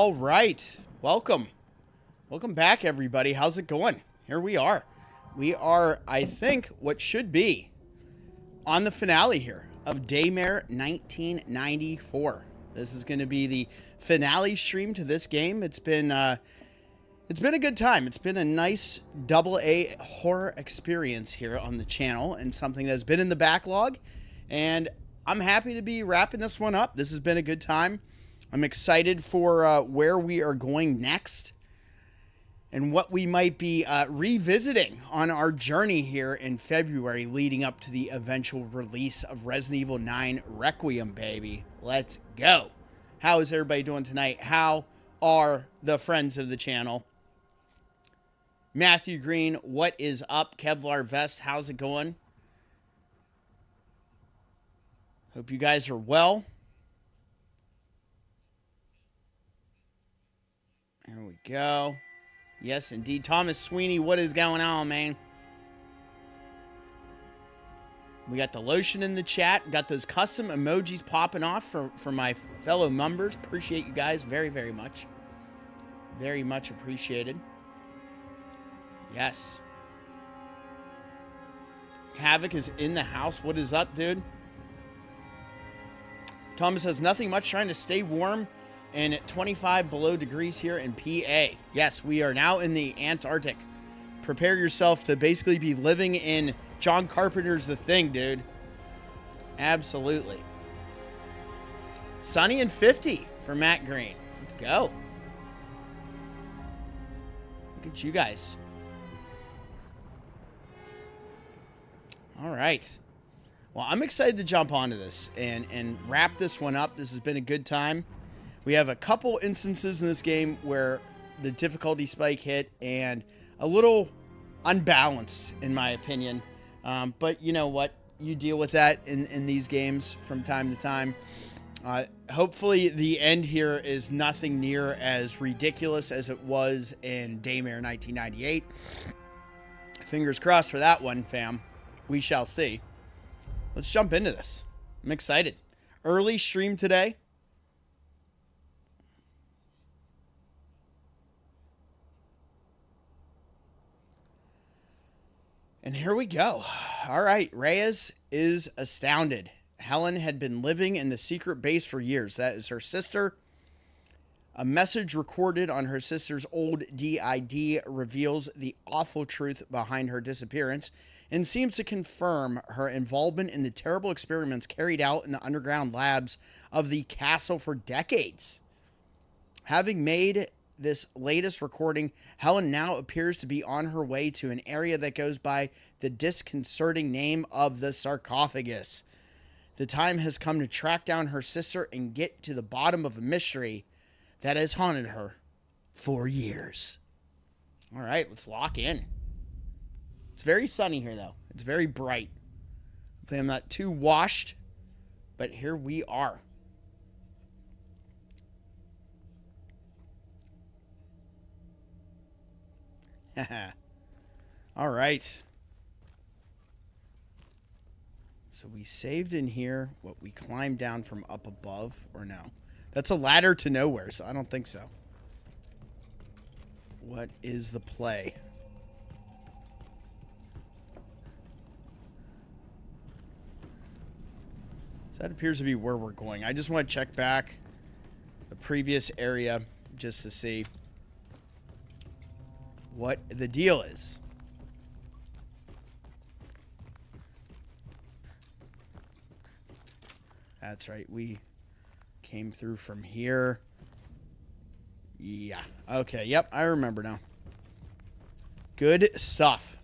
All right. Welcome. Welcome back, everybody. How's it going? Here we are. We are, I think, what should be on the finale here of Daymare 1994. This is going to be the finale stream to this game. It's been a good time. It's been a nice AA horror experience here on the channel and something that's been in the backlog. And I'm happy to be wrapping this one up. This has been a good time. I'm excited for where we are going next and what we might be revisiting on our journey here in February leading up to the eventual release of Resident Evil 9 Requiem, baby. Let's go. How is everybody doing tonight? How are the friends of the channel? Matthew Green, what is up? Kevlar Vest, how's it going? Hope you guys are well. There we go. Yes, indeed. Thomas Sweeney, what is going on, man? We got the lotion in the chat. Got those custom emojis popping off for my fellow members. Appreciate you guys very, very much. Very much appreciated. Yes. Havoc is in the house. What is up, dude? Thomas says, nothing much, trying to stay warm and at 25 below degrees here in PA. Yes, we are now in the Antarctic. Prepare yourself to basically be living in John Carpenter's The Thing, dude. Absolutely. Sunny and 50 for Matt Green. Let's go. Look at you guys. All right. Well, I'm excited to jump onto this and wrap this one up. This has been a good time. We have a couple instances in this game where the difficulty spike hit and a little unbalanced, in my opinion. But you know what? You deal with that in these games from time to time. Hopefully the end here is nothing near as ridiculous as it was in Daymare 1998. Fingers crossed for that one, fam. We shall see. Let's jump into this. I'm excited. Early stream today. And here we go. All right, Reyes is astounded. Helen had been living in the secret base for years. That is her sister. A message recorded on her sister's old DID reveals the awful truth behind her disappearance and seems to confirm her involvement in the terrible experiments carried out in the underground labs of the castle for decades. Having made this latest recording, Helen now appears to be on her way to an area that goes by the disconcerting name of the sarcophagus. The time has come to track down her sister and get to the bottom of a mystery that has haunted her for years. All right, let's lock in. It's very sunny here, though. It's very bright. Hopefully I'm not too washed, but here we are. All right. So we saved in here. What, we climbed down from up above, or no? That's a ladder to nowhere, so I don't think so. What is the play? So that appears to be where we're going. I just want to check back the previous area just to see what the deal is. That's right. We came through from here. Yeah. Okay. Yep. I remember now. Good stuff.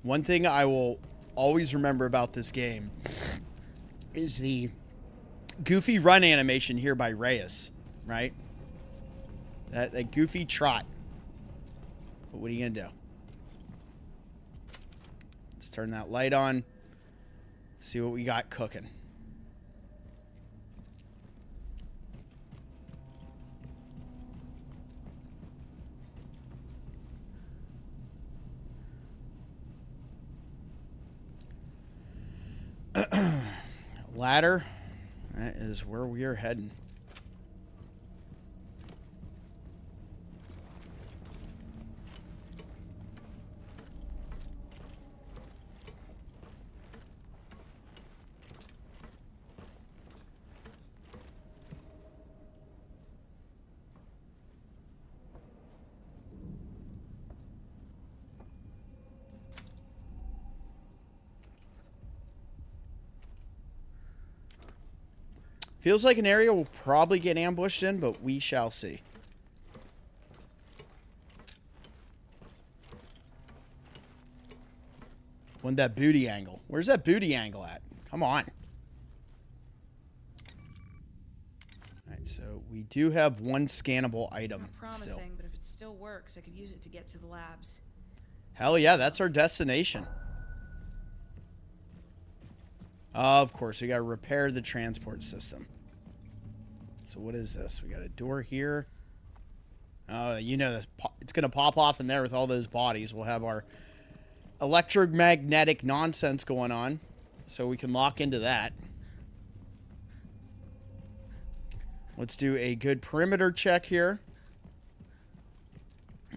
One thing I will always remember about this game is the goofy run animation here by Reyes, right? That goofy trot. But what are you going to do? Let's turn that light on. See what we got cooking. Ladder. That is where we are heading. Feels like an area we'll probably get ambushed in, but we shall see. Want that booty angle? Where's that booty angle at? Come on. Alright, so we do have one scannable item. Not promising, still. but if it still works, I could use it to get to the labs. Hell yeah, that's our destination. Of course, we gotta repair the transport system. So what is this? We got a door here. You know, it's going to pop off in there with all those bodies. We'll have our electromagnetic nonsense going on, so we can lock into that. Let's do a good perimeter check here.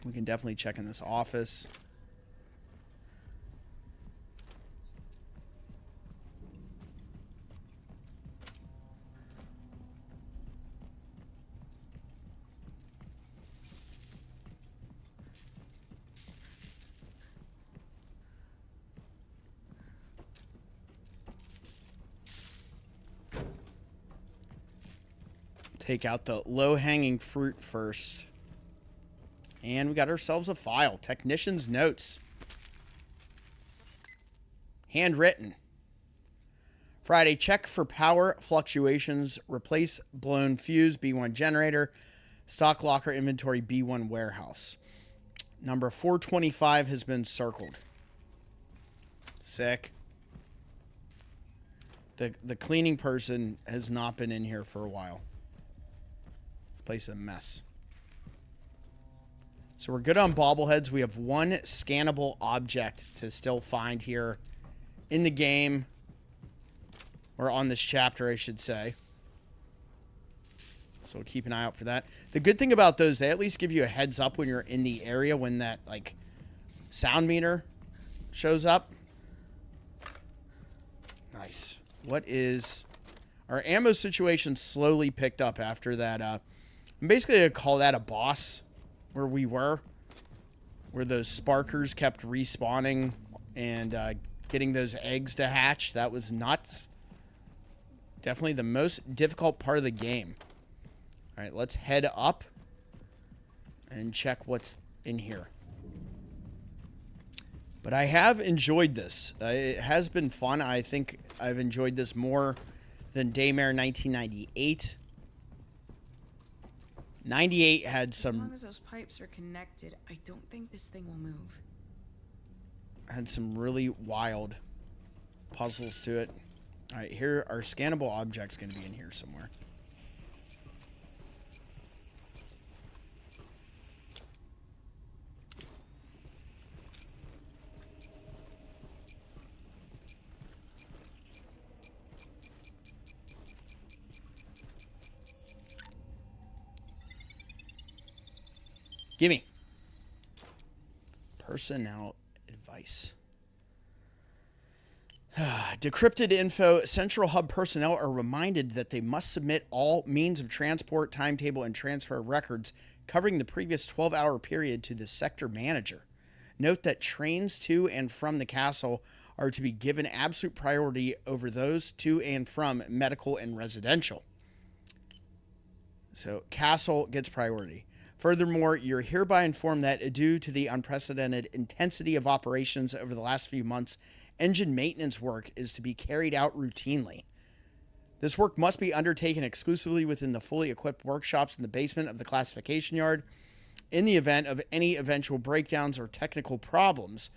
We can definitely check in this office. Take out the low-hanging fruit first. And we got ourselves a file. Technician's notes. Handwritten. Friday, check for power fluctuations. Replace blown fuse B1 generator. Stock locker inventory B1 warehouse. Number 425 has been circled. Sick. The cleaning person has not been in here for a while. Place a mess. So we're good on bobbleheads. We have one scannable object to still find here in the game, or on this chapter, I should say. So keep an eye out for that. The good thing about those, they at least give you a heads up when you're in the area when that like sound meter shows up. Nice. What is our ammo situation? Slowly picked up after that. I'm basically going to call that a boss where we were. Where those sparkers kept respawning and getting those eggs to hatch. That was nuts. Definitely the most difficult part of the game. Alright, let's head up and check what's in here. But I have enjoyed this. It has been fun. I think I've enjoyed this more than Daymare 1998. 98 had some... As long as those pipes are connected, I don't think this thing will move. Had some really wild puzzles to it. Alright, here, our scannable object's going to be in here somewhere. Gimme. Personnel advice. Decrypted info. Central Hub personnel are reminded that they must submit all means of transport, timetable, and transfer records covering the previous 12-hour period to the sector manager. Note that trains to and from the castle are to be given absolute priority over those to and from medical and residential. So, castle gets priority. Furthermore, you're hereby informed that due to the unprecedented intensity of operations over the last few months, engine maintenance work is to be carried out routinely. This work must be undertaken exclusively within the fully equipped workshops in the basement of the classification yard. In the event of any eventual breakdowns or technical problems,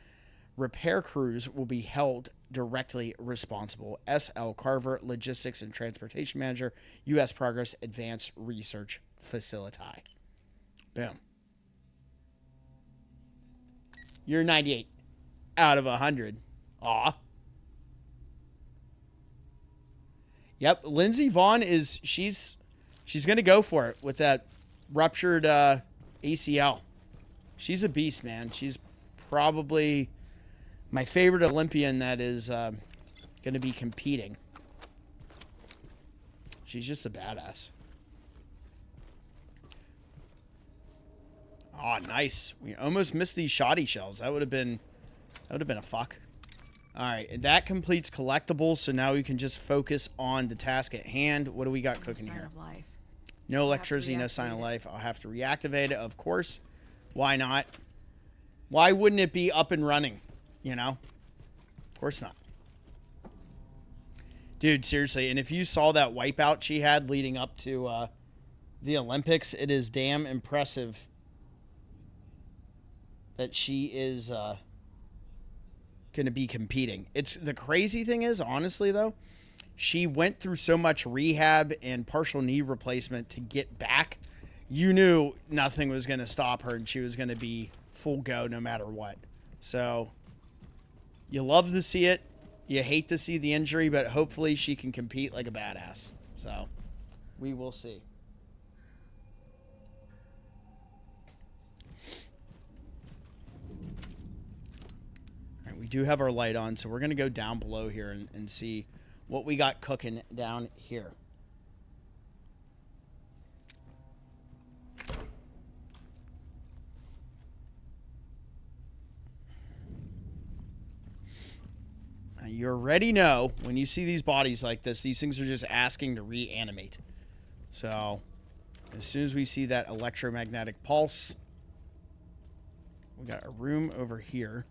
repair crews will be held directly responsible. S.L. Carver, Logistics and Transportation Manager, U.S. Progress Advanced Research Facility. Boom. You're 98 out of 100. Aw. Yep, Lindsey Vaughn is she's gonna go for it with that ruptured ACL. She's a beast, man. She's probably my favorite Olympian that is gonna be competing. She's just a badass. Oh, nice. We almost missed these shoddy shells. That would have been a fuck. All right, and that completes collectibles, so now we can just focus on the task at hand. What do we got cooking here? No electricity, no sign of life. I'll have to reactivate it, of course. Why not? Why wouldn't it be up and running, you know? Of course not. Dude, seriously, and if you saw that wipeout she had leading up to the Olympics, it is damn impressive that she is going to be competing. It's the crazy thing is, honestly, though, she went through so much rehab and partial knee replacement to get back. You knew nothing was going to stop her, and she was going to be full go no matter what. So you love to see it. You hate to see the injury, but hopefully she can compete like a badass. So we will see. All right, we do have our light on, so we're going to go down below here and see what we got cooking down here. You already know when you see these bodies like this, these things are just asking to reanimate. So as soon as we see that electromagnetic pulse, we got a room over here.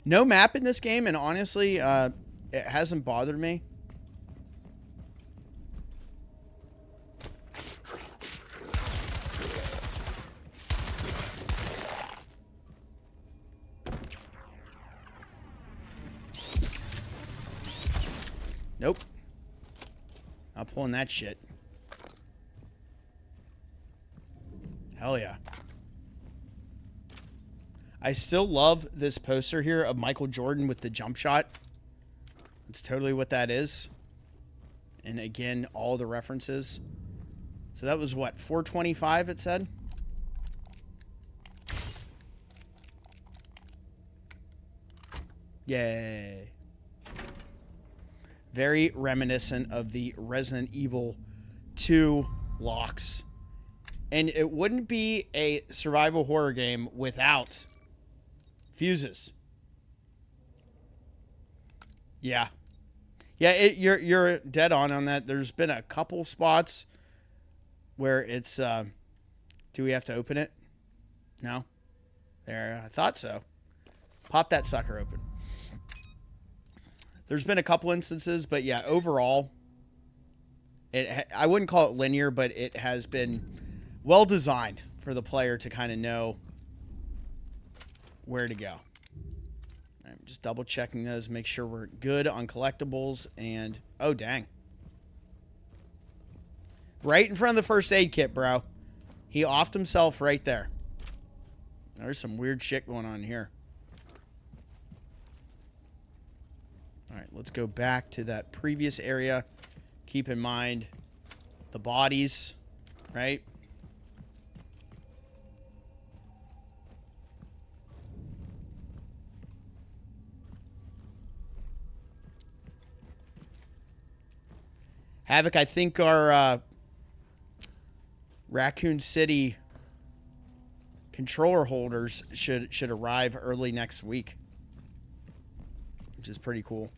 No map in this game, and honestly, it hasn't bothered me. Nope. Not pulling that shit. Hell yeah. I still love this poster here of Michael Jordan with the jump shot. It's totally what that is. And again, all the references. So that was what, 425 it said? Yay. Very reminiscent of the Resident Evil 2 locks. And it wouldn't be a survival horror game without fuses. Yeah. Yeah, you're dead on that. There's been a couple spots where it's do we have to open it? No. There, I thought so. Pop that sucker open. There's been a couple instances, but yeah, overall, I wouldn't call it linear, but it has been well designed for the player to kind of know where to go. I'm just double checking those, make sure we're good on collectibles, and oh dang. Right in front of the first aid kit, bro. He offed himself right there. There's some weird shit going on here. All right, let's go back to that previous area. Keep in mind the bodies, right? Havoc, I think our Raccoon City controller holders should arrive early next week, which is pretty cool.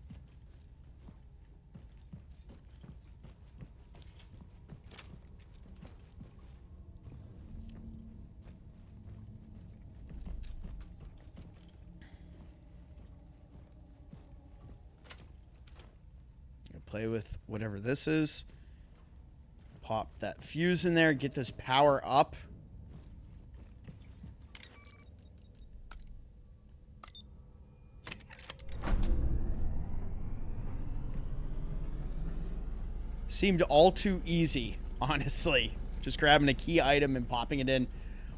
Play with whatever this is. Pop that fuse in there, get this power up. Seemed all too easy, honestly. Just grabbing a key item and popping it in.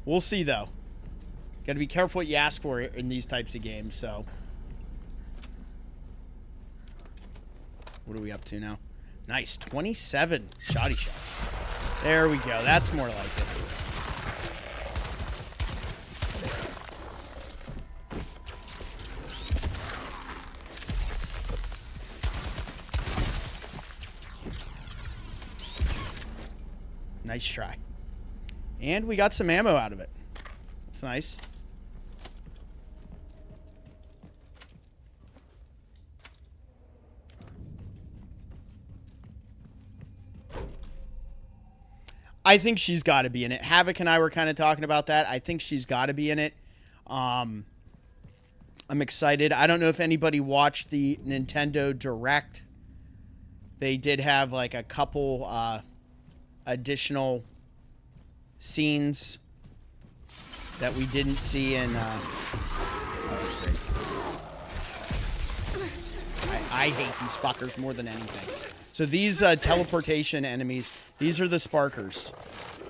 We'll see, though. Got to be careful what you ask for in these types of games, so. What are we up to now? Nice. 27 shoddy shots. There we go. That's more like it. Nice try. And we got some ammo out of it. That's nice. I think she's got to be in it. Havoc and I were kind of talking about that. I think she's got to be in it. I'm excited. I don't know if anybody watched the Nintendo Direct. They did have like a couple additional scenes that we didn't see in... oh, that's great. I hate these fuckers more than anything. So these teleportation enemies, these are the Sparkers.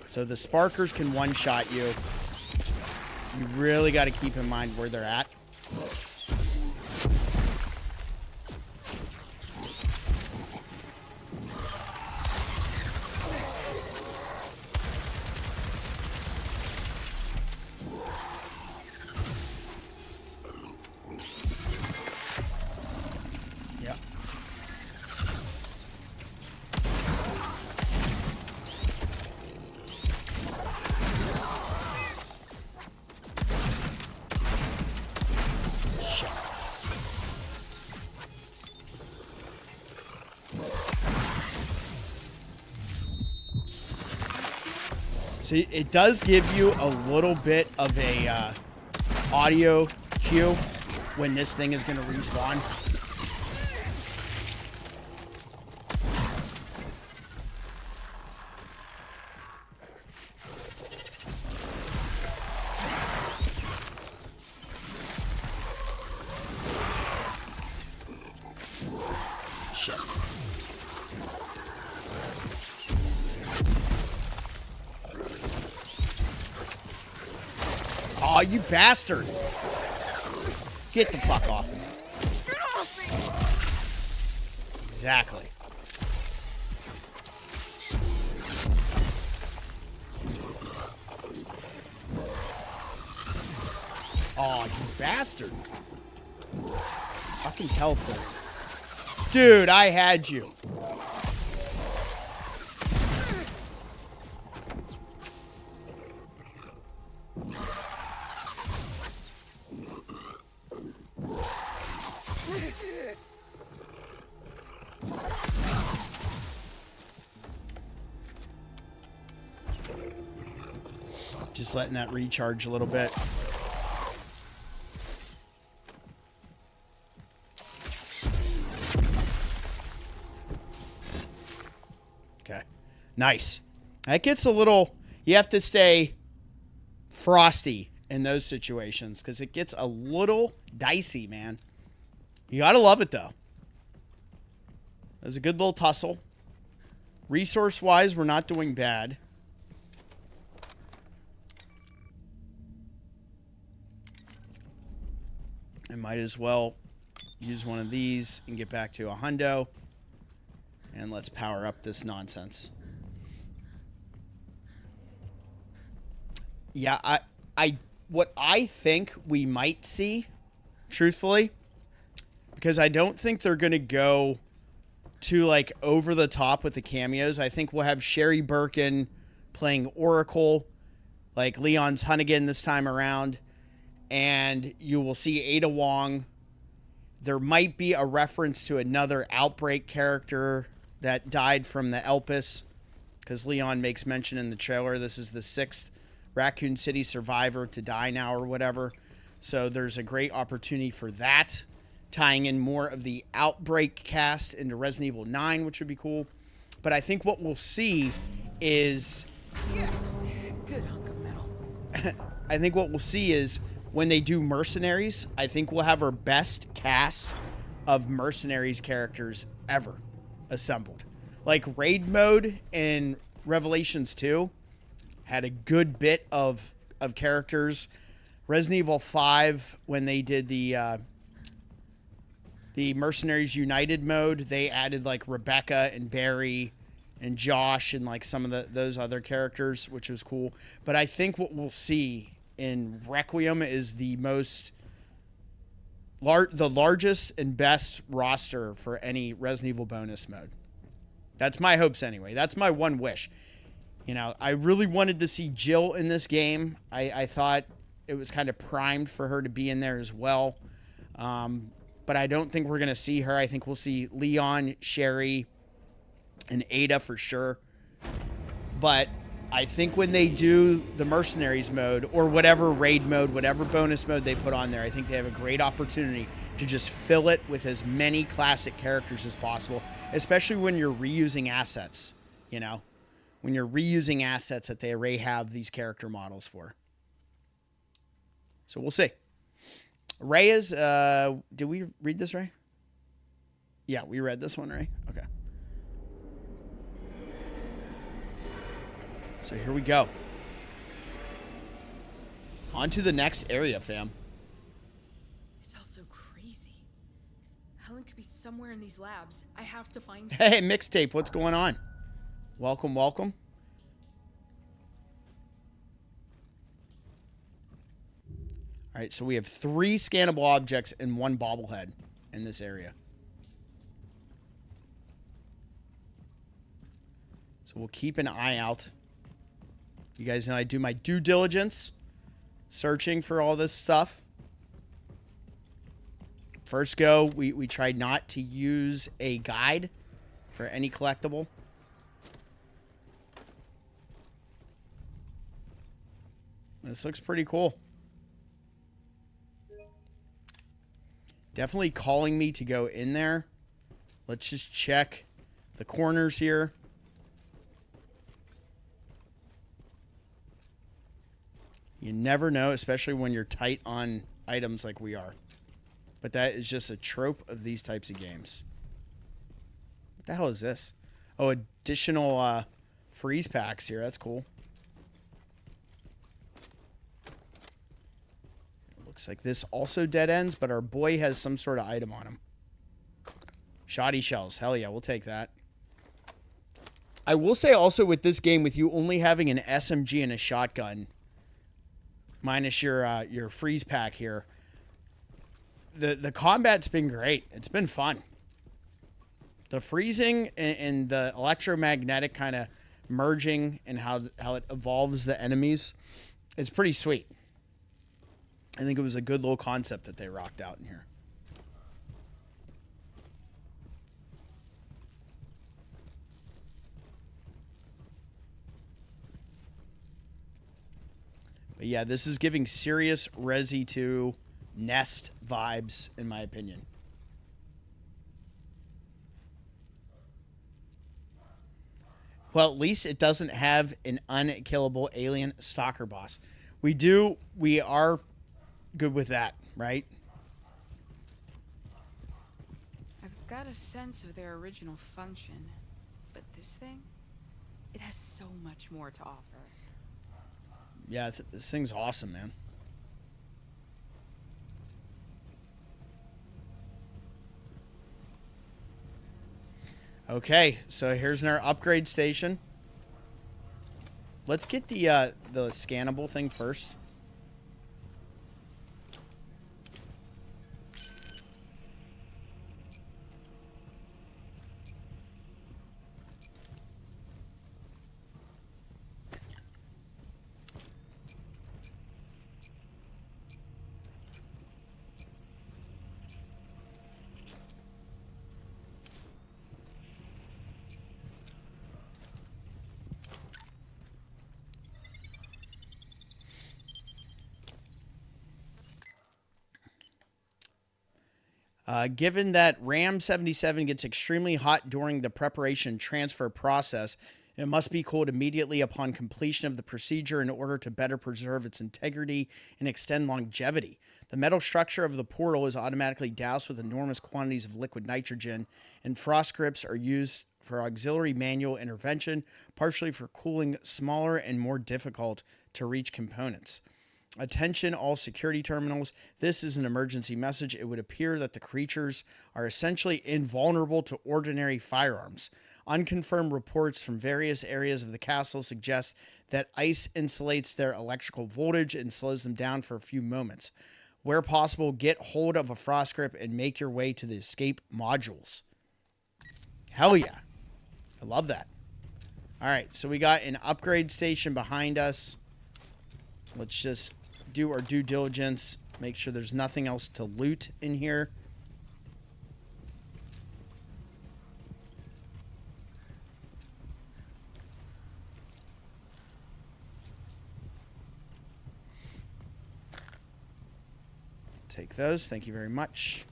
So the Sparkers can one-shot you. You really got to keep in mind where they're at. See, it does give you a little bit of a audio cue when this thing is going to respawn. Oh, you bastard! Get the fuck off me. Get off me! Exactly. Oh, you bastard. Fucking teleport. Dude, I had you. Just letting that recharge a little bit. Okay. Nice. That gets a little... You have to stay frosty in those situations because it gets a little dicey, man. You gotta love it, though. It was a good little tussle. Resource-wise, we're not doing bad. I might as well use one of these and get back to a hundo. And let's power up this nonsense. Yeah, what I think we might see, truthfully, because I don't think they're going to go too, like, over the top with the cameos. I think we'll have Sherry Birkin playing Oracle, like Leon's Hunnigan this time around. And you will see Ada Wong. There might be a reference to another Outbreak character that died from the Elpis, because Leon makes mention in the trailer. This is the 6th Raccoon City survivor to die now or whatever. So there's a great opportunity for that, tying in more of the Outbreak cast into Resident Evil 9, which would be cool. But I think what we'll see is... Yes, good hunk of metal. I think what we'll see is... when they do Mercenaries, I think we'll have our best cast of Mercenaries characters ever assembled. Like Raid Mode in Revelations 2 had a good bit of characters. Resident Evil 5, when they did the the Mercenaries United mode, they added like Rebecca and Barry and Josh and like some of those other characters, which was cool. But I think what we'll see in Requiem is the largest and best roster for any Resident Evil bonus mode. That's my hopes anyway. That's my one wish. You know, I really wanted to see Jill in this game. I thought it was kind of primed for her to be in there as well. But I don't think we're going to see her. I think we'll see Leon, Sherry, and Ada for sure. But I think when they do the Mercenaries mode or whatever raid mode, whatever bonus mode they put on there, I think they have a great opportunity to just fill it with as many classic characters as possible, especially when you're reusing assets, you know, when you're reusing assets that they already have these character models for. So we'll see. Reyes, did we read this, Ray? Yeah, we read this one, Ray? Okay. So here we go. On to the next area, fam. It's all so crazy. Helen could be somewhere in these labs. I have to find her. Hey, Mixtape, what's going on? Welcome, welcome. All right, so we have 3 scannable objects and 1 bobblehead in this area. So we'll keep an eye out. You guys know I do my due diligence, searching for all this stuff. First go, we tried not to use a guide for any collectible. This looks pretty cool. Definitely calling me to go in there. Let's just check the corners here. You never know, especially when you're tight on items like we are. But that is just a trope of these types of games. What the hell is this? Oh, additional freeze packs here. That's cool. Looks like this also dead ends, but our boy has some sort of item on him. Shoddy shells. Hell yeah, we'll take that. I will say also with this game, with you only having an SMG and a shotgun, minus your freeze pack here, the combat's been great. It's been fun. The freezing and the electromagnetic kind of merging and how it evolves the enemies, it's pretty sweet. I think it was a good little concept that they rocked out in here. But yeah, this is giving serious Resi 2 Nest vibes, in my opinion. Well, at least it doesn't have an unkillable alien stalker boss. We are good with that, right? I've got a sense of their original function, but this thing, it has so much more to offer. Yeah, this thing's awesome, man. Okay, so here's our upgrade station. Let's get the scannable thing first. Given that RAM 77 gets extremely hot during the preparation transfer process, it must be cooled immediately upon completion of the procedure in order to better preserve its integrity and extend longevity. The metal structure of the portal is automatically doused with enormous quantities of liquid nitrogen, and frost grips are used for auxiliary manual intervention, partially for cooling smaller and more difficult to reach components. Attention all security terminals. This is an emergency message. It would appear that the creatures are essentially invulnerable to ordinary firearms. Unconfirmed reports from various areas of the castle suggest that ice insulates their electrical voltage and slows them down for a few moments. Where possible, get hold of a frost grip and make your way to the escape modules. Hell yeah. I love that. All right, so we got an upgrade station behind us. Let's just do our due diligence. Make sure there's nothing else to loot in here. Take those. Thank you very much.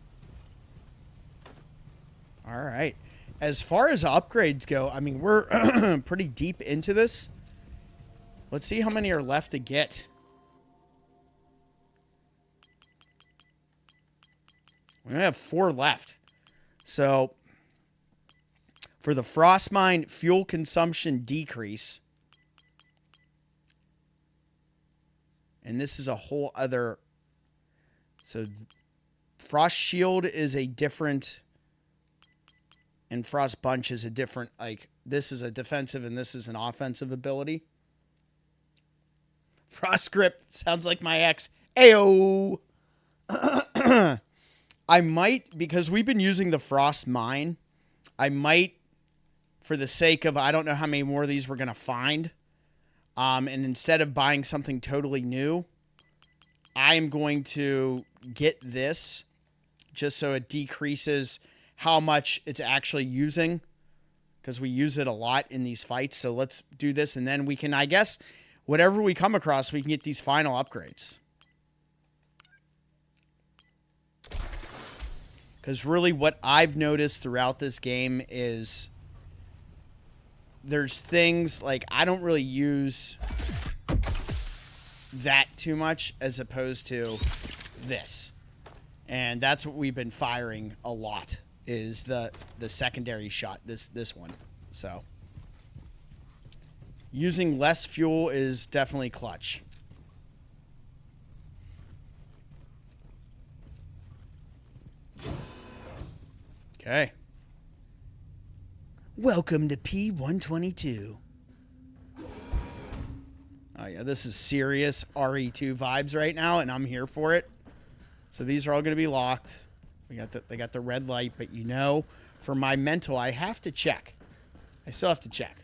All right. As far as upgrades go, I mean, we're pretty deep into this. Let's see how many are left to get. We only have 4 left. So, for the frost mine, fuel consumption decrease. And this is a whole other... So, frost shield is a different... And frost bunch is a different... Like, this is a defensive and this is an offensive ability. Frost grip sounds like my ex. Ayo! I might, because we've been using the frost mine, I might, for the sake of, I don't know how many more of these we're going to find, and instead of buying something totally new, I'm going to get this, just so it decreases how much it's actually using, because we use it a lot in these fights. So let's do this, and then we can, I guess, whatever we come across, we can get these final upgrades. Because really what I've noticed throughout this game is there's things like I don't really use that too much as opposed to this. And that's what we've been firing a lot is the secondary shot, this one. So using less fuel is definitely clutch. Okay. Welcome to P122. Oh yeah, this is serious RE2 vibes right now, and I'm here for it. So these are all going to be locked. They got the red light, but you know, for my mental, I have to check. I still have to check.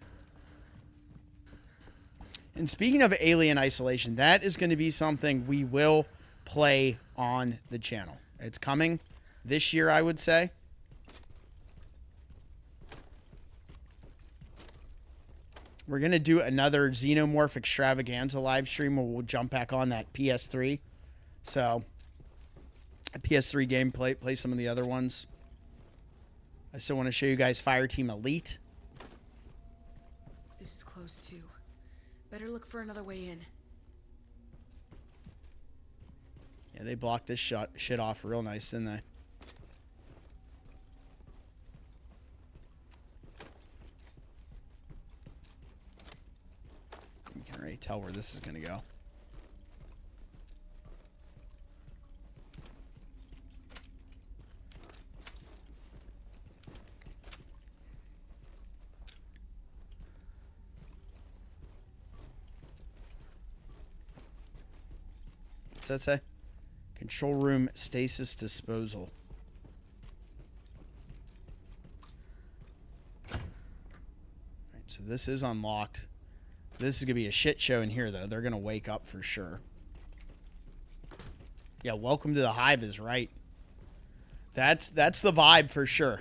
And speaking of Alien Isolation, that is going to be something we will play on the channel. It's coming this year, I would say. We're going to do another Xenomorph Extravaganza live stream where we'll jump back on that PS3. So, a PS3 game, play some of the other ones. I still want to show you guys Fireteam Elite. This is close too. Better look for another way in. Yeah, they blocked this shit off real nice, didn't they? You can already tell where this is going to go. What's that say? Control room stasis disposal. Alright, so this is unlocked. This is going to be a shit show in here, though. They're going to wake up for sure. Yeah, welcome to the Hive is right. That's the vibe for sure.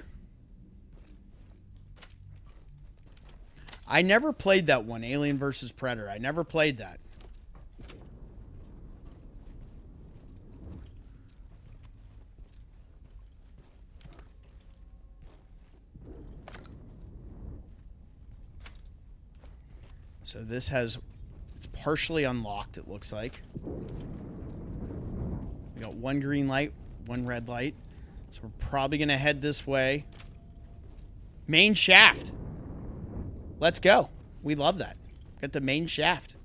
I never played that one, Alien vs. Predator. I never played that. So this has, it's partially unlocked, it looks like. We got one green light, one red light. So we're probably going to head this way. Main shaft. Let's go. We love that. Got the main shaft.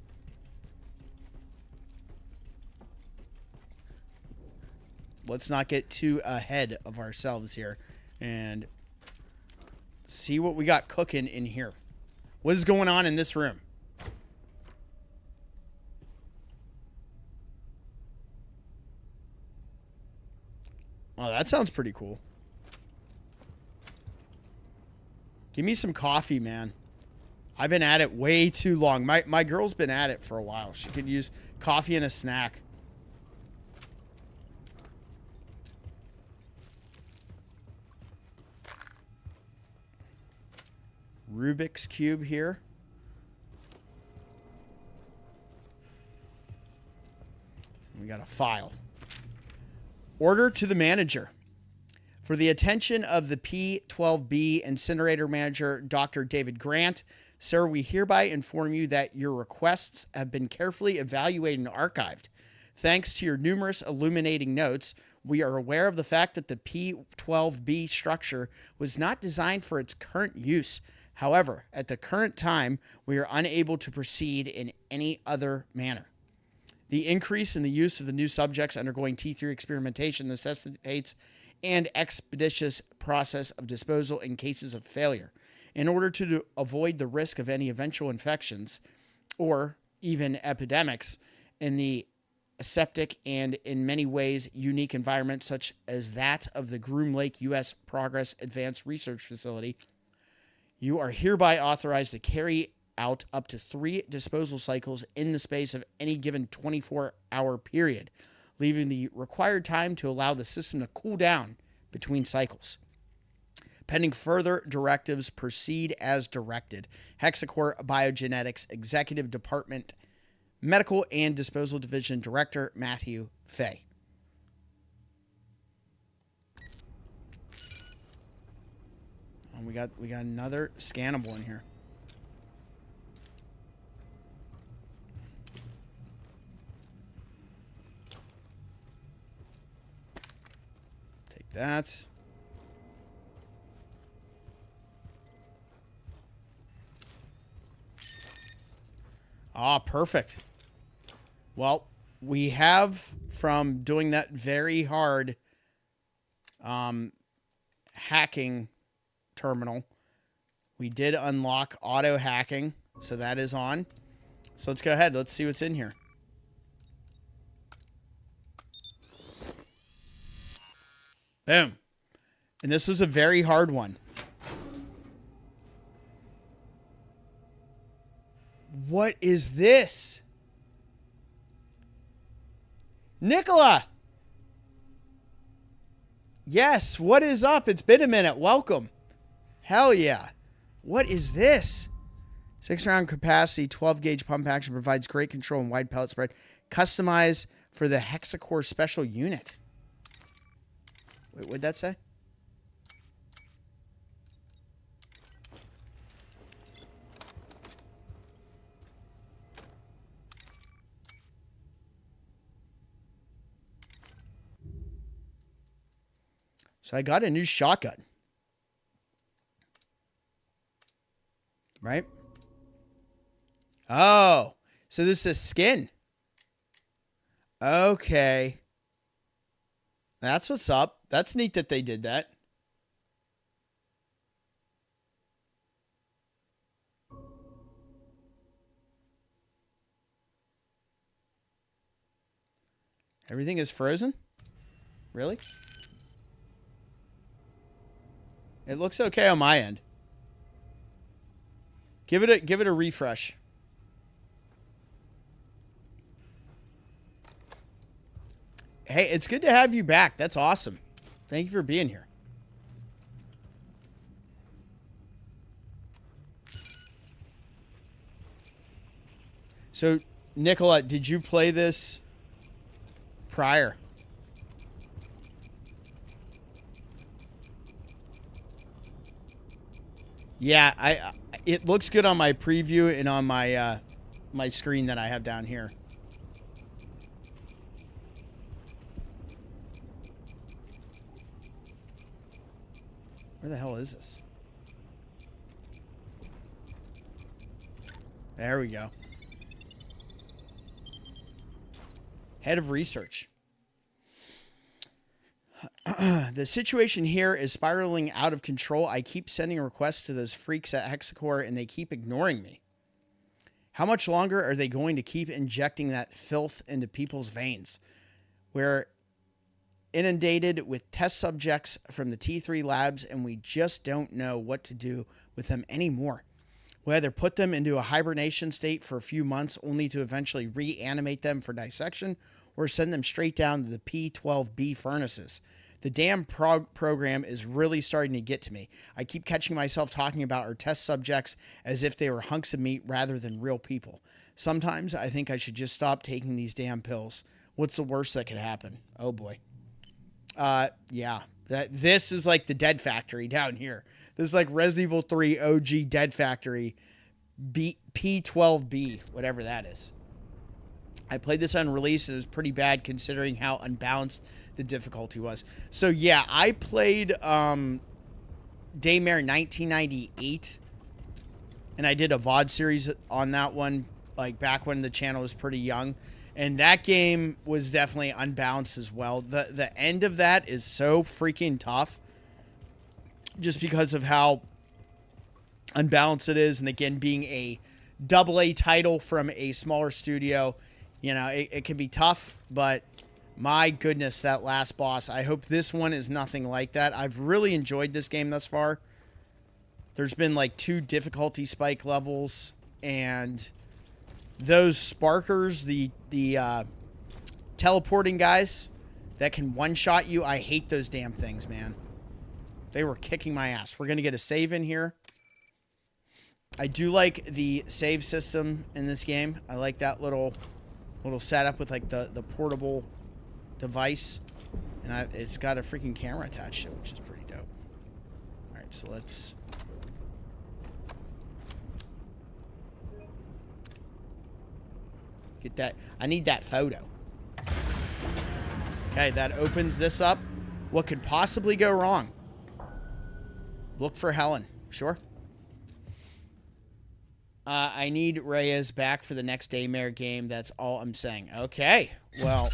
let's not get too ahead of ourselves here and see what we got cooking in here. What is going on in this room? Oh, that sounds pretty cool. Give me some coffee, man. I've been at it way too long. My girl's been at it for a while. She could use coffee and a snack. Rubik's Cube here. We got a file. Order to the manager. For the attention of the P12B incinerator manager, Dr. David Grant, sir, we hereby inform you that your requests have been carefully evaluated and archived. Thanks to your numerous illuminating notes, we are aware of the fact that the P12B structure was not designed for its current use. However, at the current time, we are unable to proceed in any other manner. The increase in the use of the new subjects undergoing T3 experimentation necessitates an expeditious process of disposal in cases of failure. In order to avoid the risk of any eventual infections or even epidemics in the aseptic and in many ways unique environment such as that of the Groom Lake U.S. Progress Advanced Research Facility, you are hereby authorized to carry out up to 3 disposal cycles in the space of any given 24-hour period, leaving the required time to allow the system to cool down between cycles. Pending further directives, proceed as directed. Hexacore Biogenetics Executive Department Medical and Disposal Division Director Matthew Fay. And we got another scannable in here. Take that. Ah, perfect. Well, we have, from doing that very hard hacking terminal, we did unlock auto hacking, so that is on. So let's go ahead. Let's see what's in here. Boom. And this was a very hard one. What is this? Nicola! Yes, what is up? It's been a minute. Welcome. Hell yeah. What is this? 6-round capacity, 12-gauge pump action, provides great control and wide pellet spread. Customized for the Hexacore special unit. Wait, what'd that say? So I got a new shotgun. Right? Oh, so this is a skin. Okay. That's what's up. That's neat that they did that. Everything is frozen? Really? It looks okay on my end. Give it a refresh. Hey, it's good to have you back. That's awesome. Thank you for being here. So, Nicola, did you play this prior? Yeah, it looks good on my preview and on my my screen that I have down here. Where the hell is this? There we go. Head of research. The situation here is spiraling out of control. I keep sending requests to those freaks at Hexacore, and they keep ignoring me. How much longer are they going to keep injecting that filth into people's veins? We're inundated with test subjects from the T3 labs, and we just don't know what to do with them anymore. We either put them into a hibernation state for a few months only to eventually reanimate them for dissection, or send them straight down to the P12B furnaces. The damn program is really starting to get to me. I keep catching myself talking about our test subjects as if they were hunks of meat rather than real people. Sometimes I think I should just stop taking these damn pills. What's the worst that could happen? Oh boy. Yeah. This is like the Dead Factory down here. This is like Resident Evil 3 OG Dead Factory P12B, whatever that is. I played this on release, and it was pretty bad considering how unbalanced the difficulty was. So, yeah, I played Daymare 1998, and I did a VOD series on that one, like back when the channel was pretty young. And that game was definitely unbalanced as well. The end of that is so freaking tough just because of how unbalanced it is. And again, being a AA title from a smaller studio, you know, it can be tough, but my goodness, that last boss. I hope this one is nothing like that. I've really enjoyed this game thus far. There's been like 2 difficulty spike levels, and those sparkers, the teleporting guys that can one-shot you, I hate those damn things, man. They were kicking my ass. We're going to get a save in here. I do like the save system in this game. I like that little setup with like the portable device, and it's got a freaking camera attached to it, which is pretty dope. All right, so let's get that. I need that photo. Okay, that opens this up. What could possibly go wrong? Look for Helen. Sure. I need Reyes back for the next Daymare game. That's all I'm saying. Okay. Well.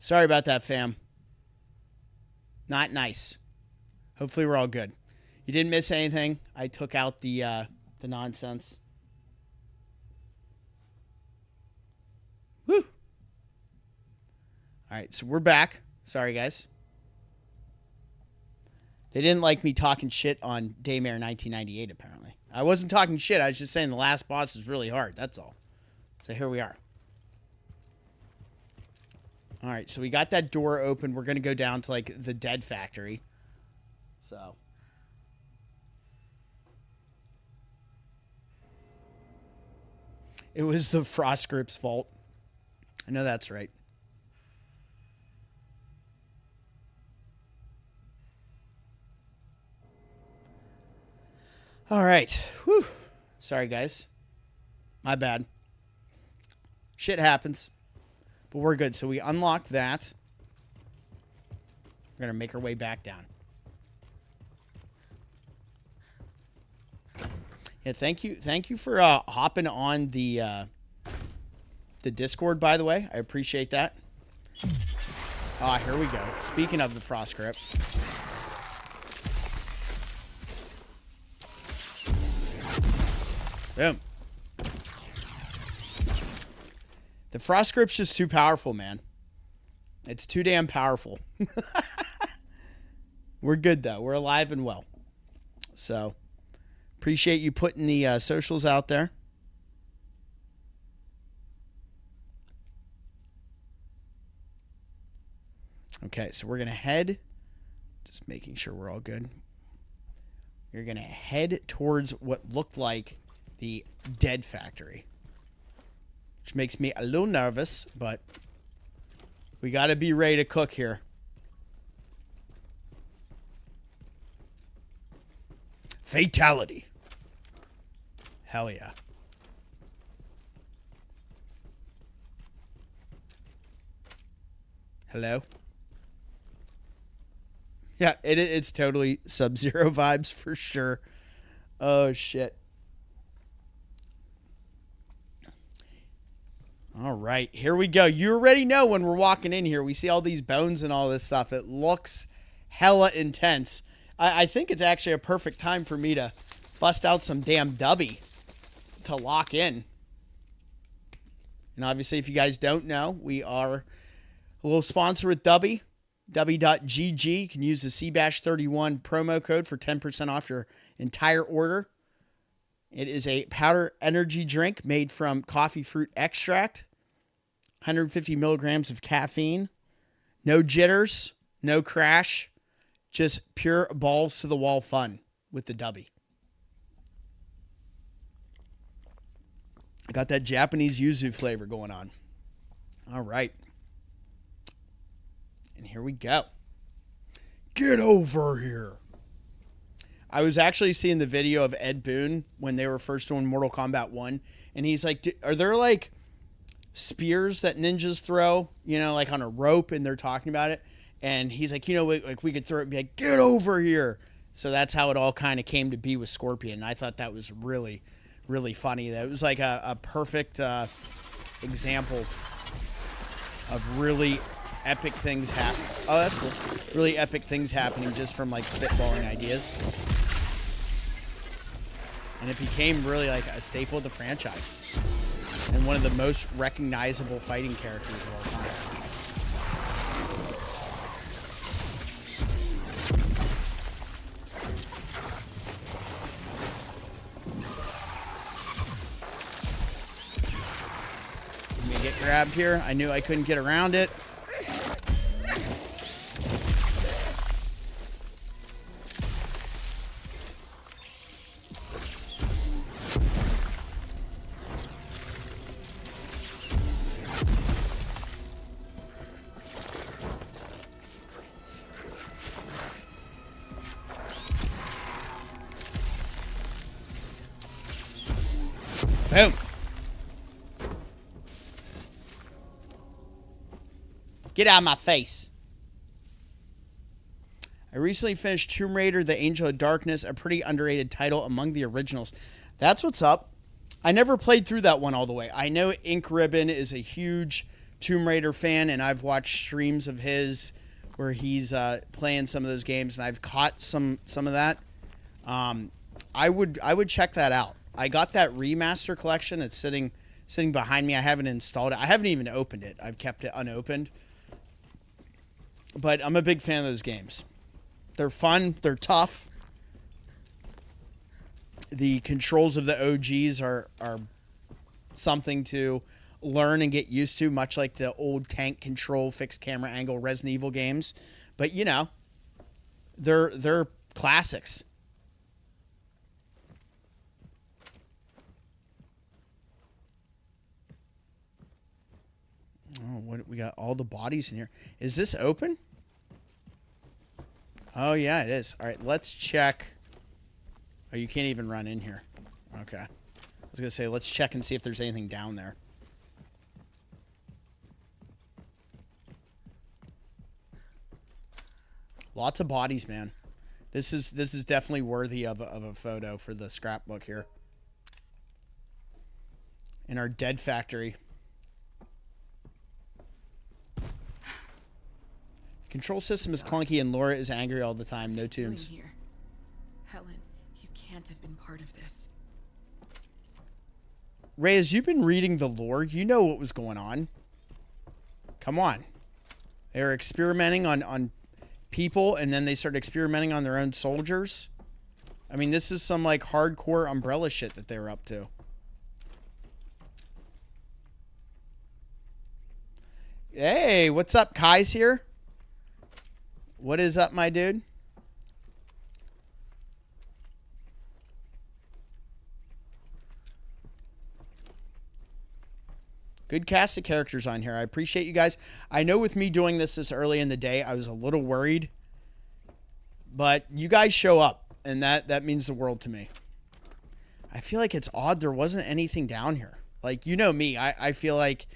Sorry about that, fam. Not nice. Hopefully we're all good. You didn't miss anything. I took out the nonsense. Woo! All right, so we're back. Sorry, guys. They didn't like me talking shit on Daymare 1998, apparently. I wasn't talking shit. I was just saying the last boss is really hard. That's all. So here we are. All right, so we got that door open. We're going to go down to, like, the Dead Factory. So. It was the Frost Group's fault. I know that's right. All right. Whew. Sorry, guys. My bad. Shit happens. But we're good. So we unlocked that. We're going to make our way back down. Yeah, thank you. Thank you for hopping on the Discord, by the way. I appreciate that. Here we go. Speaking of the Frost Grip. Boom. The frost grip's just too powerful, man. It's too damn powerful. We're good, though. We're alive and well. So, appreciate you putting the socials out there. Okay, so we're going to head, just making sure we're all good. We're going to head towards what looked like the dead factory, which makes me a little nervous, but we got to be ready to cook here. Fatality. Hell yeah. Hello? Yeah, it's totally Sub-Zero vibes for sure. Oh, shit. All right, here we go. You already know when we're walking in here, we see all these bones and all this stuff. It looks hella intense. I think it's actually a perfect time for me to bust out some damn dubby to lock in. And obviously, if you guys don't know, we are a little sponsor with Dubby. Dubby.gg. You can use the CBASH31 promo code for 10% off your entire order. It is a powder energy drink made from coffee fruit extract. 150 milligrams of caffeine. No jitters. No crash. Just pure balls to the wall fun with the Dubby. I got that Japanese yuzu flavor going on. All right. And here we go. Get over here. I was actually seeing the video of Ed Boon when they were first doing Mortal Kombat 1. And he's like, are there like spears that ninjas throw, you know, like on a rope, and they're talking about it? And he's like, you know, like we could throw it and be like, get over here. So that's how it all kind of came to be with Scorpion. And I thought that was really, really funny. That was like a perfect example of really epic things happen. Oh, that's cool. Really epic things happening just from like spitballing ideas. And it became really like a staple of the franchise. And one of the most recognizable fighting characters of all time. Let me get grabbed here. I knew I couldn't get around it. Boom. Get out of my face. I recently finished Tomb Raider, The Angel of Darkness, a pretty underrated title among the originals. That's what's up. I never played through that one all the way. I know Ink Ribbon is a huge Tomb Raider fan, and I've watched streams of his where he's playing some of those games, and I've caught some of that. I would check that out. I got that remaster collection. It's sitting behind me. I haven't installed it. I haven't even opened it. I've kept it unopened. But I'm a big fan of those games. They're fun. They're tough. The controls of the OGs are something to learn and get used to, much like the old tank control, fixed camera angle Resident Evil games. But, you know, they're classics. Oh, what we got all the bodies in here. Is this open? Oh, yeah, it is. All right, let's check. Oh, you can't even run in here. Okay. I was going to say, let's check and see if there's anything down there. Lots of bodies, man. This is definitely worthy of a photo for the scrapbook here. In our dead factory. Control system is clunky and Laura is angry all the time. No tunes. Here. Helen, you can't have been part of this. Reyes, you've been reading the lore. You know what was going on. Come on. They were experimenting on people, and then they started experimenting on their own soldiers. I mean, this is some, like, hardcore Umbrella shit that they were up to. Hey, what's up? Kai's here. What is up, my dude? Good cast of characters on here. I appreciate you guys. I know with me doing this early in the day, I was a little worried. But you guys show up, and that means the world to me. I feel like it's odd there wasn't anything down here. Like, you know me. I feel like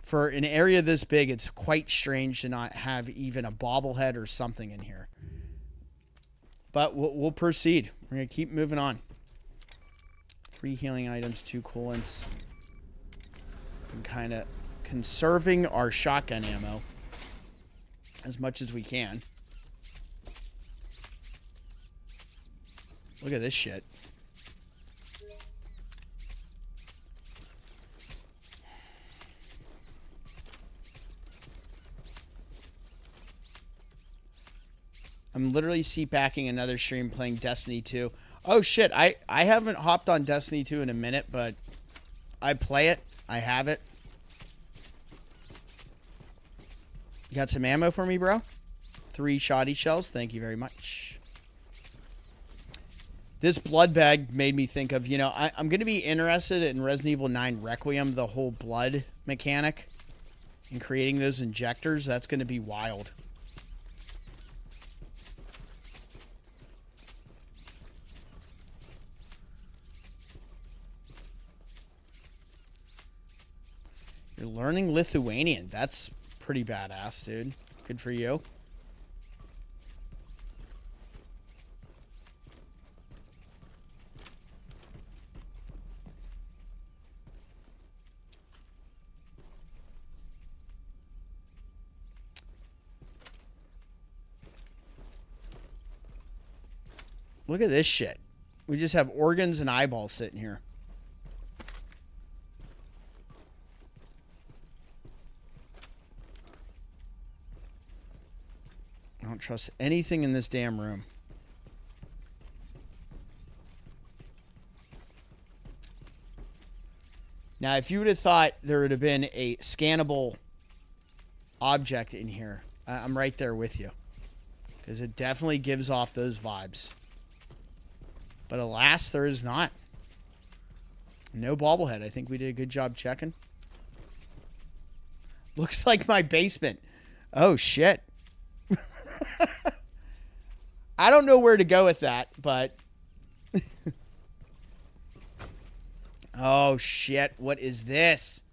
for an area this big, it's quite strange to not have even a bobblehead or something in here. But we'll proceed. We're going to keep moving on. 3 healing items, 2 coolants. Kind of conserving our shotgun ammo as much as we can. Look at this shit. I'm literally seatbacking another stream playing Destiny 2. Oh shit, I haven't hopped on Destiny 2 in a minute, but I play it. I have it. You got some ammo for me, bro? 3 shoddy shells. Thank you very much. This blood bag made me think of, you know, I'm going to be interested in Resident Evil 9 Requiem, the whole blood mechanic, and creating those injectors. That's going to be wild. You're learning Lithuanian. That's pretty badass, dude. Good for you. Look at this shit. We just have organs and eyeballs sitting here. I don't trust anything in this damn room. Now, if you would have thought there would have been a scannable object in here, I'm right there with you. Because it definitely gives off those vibes. But alas, there is not. No bobblehead. I think we did a good job checking. Looks like my basement. Oh, shit. I don't know where to go with that, but... Oh, shit. What is this?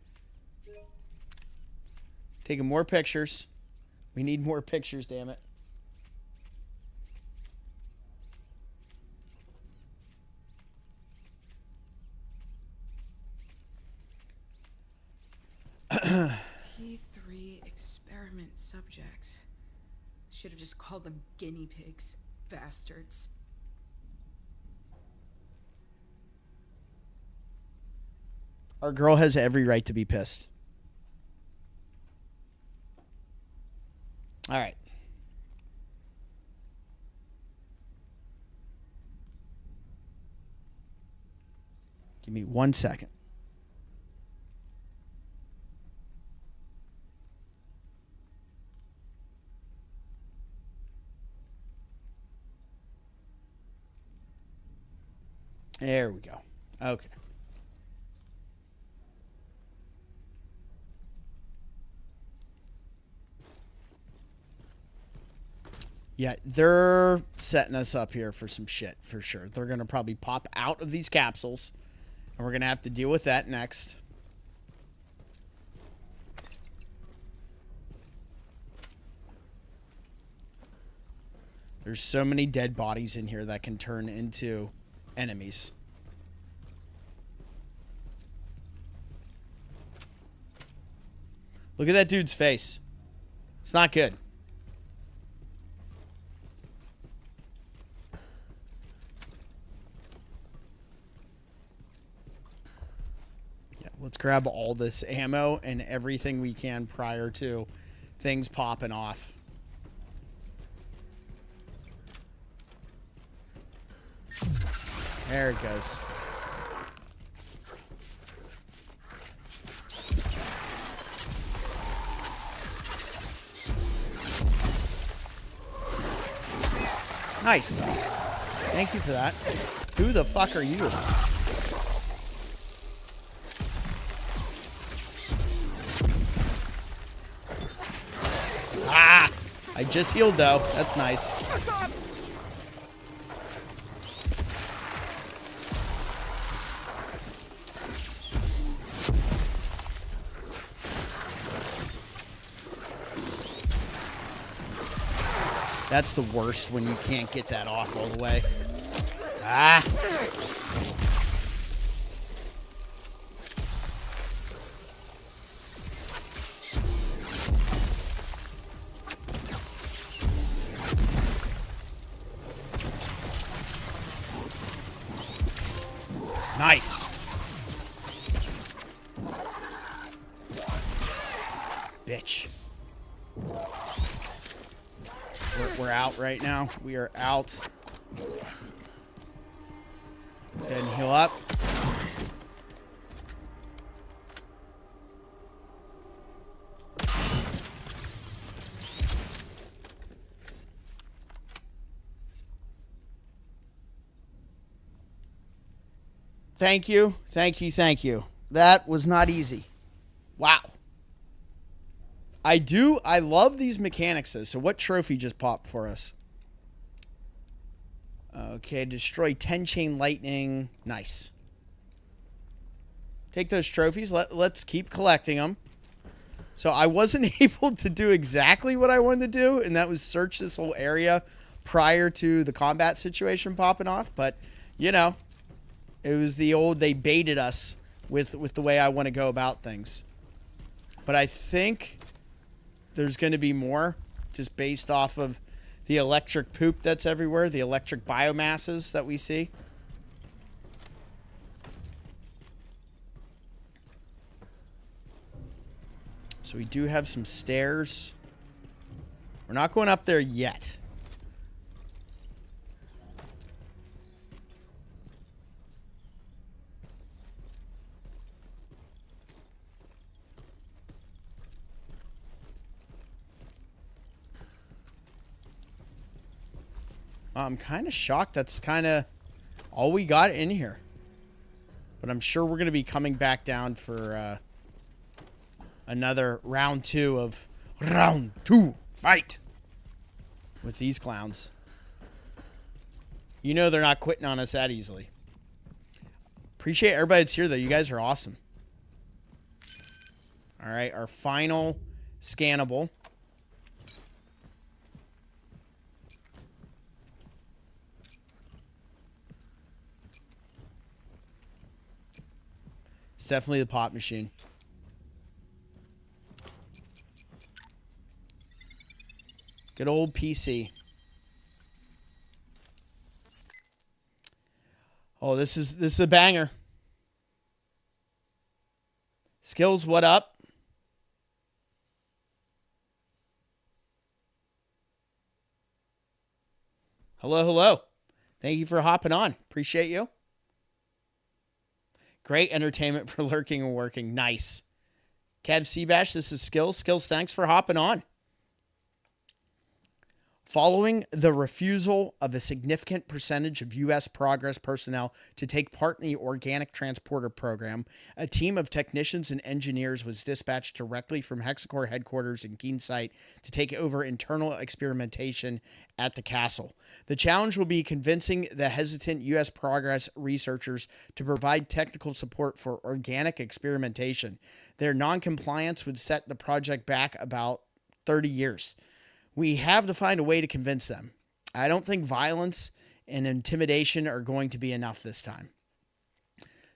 Taking more pictures. We need more pictures, damn it. T3 experiment subjects. Should have just called them guinea pigs. Bastards. Our girl has every right to be pissed. All right. Give me 1 second. There we go. Okay. Yeah, they're setting us up here for some shit, for sure. They're going to probably pop out of these capsules, and we're going to have to deal with that next. There's so many dead bodies in here that can turn into enemies. Look at that dude's face. It's not good. Let's grab all this ammo and everything we can prior to things popping off. There it goes. Nice. Thank you for that. Who the fuck are you? Ah! I just healed, though. That's nice. That's the worst when you can't get that off all the way. Ah! Nice. Bitch. We're out right now. We are out. Go ahead and heal up. Thank you. Thank you. Thank you. That was not easy. Wow. I love these mechanics. So what trophy just popped for us? Okay, destroy 10 chain lightning. Nice. Take those trophies. Let's keep collecting them. So I wasn't able to do exactly what I wanted to do, and that was search this whole area prior to the combat situation popping off. But, you know, it was the old, they baited us with the way I want to go about things. But I think there's going to be more just based off of the electric poop that's everywhere, the electric biomasses that we see. So we do have some stairs. We're not going up there yet. I'm kind of shocked that's kind of all we got in here. But I'm sure we're going to be coming back down for another round 2 of round 2 fight with these clowns. You know they're not quitting on us that easily. Appreciate everybody that's here, though. You guys are awesome. All right, our final scannable. It's definitely the pop machine. Good old PC. Oh, this is a banger. Skills, what up? Hello, hello. Thank you for hopping on. Appreciate you. Great entertainment for lurking and working. Nice. Kev Seabash, this is Skills. Skills, thanks for hopping on. Following the refusal of a significant percentage of U.S. Progress personnel to take part in the Organic Transporter program, a team of technicians and engineers was dispatched directly from Hexacore headquarters in Kinslayer to take over internal experimentation at the castle. The challenge will be convincing the hesitant U.S. Progress researchers to provide technical support for organic experimentation. Their non-compliance would set the project back about 30 years. We have to find a way to convince them. I don't think violence and intimidation are going to be enough this time.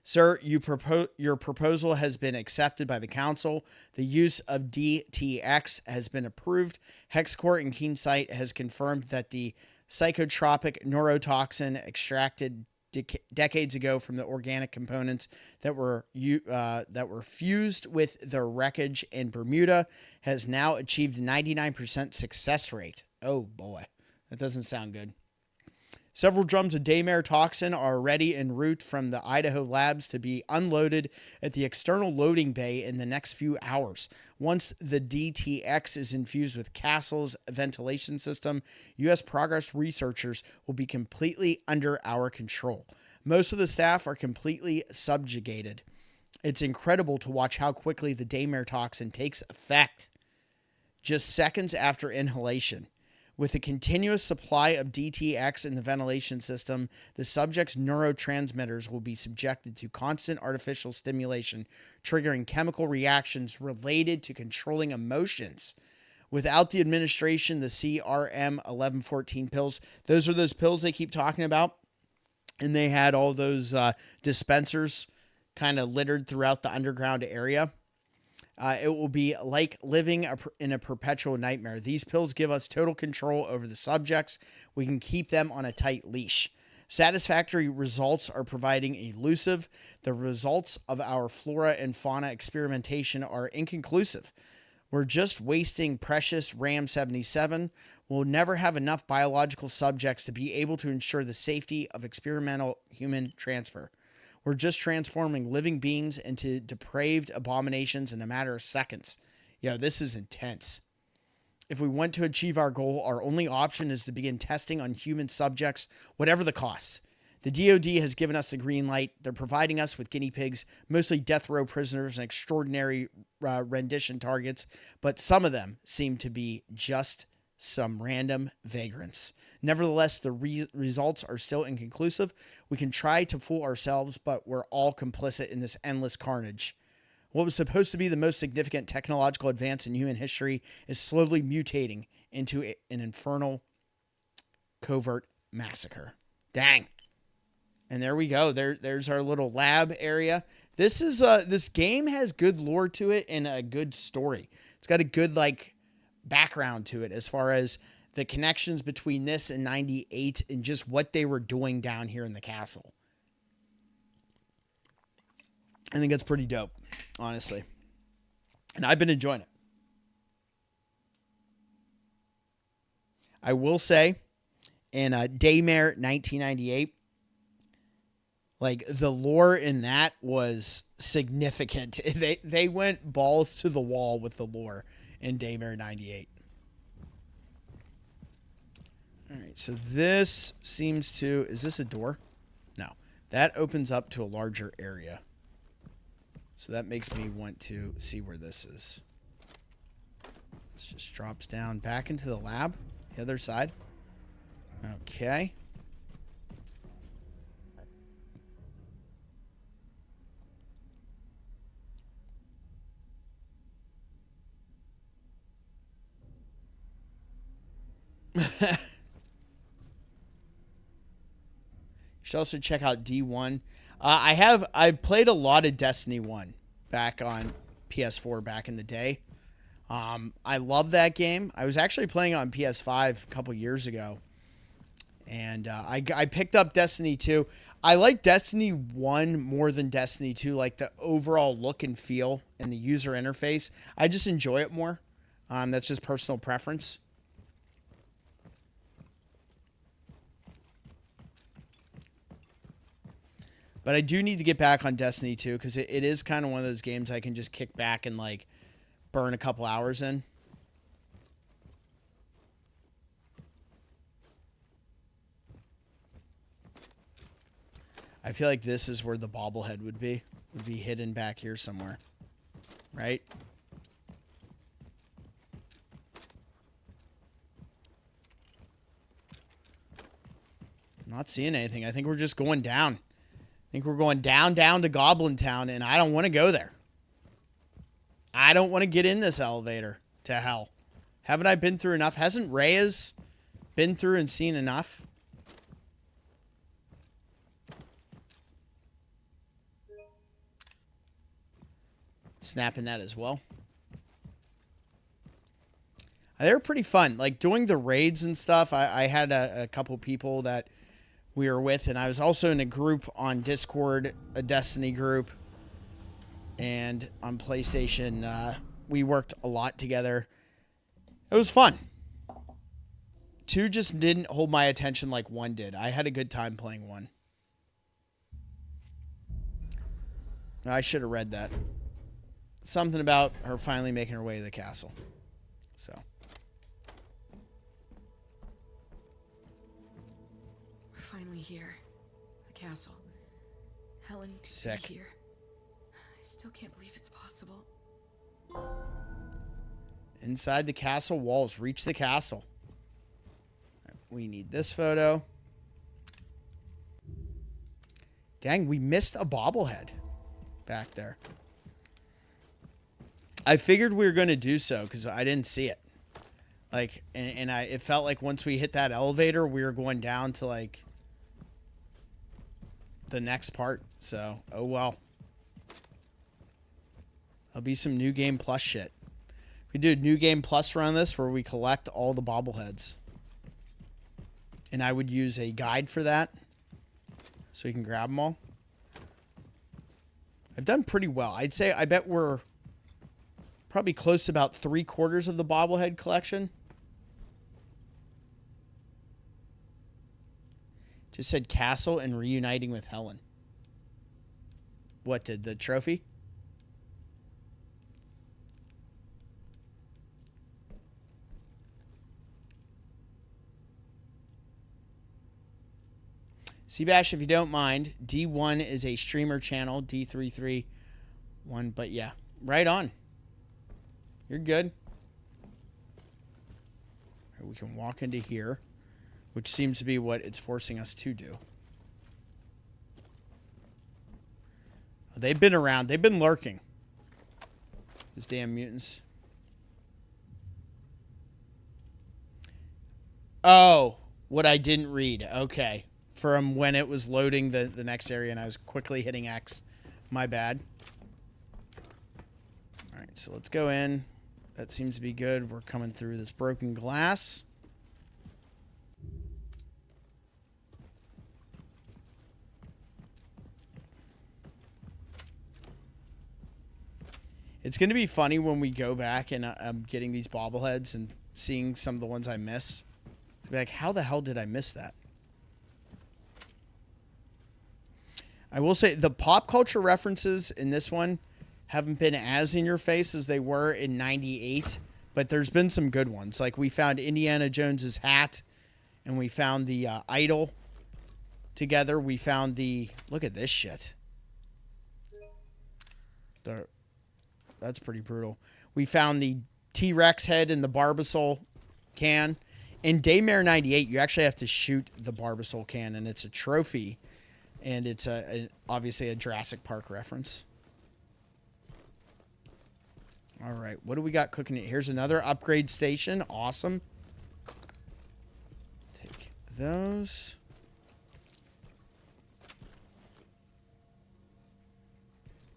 Sir, your proposal has been accepted by the council. The use of DTX has been approved. Hexacore and Kinslayer has confirmed that the psychotropic neurotoxin extracted decades ago from the organic components that were fused with the wreckage in Bermuda has now achieved a 99% success rate. Oh boy, that doesn't sound good. Several drums of Daymare toxin are already en route from the Idaho labs to be unloaded at the external loading bay in the next few hours. Once the DTX is infused with Castle's ventilation system, U.S. Progress researchers will be completely under our control. Most of the staff are completely subjugated. It's incredible to watch how quickly the Daymare toxin takes effect, just seconds after inhalation. With a continuous supply of DTX in the ventilation system, the subject's neurotransmitters will be subjected to constant artificial stimulation, triggering chemical reactions related to controlling emotions. Without the administration, the CRM 1114 pills, those are those pills they keep talking about, and they had all those dispensers kind of littered throughout the underground area. It will be like living in a perpetual nightmare. These pills give us total control over the subjects. We can keep them on a tight leash. Satisfactory results are providing elusive. The results of our flora and fauna experimentation are inconclusive. We're just wasting precious RAM-77. We'll never have enough biological subjects to be able to ensure the safety of experimental human transfer. We're just transforming living beings into depraved abominations in a matter of seconds. Yo, this is intense. If we want to achieve our goal, our only option is to begin testing on human subjects, whatever the cost. The DoD has given us the green light. They're providing us with guinea pigs, mostly death row prisoners and extraordinary rendition targets, but some of them seem to be just some random vagrants. Nevertheless, the results are still inconclusive. We can try to fool ourselves, but we're all complicit in this endless carnage. What was supposed to be the most significant technological advance in human history is slowly mutating into an infernal, covert massacre. Dang. And there we go. There's our little lab area. This game has good lore to it and a good story. It's got a good background to it as far as the connections between this and 98 and just what they were doing down here in the castle. I think that's pretty dope, honestly. And I've been enjoying it. I will say, in Daymare 1998, the lore in that was significant. They went balls to the wall with the lore in Daymare 98. All right, so this seems to... Is this a door? No. That opens up to a larger area. So that makes me want to see where this is. This just drops down back into the lab. The other side. Okay. You should also check out D1. I've played a lot of Destiny 1 back on PS4 back in the day. I love that game. I was actually playing on PS5 a couple years ago. And I picked up Destiny 2. I like Destiny 1 more than Destiny 2, like the overall look and feel and the user interface. I just enjoy it more. That's just personal preference. But I do need to get back on Destiny 2 because it is kind of one of those games I can just kick back and burn a couple hours in. I feel like this is where the bobblehead would be. Would be hidden back here somewhere. Right? I'm not seeing anything. I think we're just going down. I think we're going down to Goblin Town, and I don't want to go there. I don't want to get in this elevator to hell. Haven't I been through enough? Hasn't Reyes been through and seen enough? Snapping that as well. They were pretty fun. Doing the raids and stuff, I had a couple people that we were with, and I was also in a group on Discord, a Destiny group, and on PlayStation. We worked a lot together. It was fun. 2 just didn't hold my attention like 1 did. I had a good time playing 1. I should have read that. Something about her finally making her way to the castle. So. We're finally here. The castle. Helen could Sick. be here. I still can't believe it's possible. Inside the castle walls. Reach the castle. We need this photo. Dang, we missed a bobblehead back there. I figured we were going to do so because I didn't see it. Like, and it felt like once we hit that elevator, we were going down to like the next part. So, oh well. There'll be some New Game Plus shit. We do a New Game Plus run this where we collect all the bobbleheads. And I would use a guide for that so you can grab them all. I've done pretty well. I'd say, I bet we're probably close to about 3/4 of the bobblehead collection. Just said castle and reuniting with Helen. What did the trophy? Seabash, if you don't mind, D1 is a streamer channel, D331, but yeah, right on. You're good. We can walk into here, which seems to be what it's forcing us to do. They've been around. They've been lurking. Those damn mutants. Oh, what I didn't read. Okay. From when it was loading the next area and I was quickly hitting X. My bad. All right, so let's go in. That seems to be good. We're coming through this broken glass. It's going to be funny when we go back and I'm getting these bobbleheads and seeing some of the ones I missed. To be like, how the hell did I miss that? I will say the pop culture references in this one haven't been as in your face as they were in 98, but there's been some good ones. Like we found Indiana Jones's hat and we found the idol together. We found the, look at this shit. That's pretty brutal. We found the T-Rex head in the Barbasol can. In Daymare 98, you actually have to shoot the Barbasol can, and it's a trophy. And it's obviously a Jurassic Park reference. All right, what do we got cooking? Here's another upgrade station. Awesome. Take those.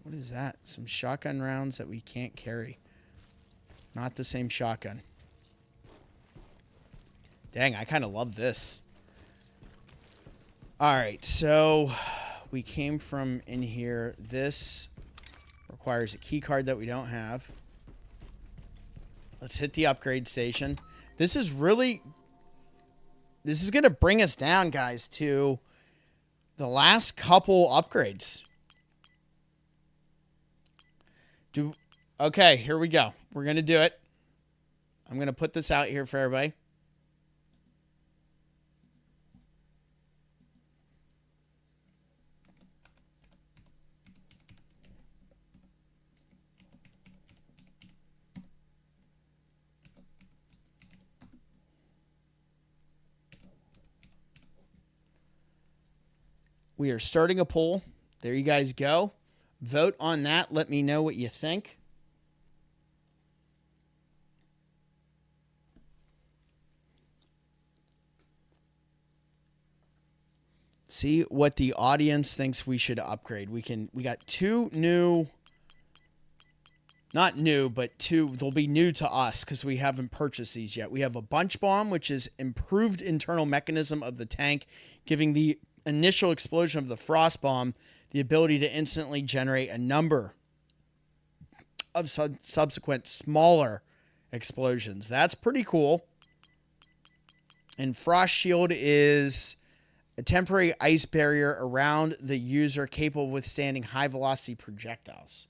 What is that? Some shotgun rounds that we can't carry. Not the same shotgun. Dang, I kind of love this. All right, so we came from in here. This requires a key card that we don't have. Let's hit the upgrade station. This is going to bring us down, guys, to the last couple upgrades. Okay, here we go. We're going to do it. I'm going to put this out here for everybody. We are starting a poll. There you guys go. Vote on that. Let me know what you think. See what the audience thinks we should upgrade. We got 2 new, not new, but 2, they'll be new to us because we haven't purchased these yet. We have a bunch bomb, which is improved internal mechanism of the tank, giving the initial explosion of the frost bomb the ability to instantly generate a number of subsequent smaller explosions. That's pretty cool. And Frost Shield is a temporary ice barrier around the user capable of withstanding high-velocity projectiles.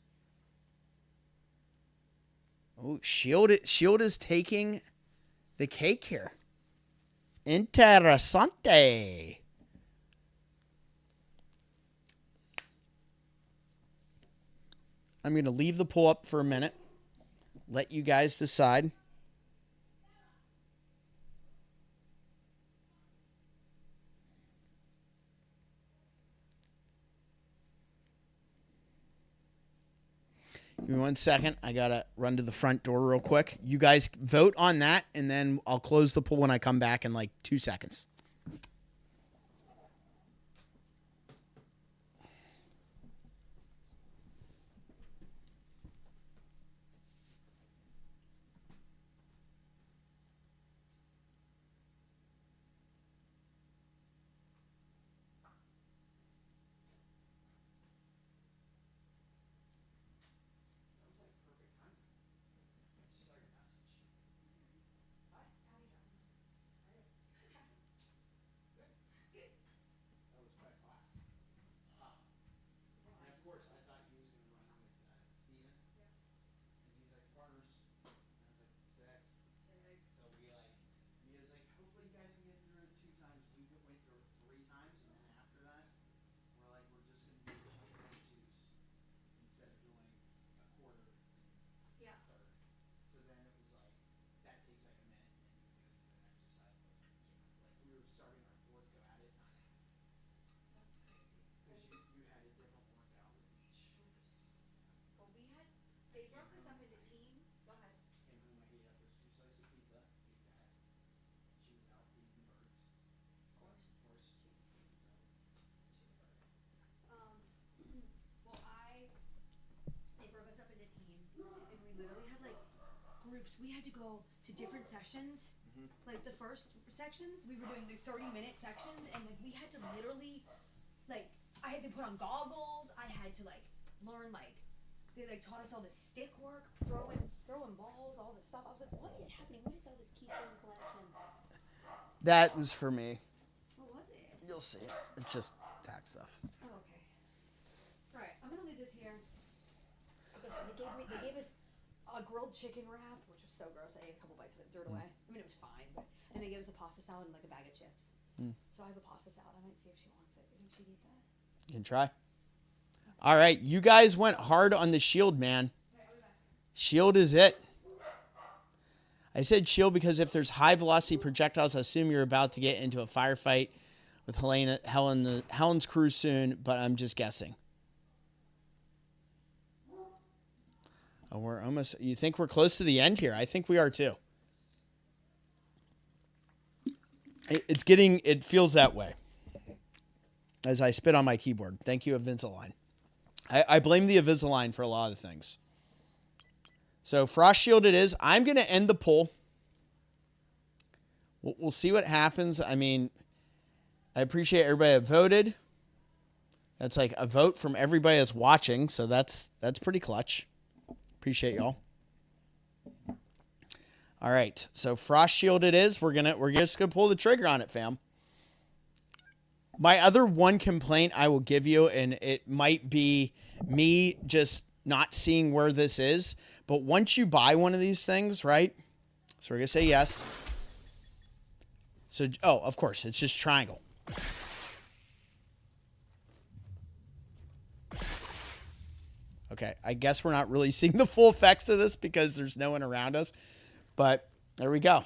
Oh, Shield is taking the cake here. Interessante. I'm going to leave the pull up for a minute. Let you guys decide. Give me 1 second. I got to run to the front door real quick. You guys vote on that, and then I'll close the poll when I come back in like 2 seconds. We had to go to different sessions. Like the first sections, we were doing the 30-minute sections, and like we had to literally, like, I had to put on goggles. I had to like learn, like, they like taught us all this stick work, throwing balls, all this stuff. I was like, what is happening? What is all this Keystone collection? That was for me. What was it? You'll see. It's just tax stuff. Oh, okay. All right, I'm gonna leave this here. Listen, they gave us a grilled chicken wrap, which was so gross. I ate a couple bites of it and threw it away. I mean, it was fine, but and they gave us a pasta salad and like a bag of chips. So I have a pasta salad. I might see if she wants it. You think she'd eat that? You can try. All right, you guys went hard on the shield, man. Shield is it. I said shield because if there's high velocity projectiles, I assume you're about to get into a firefight with Helen's crew soon, but I'm just guessing. Oh, we're almost. You think we're close to the end here? I think we are too. It feels that way as I spit on my keyboard. Thank you, Invisalign. I blame the Invisalign for a lot of things. So Frost Shield it is. I'm going to end the poll. We'll see what happens. I mean, I appreciate everybody that voted. That's like a vote from everybody that's watching, so that's pretty clutch. Appreciate y'all. All right, so Frost Shield it is. We're just gonna pull the trigger on it, fam. My other one complaint I will give you, and it might be me just not seeing where this is, but once you buy one of these things, right? So we're gonna say yes. So, oh, of course, it's just triangle. Okay, I guess we're not really seeing the full effects of this because there's no one around us. But there we go.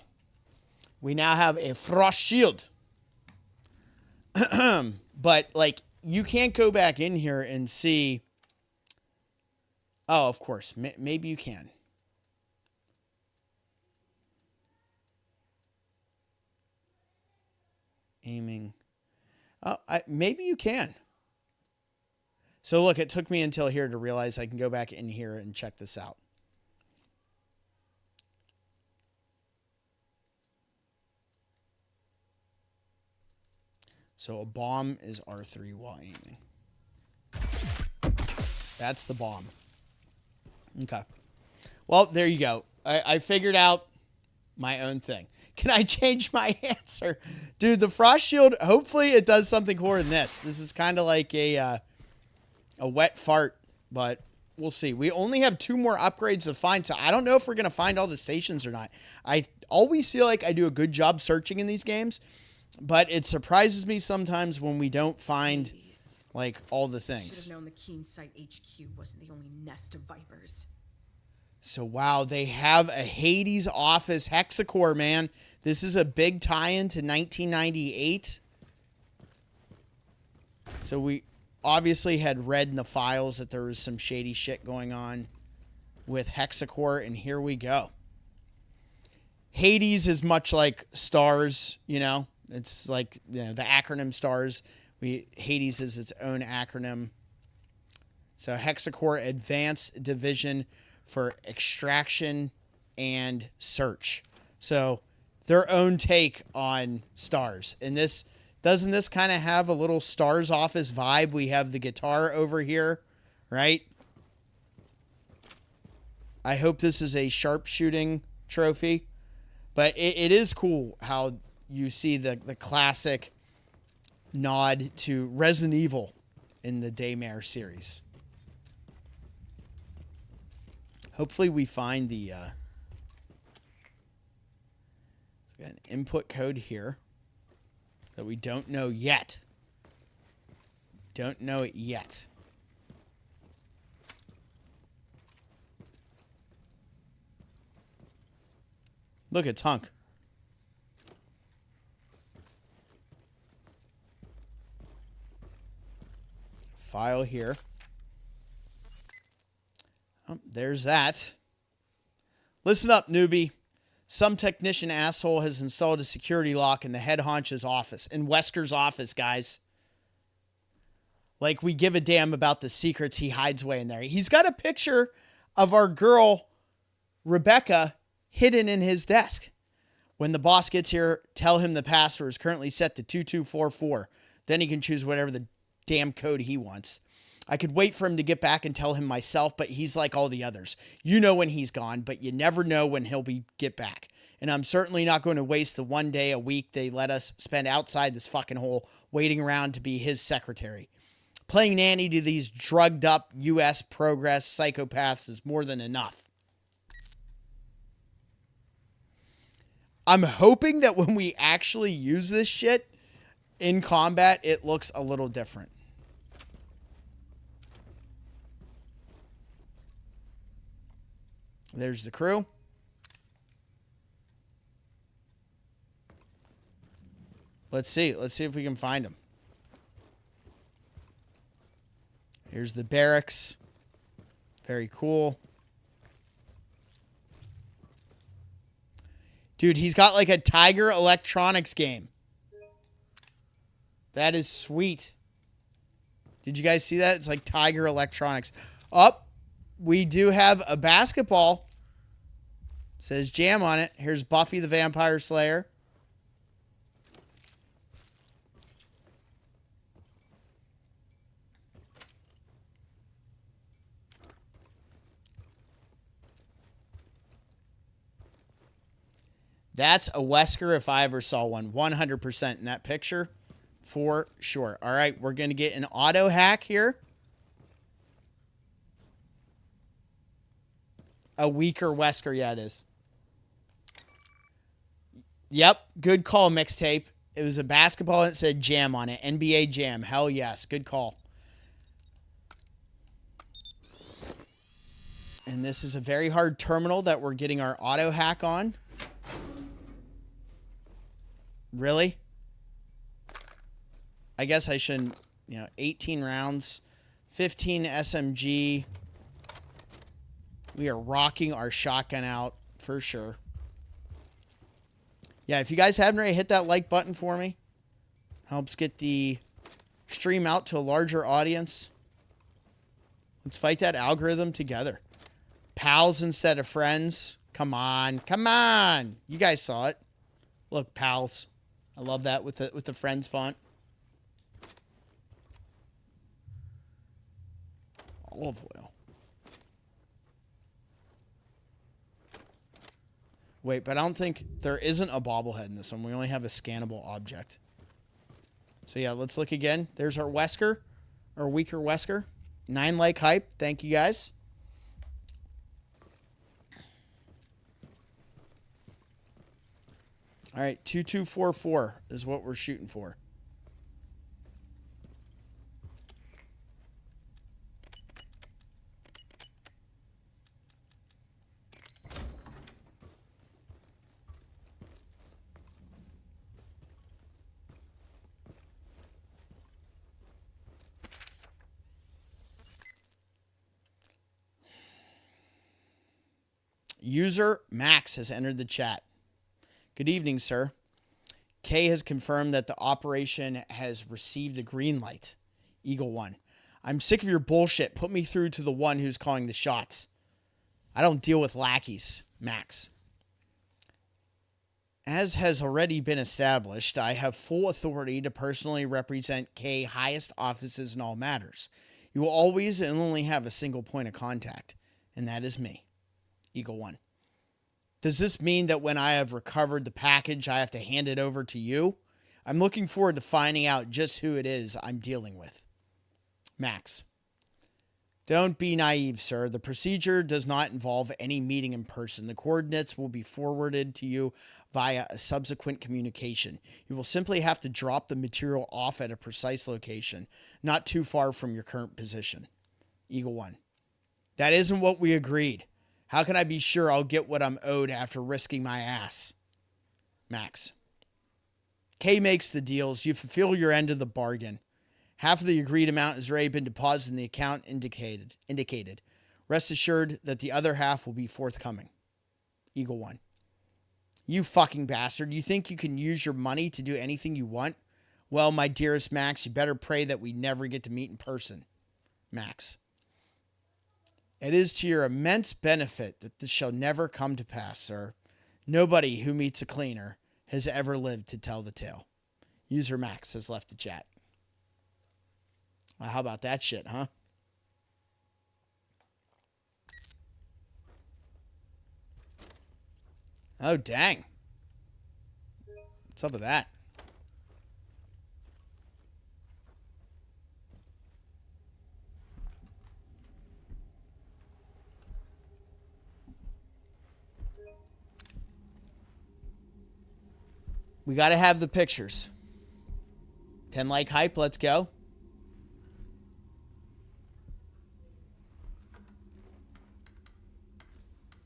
We now have a Frost Shield. But, like, you can't go back in here and see. Oh, of course. Maybe you can. Aiming. Oh, maybe you can. So look, it took me until here to realize I can go back in here and check this out. So a bomb is R3 while aiming. That's the bomb. Okay. Well, there you go. I figured out my own thing. Can I change my answer? Dude, the frost shield, hopefully it does something cooler than this. This is kind of like a wet fart, but we'll see. We only have 2 more upgrades to find, so I don't know if we're going to find all the stations or not. I always feel like I do a good job searching in these games, but it surprises me sometimes when we don't find, like, all the things. Should have known the Kinslayer HQ wasn't the only nest of vipers. So, wow, they have a H.A.D.E.S office Hexacore, man. This is a big tie-in to 1998. So we obviously had read in the files that there was some shady shit going on with Hexacore, and here we go. H.A.D.E.S is much like STARS, you know. It's like, you know, the acronym STARS. H.A.D.E.S is its own acronym. So Hexacore Advanced Division for extraction and search. So their own take on STARS. And this, doesn't this kind of have a little STARS office vibe? We have the guitar over here, right? I hope this is a sharpshooting trophy. But it is cool how you see the classic nod to Resident Evil in the Daymare series. Hopefully we find the we got an input code here that we don't know yet. Don't know it yet. Look, it's Hunk. File here. Oh, there's that. Listen up, newbie. Some technician asshole has installed a security lock in the head honcho's office. In Wesker's office, guys. Like, we give a damn about the secrets he hides away in there. He's got a picture of our girl, Rebecca, hidden in his desk. When the boss gets here, tell him the password is currently set to 2244. Then he can choose whatever the damn code he wants. I could wait for him to get back and tell him myself, but he's like all the others. You know when he's gone, but you never know when he'll get back. And I'm certainly not going to waste the 1 day a week they let us spend outside this fucking hole waiting around to be his secretary. Playing nanny to these drugged up U.S. progress psychopaths is more than enough. I'm hoping that when we actually use this shit in combat, it looks a little different. There's the crew. Let's see. Let's see if we can find them. Here's the barracks. Very cool. Dude, he's got like a Tiger Electronics game. That is sweet. Did you guys see that? It's like Tiger Electronics. Up. We do have a basketball. It says Jam on it. Here's Buffy the Vampire Slayer. That's a Wesker if I ever saw one. 100% in that picture. For sure. All right, we're going to get an auto hack here. A weaker Wesker, yeah, it is. Yep, good call, mixtape. It was a basketball and it said Jam on it. NBA Jam. Hell yes, good call. And this is a very hard terminal that we're getting our auto hack on. Really? I guess I shouldn't, 18 rounds, 15 SMG. We are rocking our shotgun out for sure. Yeah, if you guys haven't already hit that like button for me, helps get the stream out to a larger audience. Let's fight that algorithm together. Pals instead of friends. Come on. Come on. You guys saw it. Look, pals. I love that with the friends font. Olive oil. Wait, but I don't think there isn't a bobblehead in this one. We only have a scannable object. So yeah, let's look again. There's our Wesker, our weaker Wesker. 9 like hype. Thank you guys. All right, 2244 is what we're shooting for. User Max has entered the chat. Good evening, sir. Kay has confirmed that the operation has received a green light. Eagle 1. I'm sick of your bullshit. Put me through to the one who's calling the shots. I don't deal with lackeys, Max. As has already been established, I have full authority to personally represent Kay highest offices in all matters. You will always and only have a single point of contact, and that is me. Eagle 1. Does this mean that when I have recovered the package, I have to hand it over to you? I'm looking forward to finding out just who it is I'm dealing with. Max. Don't be naive, sir. The procedure does not involve any meeting in person. The coordinates will be forwarded to you via a subsequent communication. You will simply have to drop the material off at a precise location, not too far from your current position. Eagle 1. That isn't what we agreed. How can I be sure I'll get what I'm owed after risking my ass? Max. Kay makes the deals. You fulfill your end of the bargain. Half of the agreed amount has already been deposited in the account indicated. Rest assured that the other half will be forthcoming. Eagle 1. You fucking bastard. You think you can use your money to do anything you want? Well, my dearest Max, you better pray that we never get to meet in person. Max. It is to your immense benefit that this shall never come to pass, sir. Nobody who meets a cleaner has ever lived to tell the tale. User Max has left the chat. Well, how about that shit, huh? Oh, dang. What's up with that? We got to have the pictures. 10 like hype. Let's go.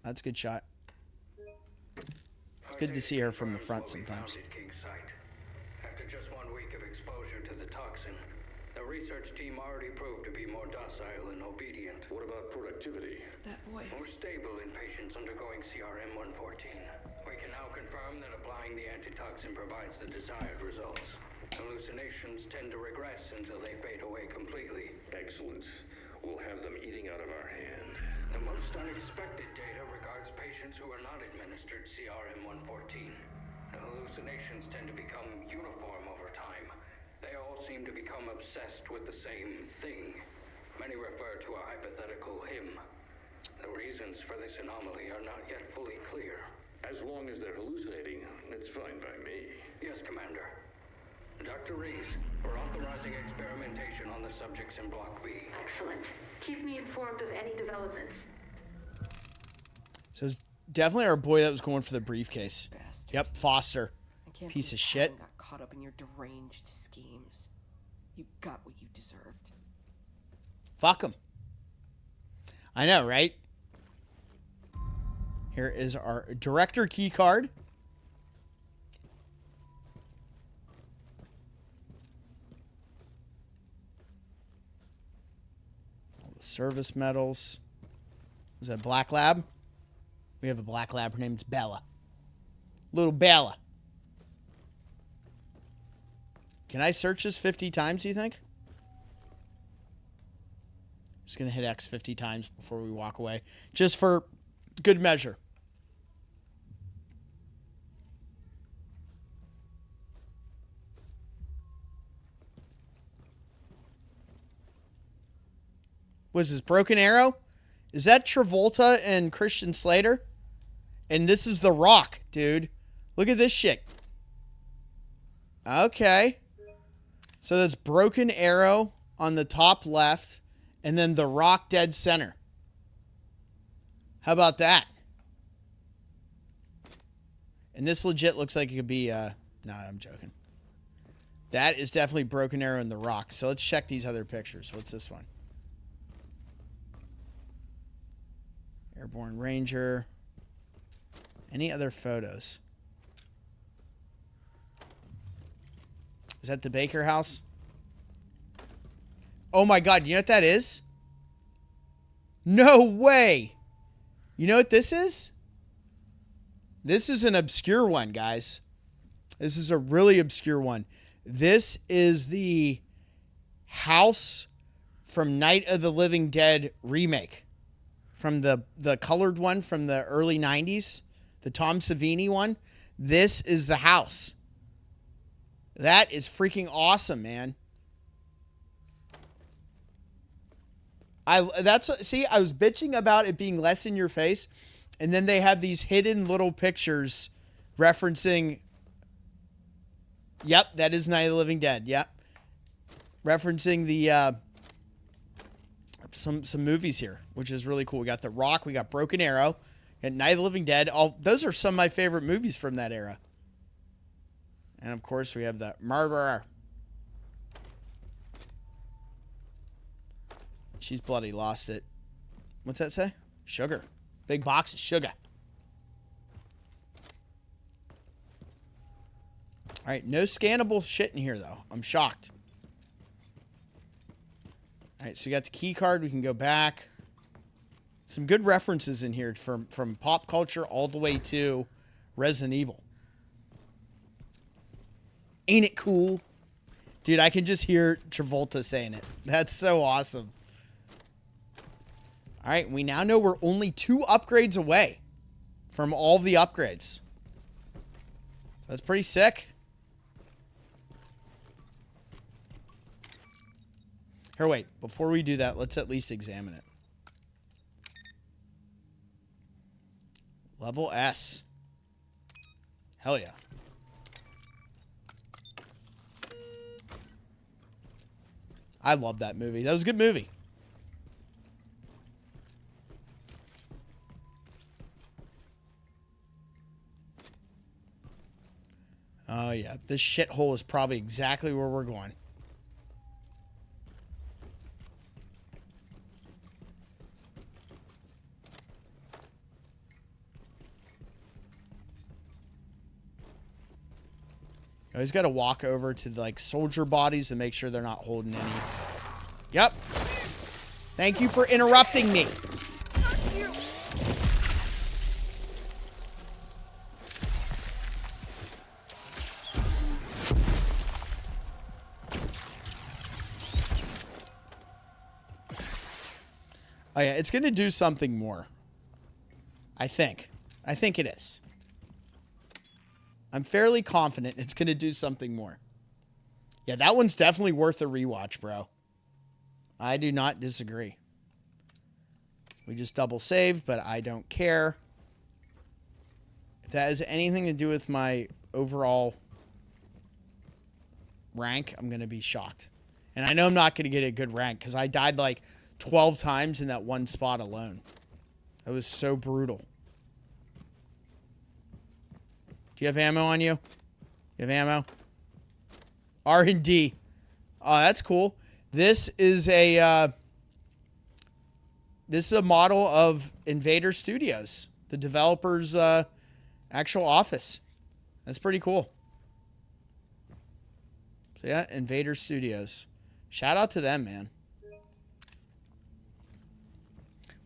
That's a good shot. It's good to see her from the front sometimes. After just 1 week of exposure to the toxin, the research team already proved to be more docile and obedient. What about productivity? That voice. More stable in patients undergoing CRM-114. We can now confirm that applying the antitoxin provides the desired results. Hallucinations tend to regress until they fade away completely. Excellent. We'll have them eating out of our hand. The most unexpected data regards patients who are not administered CRM-114. The hallucinations tend to become uniform over time. They all seem to become obsessed with the same thing. Many refer to a hypothetical him. The reasons for this anomaly are not yet fully clear. As long as they're hallucinating, it's fine by me. Yes, Commander. Dr. Reyes, we're authorizing experimentation on the subjects in Block B. Excellent. Keep me informed of any developments. So it's definitely our boy that was going for the briefcase. Bastard. Yep, Foster. I can't Piece believe of shit. Helen got caught up in your deranged schemes. You got what you deserved. Fuck him. I know, right? Here is our director key card. All the service medals. Is that a black lab? We have a black lab. Her name's Bella. Little Bella. Can I search this 50 times, do you think? Just going to hit X 50 times before we walk away. Just for good measure. Was this Broken Arrow? Is that Travolta and Christian Slater? And this is The Rock, dude. Look at this shit. Okay. So that's Broken Arrow on the top left, and then The Rock dead center. How about that? And this legit looks like it could be, no, I'm joking. That is definitely Broken Arrow and The Rock. So let's check these other pictures. What's this one? Airborne Ranger. Any other photos? Is that the Baker house? Oh my God, you know what that is? No way! You know what this is? This is an obscure one, guys. This is a really obscure one. This is the house from Night of the Living Dead remake. From the colored one from the early 90s. The Tom Savini one. This is the house. That is freaking awesome, man. I was bitching about it being less in your face, and then they have these hidden little pictures referencing. Yep, that is Night of the Living Dead. Yep, referencing the some movies here, which is really cool. We got The Rock, we got Broken Arrow, and Night of the Living Dead. Those are some of my favorite movies from that era. And of course, we have the murderer. She's bloody lost it. What's that say? Sugar. Big box of sugar. All right, no scannable shit in here, though. I'm shocked. All right, so we got the key card. We can go back. Some good references in here from pop culture all the way to Resident Evil. Ain't it cool? Dude, I can just hear Travolta saying it. That's so awesome. All right, we now know we're only 2 upgrades away from all the upgrades. So that's pretty sick. Here, wait. Before we do that, let's at least examine it. Level S. Hell yeah. I love that movie. That was a good movie. Oh, yeah. This shithole is probably exactly where we're going. I always got to walk over to the, like, soldier bodies and make sure they're not holding any. Yep. Thank you for interrupting me. Oh, yeah, it's going to do something more. I think. I think it is. I'm fairly confident it's going to do something more. Yeah, that one's definitely worth a rewatch, bro. I do not disagree. We just double saved, but I don't care. If that has anything to do with my overall rank, I'm going to be shocked. And I know I'm not going to get a good rank because I died like 12 times in that one spot alone. That was so brutal. Do you have ammo on you? You have ammo? R&D. Oh, that's cool. This is a model of Invader Studios, the developer's actual office. That's pretty cool. So yeah, Invader Studios. Shout out to them, man.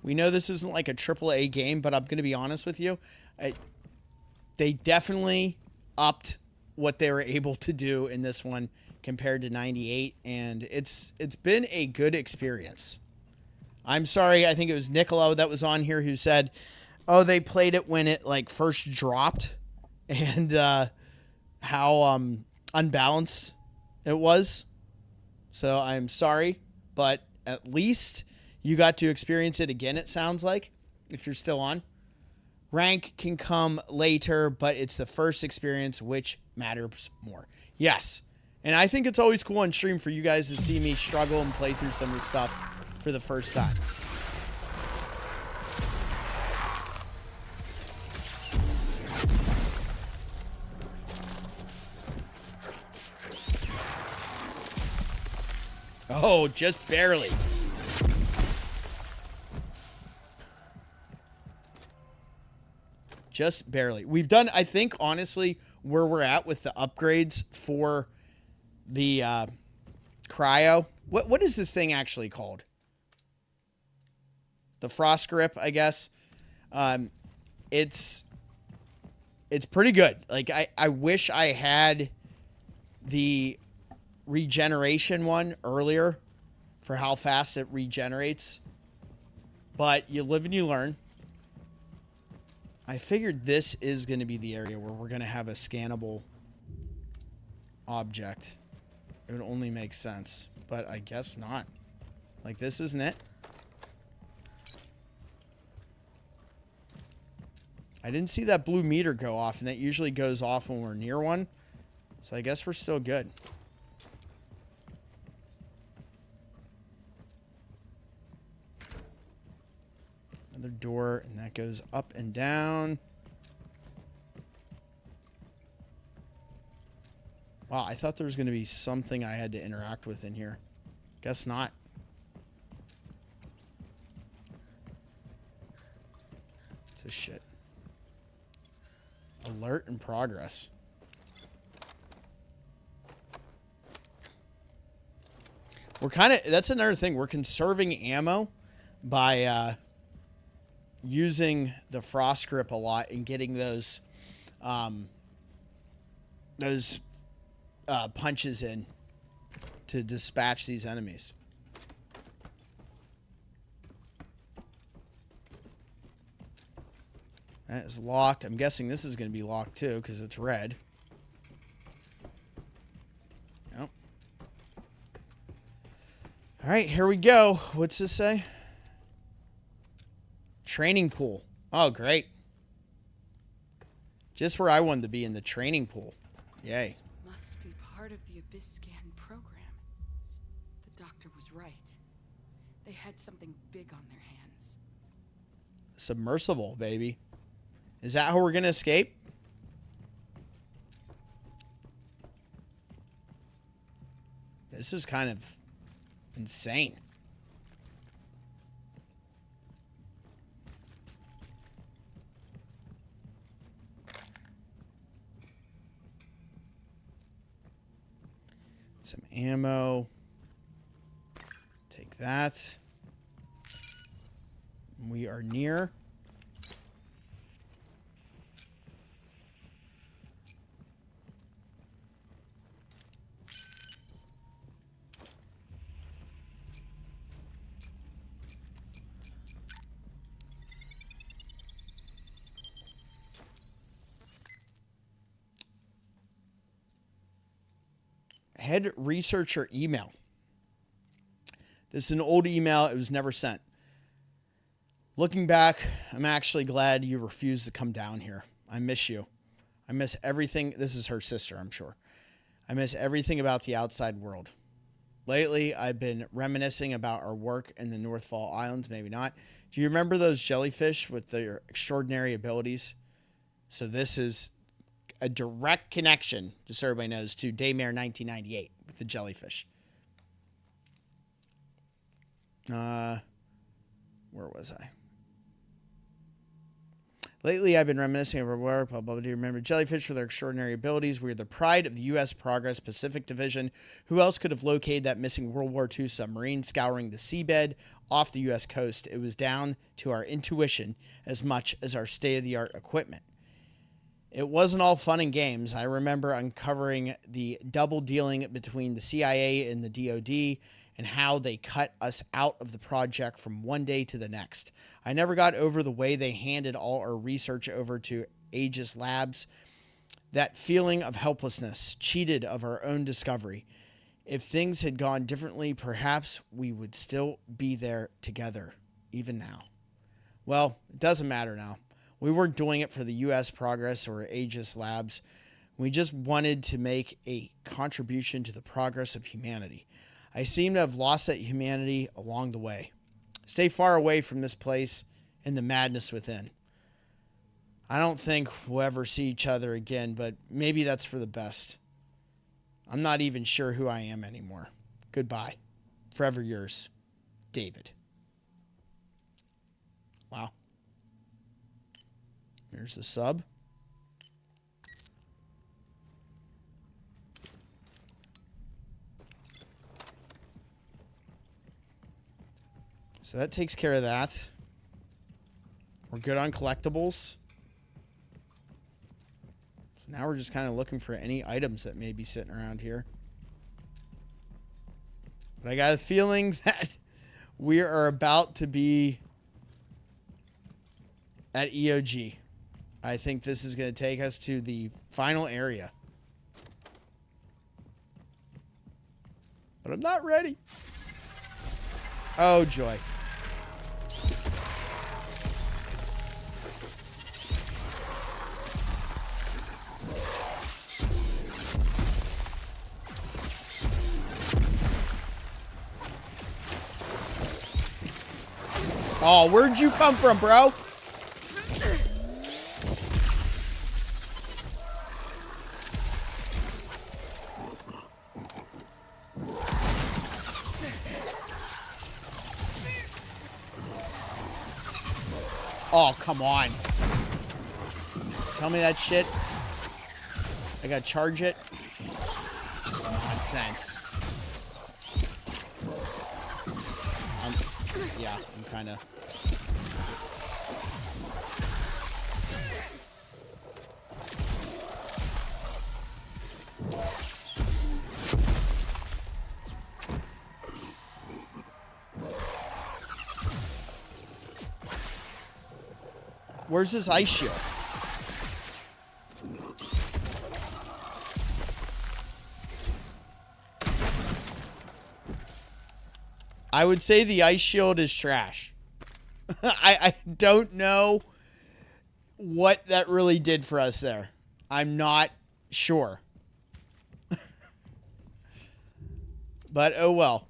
We know this isn't like a AAA game, but I'm going to be honest with you. They definitely upped what they were able to do in this one compared to 98, and it's been a good experience. I'm sorry, I think it was Niccolo that was on here who said, oh, they played it when it like first dropped and how unbalanced it was. So I'm sorry, but at least You got to experience it again, it sounds like, if you're still on. Rank can come later, but it's the first experience which matters more. Yes. And I think it's always cool on stream for you guys to see me struggle and play through some of the stuff for the first time. Oh, just barely. Just barely. We've done, I think, honestly, where we're at with the upgrades for the cryo. What is this thing actually called? The frost grip, I guess. It's pretty good. Like, I wish I had the regeneration one earlier for how fast it regenerates. But you live and you learn. I figured this is going to be the area where we're going to have a scannable object. It would only make sense, but I guess not. Like, this isn't it. I didn't see that blue meter go off, and that usually goes off when we're near one. So I guess we're still good. Another door, and that goes up and down. Wow, I thought there was going to be something I had to interact with in here. Guess not. What's this shit? Alert in progress. We're kind of, that's another thing. We're conserving ammo by using the frost grip a lot and getting those punches in to dispatch these enemies. That is locked. I'm guessing this is going to be locked too because it's red. Yep. All right, here we go. What's this say? Training pool. Oh, great. Just where I wanted to be, in the training pool. Yay. Must be part of the Abyss scan program. The doctor was right. They had something big on their hands. Submersible, baby. Is that how we're going to escape? This is kind of insane. Some ammo. Take that. We are near. Head researcher email. This is an old email. It was never sent. Looking back, I'm actually glad you refused to come down here. I miss you. I miss everything. This is her sister, I'm sure. I miss everything about the outside world. Lately, I've been reminiscing about our work in the North Fall Islands. Maybe not. Do you remember those jellyfish with their extraordinary abilities? So this is a direct connection, just so everybody knows, to Daymare 1998 with the jellyfish. Where was I? Lately, I've been reminiscing of our work. Blah, blah, blah. Do you remember jellyfish with their extraordinary abilities? We are the pride of the U.S. Progress Pacific Division. Who else could have located that missing World War II submarine scouring the seabed off the U.S. coast? It was down to our intuition as much as our state-of-the-art equipment. It wasn't all fun and games. I remember uncovering the double dealing between the CIA and the DoD and how they cut us out of the project from one day to the next. I never got over the way they handed all our research over to Aegis Labs. That feeling of helplessness, cheated of our own discovery. If things had gone differently, perhaps we would still be there together, even now. Well, it doesn't matter now. We weren't doing it for the U.S. Progress or H.A.D.E.S labs. We just wanted to make a contribution to the progress of humanity. I seem to have lost that humanity along the way. Stay far away from this place and the madness within. I don't think we'll ever see each other again, but maybe that's for the best. I'm not even sure who I am anymore. Goodbye. Forever yours, David. Wow. Here's the sub. So that takes care of that. We're good on collectibles. So now we're just kind of looking for any items that may be sitting around here. But I got a feeling that we are about to be at EOG. I think this is going to take us to the final area. But I'm not ready. Oh, joy. Oh, where'd you come from, bro? Oh, come on. Tell me that shit. I gotta charge it. Just nonsense. Yeah, I'm kind of... Where's this ice shield? I would say the ice shield is trash. I don't know what that really did for us there. I'm not sure. But oh well.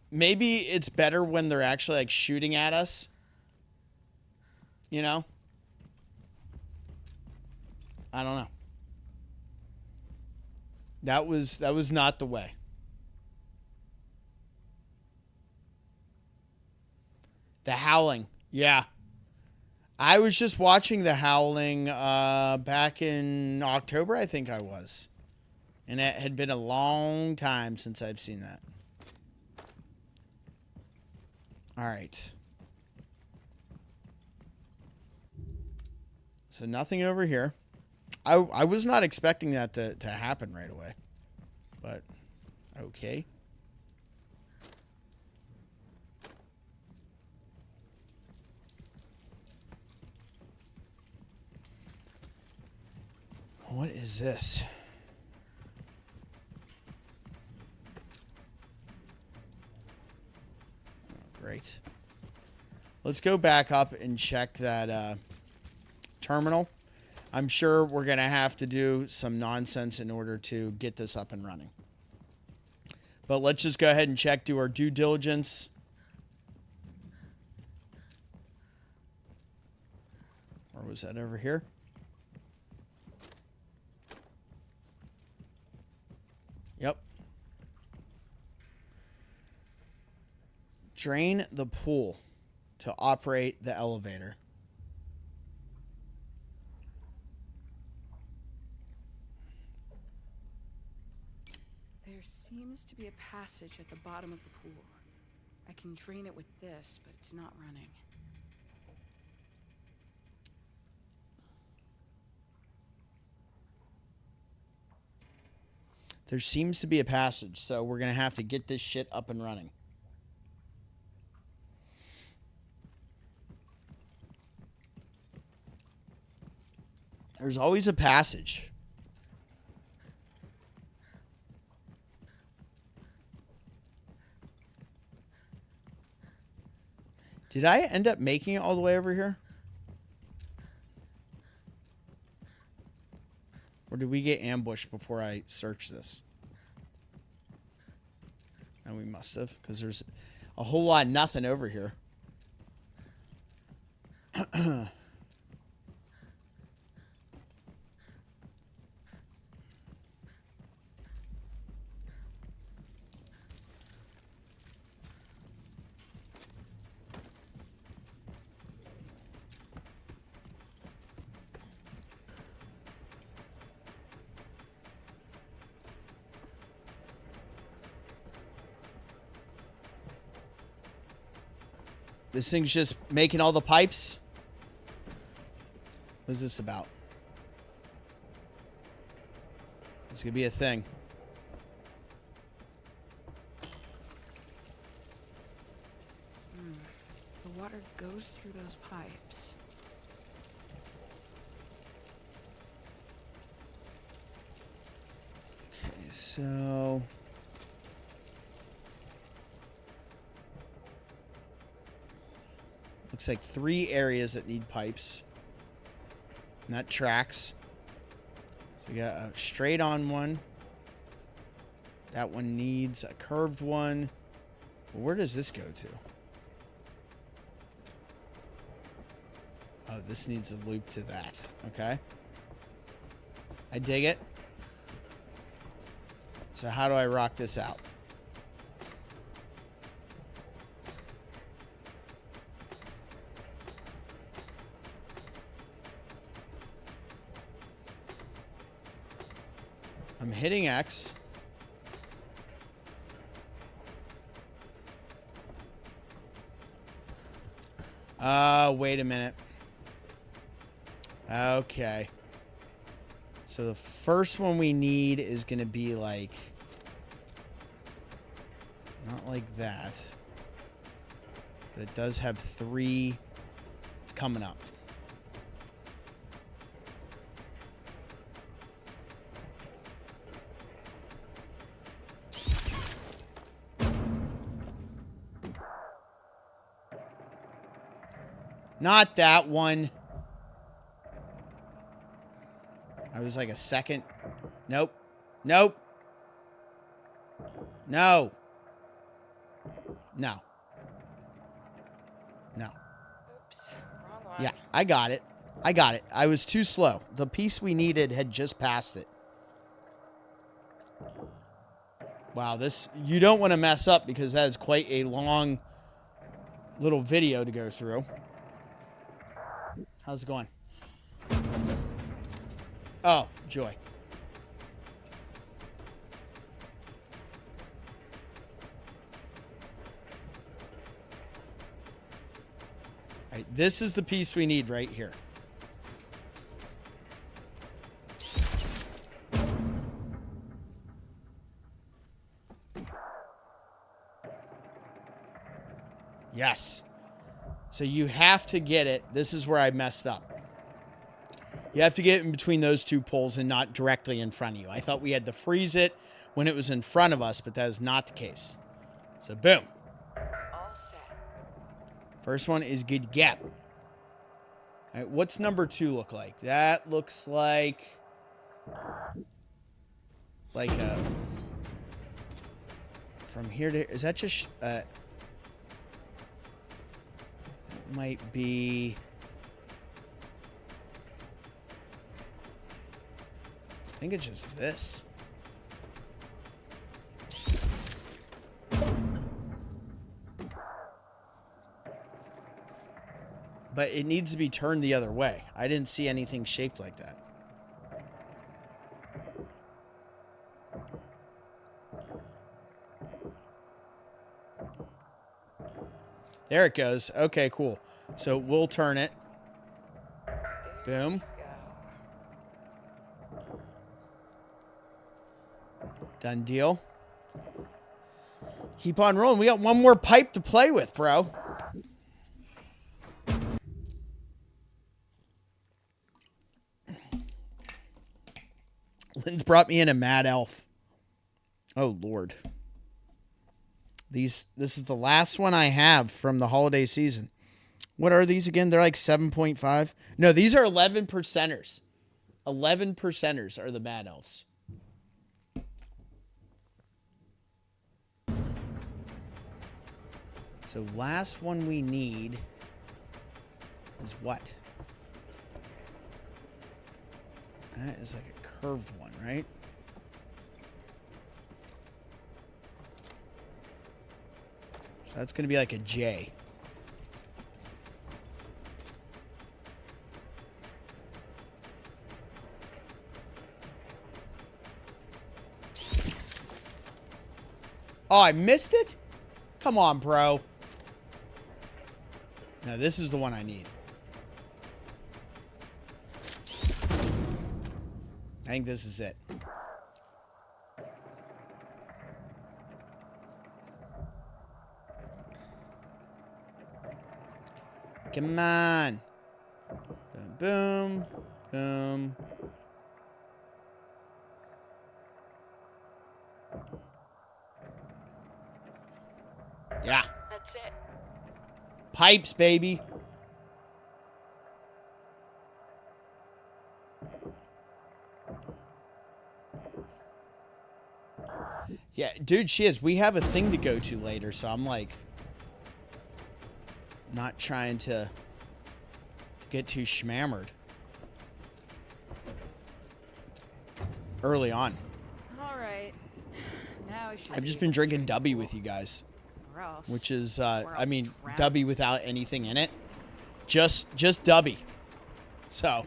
Maybe it's better when they're actually like shooting at us. You know? I don't know. That was not the way. The Howling. Yeah. I was just watching The Howling back in October, I think I was. And it had been a long time since I've seen that. All right. So nothing over here. I was not expecting that to happen right away. But, okay. What is this? Oh, great. Let's go back up and check that terminal. I'm sure we're going to have to do some nonsense in order to get this up and running. But let's just go ahead and check, do our due diligence. Or was that over here? Yep. Drain the pool to operate the elevator. There seems to be a passage at the bottom of the pool. I can drain it with this, but it's not running. There seems to be a passage, so we're going to have to get this shit up and running. There's always a passage. Did I end up making it all the way over here? Or did we get ambushed before I searched this? And we must have, because there's a whole lot of nothing over here. This thing's just making all the pipes? What is this about? This could be a thing. The water goes through those pipes. Okay, so... looks like 3 areas that need pipes. And that tracks. So we got a straight on one. That one needs a curved one. Well, where does this go to? Oh, this needs a loop to that. Okay. I dig it. So how do I rock this out? I'm hitting X. Wait a minute. Okay. So the first one we need is going to be like... not like that. But it does have 3... it's coming up. Not that one. I was like a second. Nope. Nope. No. No. No. Oops, wrong one. Yeah, I got it. I got it. I was too slow. The piece we needed had just passed it. Wow, this... you don't want to mess up because that is quite a long little video to go through. How's it going? Oh, joy. All right, this is the piece we need right here. Yes. So you have to get it. This is where I messed up. You have to get it in between those 2 poles and not directly in front of you. I thought we had to freeze it when it was in front of us, but that is not the case. So boom. All set. First one is good gap. All right, what's number 2 look like? That looks like a... from here to... is that just... it might be... I think it's just this. But it needs to be turned the other way. I didn't see anything shaped like that. There it goes. Okay, cool. So we'll turn it. Boom. Done deal. Keep on rolling. We got one more pipe to play with, bro. Lynn's brought me in a mad elf. Oh, Lord. This is the last one I have from the holiday season. What are these again? They're like 7.5. No, these are 11 percenters. 11 percenters are the Mad Elves. So last one we need is what? That is like a curved one, right? So that's going to be like a J. Oh, I missed it? Come on, bro. No, this is the one I need. I think this is it. Come on. Boom, boom, boom. Yeah. That's it. Pipes, baby. Yeah, dude, she is. We have a thing to go to later, so I'm like not trying to get too schmammered early on. All right. Now I should I've just be been able to drinking drink Dubby with you guys, or else which is, swear I mean, I'll drown. Dubby without anything in it. Just Dubby. So.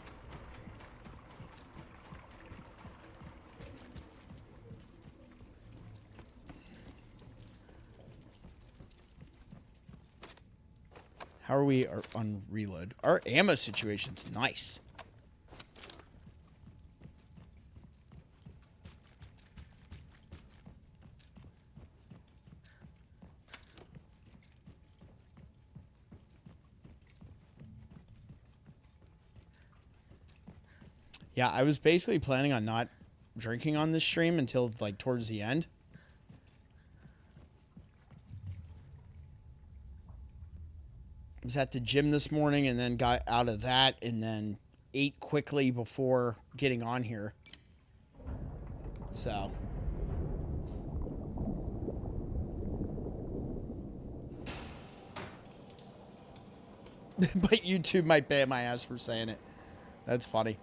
How are we on reload? Our ammo situation's nice. Yeah, I was basically planning on not drinking on this stream until like towards the end. I was at the gym this morning and then got out of that and then ate quickly before getting on here. So. But YouTube might ban my ass for saying it. That's funny.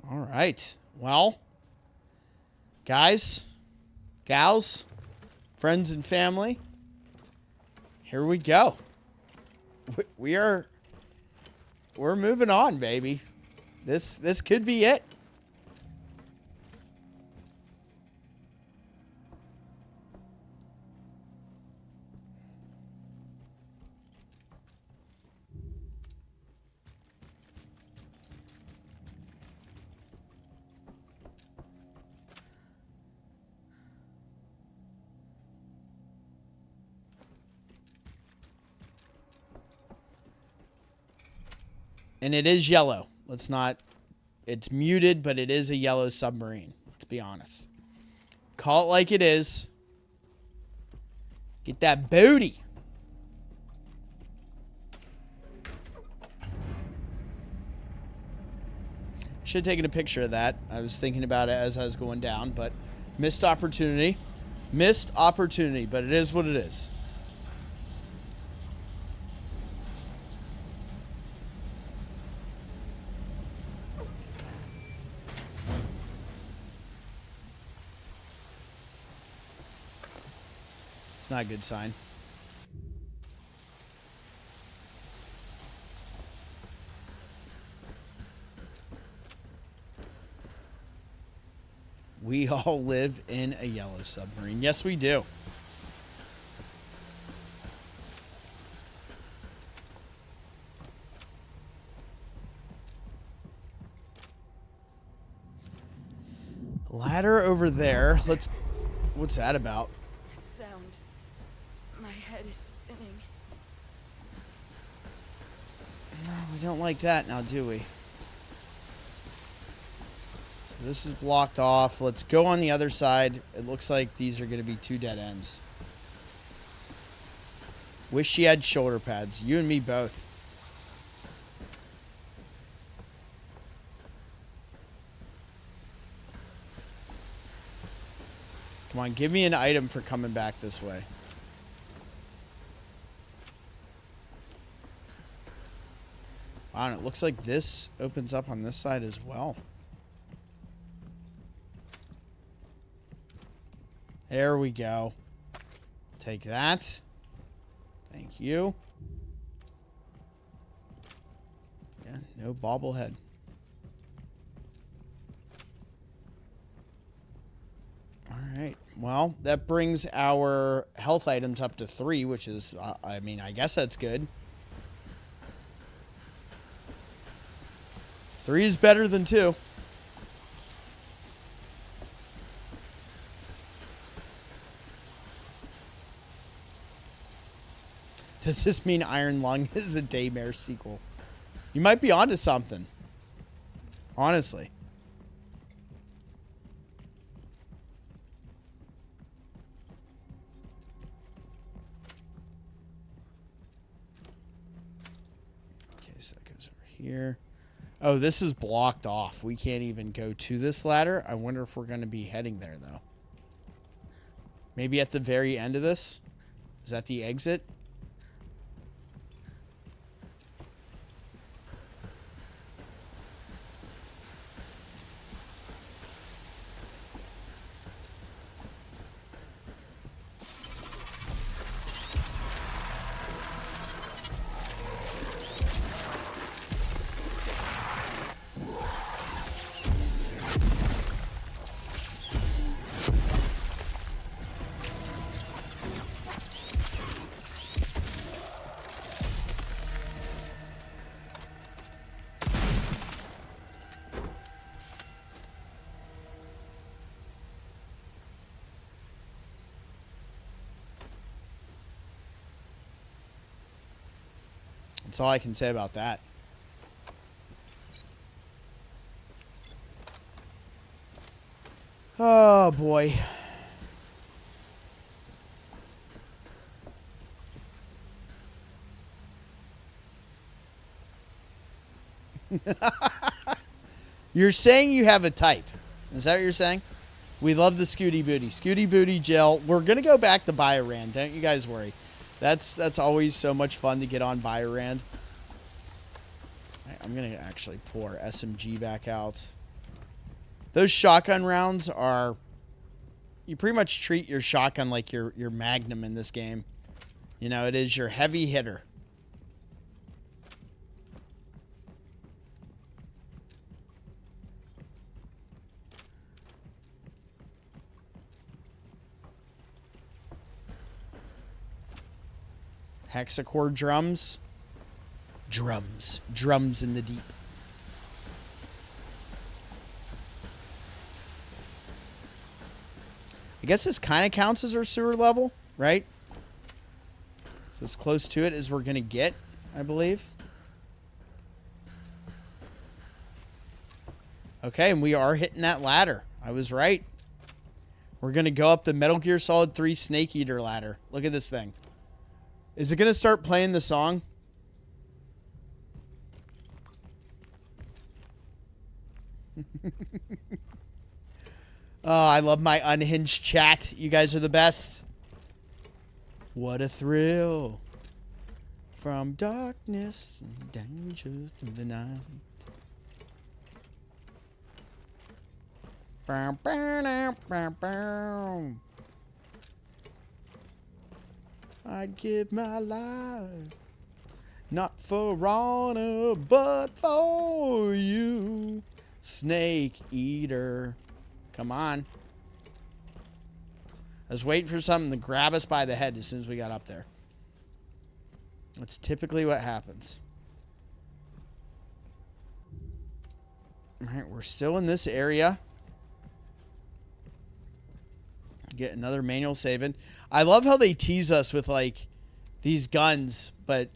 All right. Well, guys, gals, friends and family, here we go. We're moving on, baby. This could be it. And it is yellow. Let's not... It's muted, but it is a yellow submarine. Let's be honest. Call it like it is. Get that booty. Should have taken a picture of that. I was thinking about it as I was going down, but missed opportunity. Missed opportunity, but it is what it is. It's not a good sign. We all live in a yellow submarine. Yes, we do. Ladder over there. Let's... What's that about? That sound. My head is spinning. We don't like that now, do we? So this is blocked off. Let's go on the other side. It looks like these are going to be 2 dead ends. Wish she had shoulder pads. You and me both. Come on, give me an item for coming back this way. Wow, and it looks like this opens up on this side as well. There we go. Take that. Thank you. Yeah, no bobblehead. Alright, well, that brings our health items up to 3, which is, I mean, I guess that's good. 3 is better than 2. Does this mean Iron Lung is a Daymare sequel? You might be onto something. Honestly. Okay, so that goes over here. Oh, this is blocked off. We can't even go to this ladder. I wonder if we're going to be heading there, though. Maybe at the very end of this? Is that the exit? That's all I can say about that. Oh, boy. You're saying you have a type. Is that what you're saying? We love the Scooty Booty. Scooty Booty gel. We're going to go back to Biorand. Don't you guys worry. That's always so much fun to get on Biorand. I'm going to actually pull our SMG back out. Those shotgun rounds are... You pretty much treat your shotgun like your Magnum in this game. You know, it is your heavy hitter. Hexacore drums. Drums in the deep. I guess this kind of counts as our sewer level, right? So as close to it as we're going to get, I believe. Okay, and we are hitting that ladder. I was right. We're going to go up the Metal Gear Solid 3 Snake Eater ladder. Look at this thing. Is it going to start playing the song? Oh, I love my unhinged chat. You guys are the best. What a thrill. From darkness and danger through the night. Bow, bow, bow, bow, bow. I'd give my life, not for honor, but for you, Snake Eater. Come on. I was waiting for something to grab us by the head as soon as we got up there. That's typically what happens. All right, we're still in this area. Get another manual saving. I love how they tease us with, like, these guns, but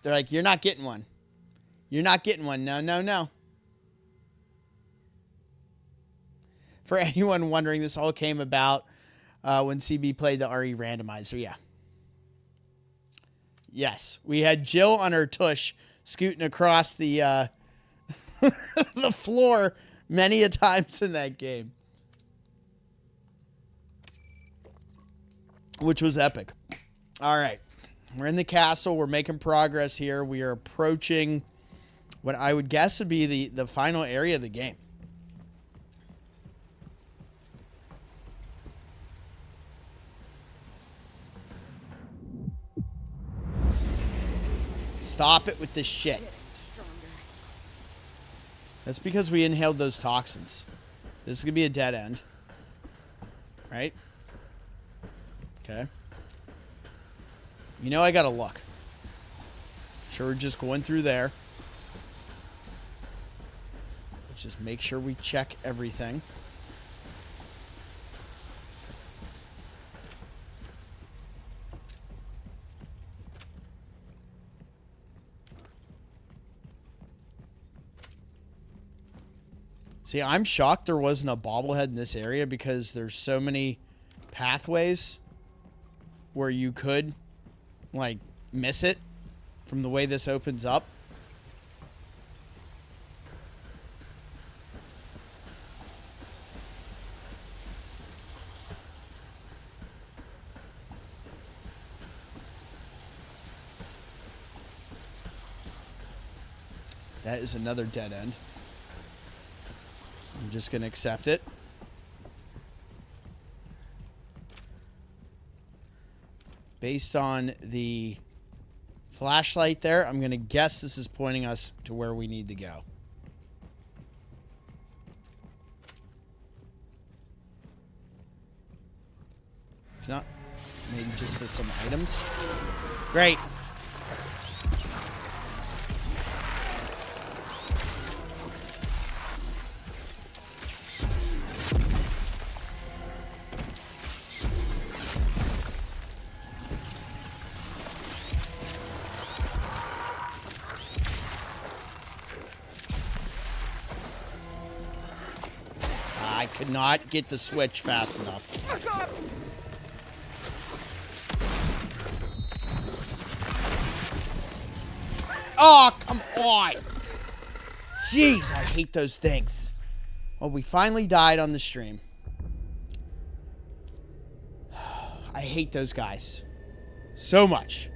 they're like, you're not getting one. You're not getting one. No, no, no. For anyone wondering, this all came about when CB played the RE randomizer. Yeah. Yes. We had Jill on her tush scooting across the the floor many a times in that game. Which was epic. All right. We're in the castle. We're making progress here. We are approaching what I would guess would be the final area of the game. Stop it with this shit. That's because we inhaled those toxins. This is going to be a dead end. Right? Okay. You know I got to look. Sure, we're just going through there. Let's just make sure we check everything. See, I'm shocked there wasn't a bobblehead in this area because there's so many pathways where you could, like, miss it from the way this opens up. That is another dead end. I'm just going to accept it. Based on the flashlight there, I'm going to guess this is pointing us to where we need to go. If not, maybe just to some items. Great. Could not get the switch fast enough. Oh, come on. Jeez, I hate those things. Well, we finally died on the stream. I hate those guys so much.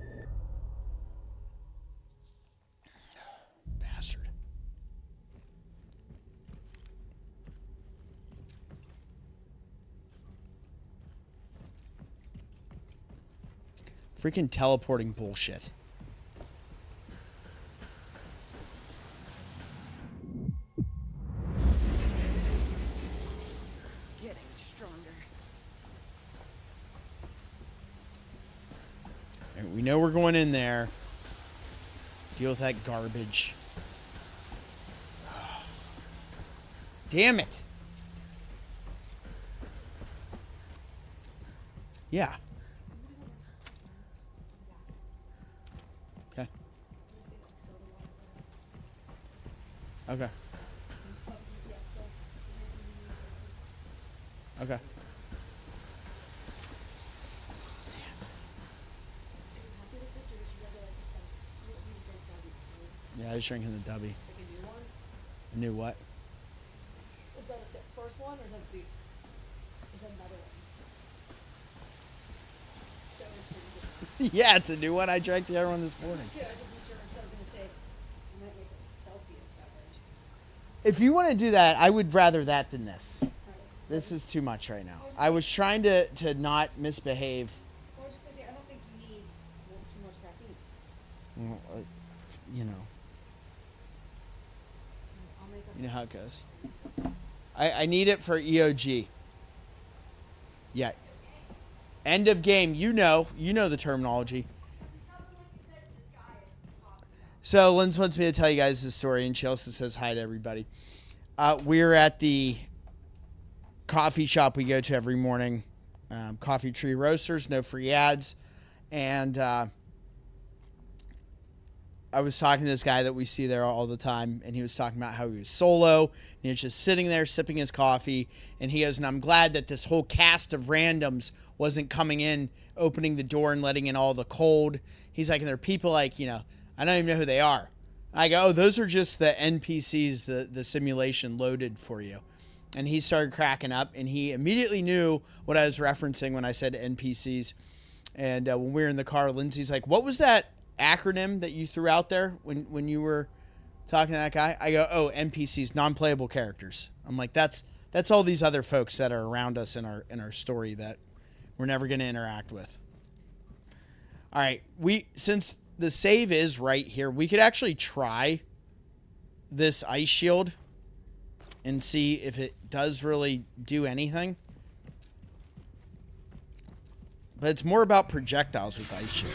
Freaking teleporting bullshit. Getting stronger. And we know we're going in there. Deal with that garbage. Damn it. Yeah. Okay. Okay. Yeah, I was drinking the Dubby. A new what? Is that the first one or is that another one? Yeah, it's a new one. I drank the other one this morning. If you want to do that, I would rather that than this. This is too much right now. I was trying to not misbehave. I was just saying, I don't think you need too much caffeine. Well, you know. You know how it goes. I need it for EOG. Yeah. End of game. You know the terminology. So Linz wants me to tell you guys this story, and she also says hi to everybody. We're at the coffee shop we go to every morning, Coffee Tree Roasters, no free ads, and I was talking to this guy that we see there all the time, and he was talking about how he was solo, and he was just sitting there sipping his coffee, and he goes, and I'm glad that this whole cast of randoms wasn't coming in, opening the door and letting in all the cold. He's like, and there are people like, you know, I don't even know who they are. I go, oh, those are just the NPCs the simulation loaded for you. And he started cracking up, and he immediately knew what I was referencing when I said NPCs. And when we were in the car, Lindsay's like, what was that acronym that you threw out there when you were talking to that guy? I go, oh, NPCs, non-playable characters. I'm like, that's all these other folks that are around us in our story that we're never going to interact with. All right, since the save is right here, we could actually try this ice shield and see if it does really do anything. But it's more about projectiles with ice shield.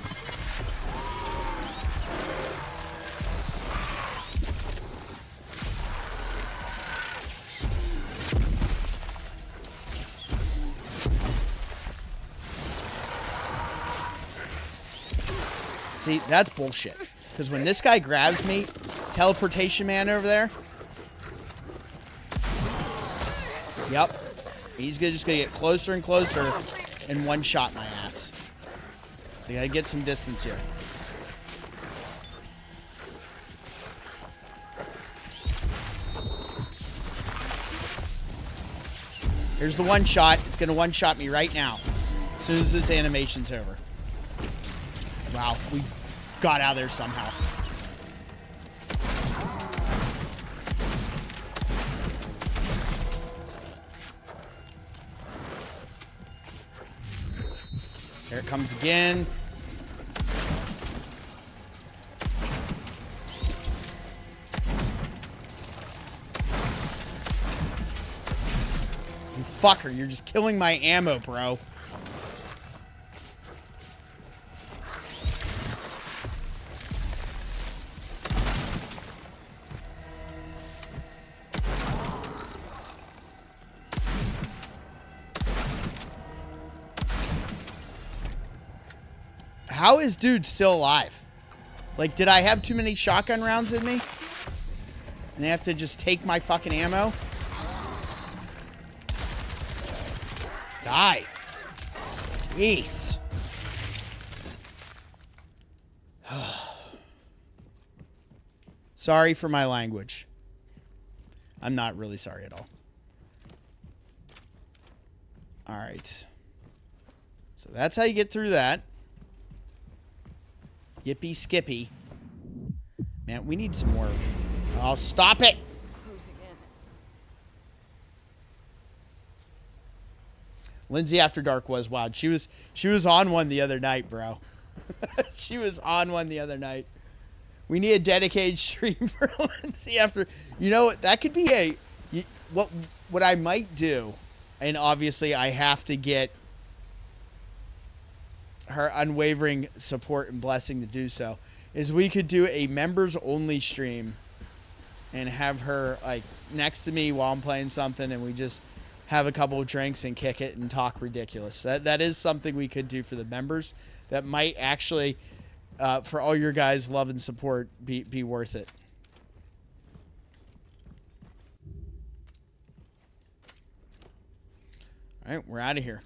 See, that's bullshit. Because when this guy grabs me, teleportation man over there. Yep. He's just going to get closer and closer and one-shot my ass. So you got to get some distance here. Here's the one-shot. It's going to one-shot me right now. As soon as this animation's over. Wow, we got out of there somehow. There it comes again. You fucker, you're just killing my ammo, bro. How is dude still alive? Like, did I have too many shotgun rounds in me? And they have to just take my fucking ammo? Die. Jeez. Sorry for my language. I'm not really sorry at all. Alright. So that's how you get through that. Yippee skippy. Man, we need some more. Oh, stop it! Closing in. Lindsay After Dark was wild. She was on one the other night, bro. She was on one the other night. We need a dedicated stream for Lindsay After. You know what? That could be what I might do, and obviously I have to get her unwavering support and blessing to do so, is we could do a members only stream and have her like next to me while I'm playing something, and we just have a couple of drinks and kick it and talk ridiculous. That is something we could do for the members. That might actually, for all your guys' love and support, be worth it. All right, we're out of here.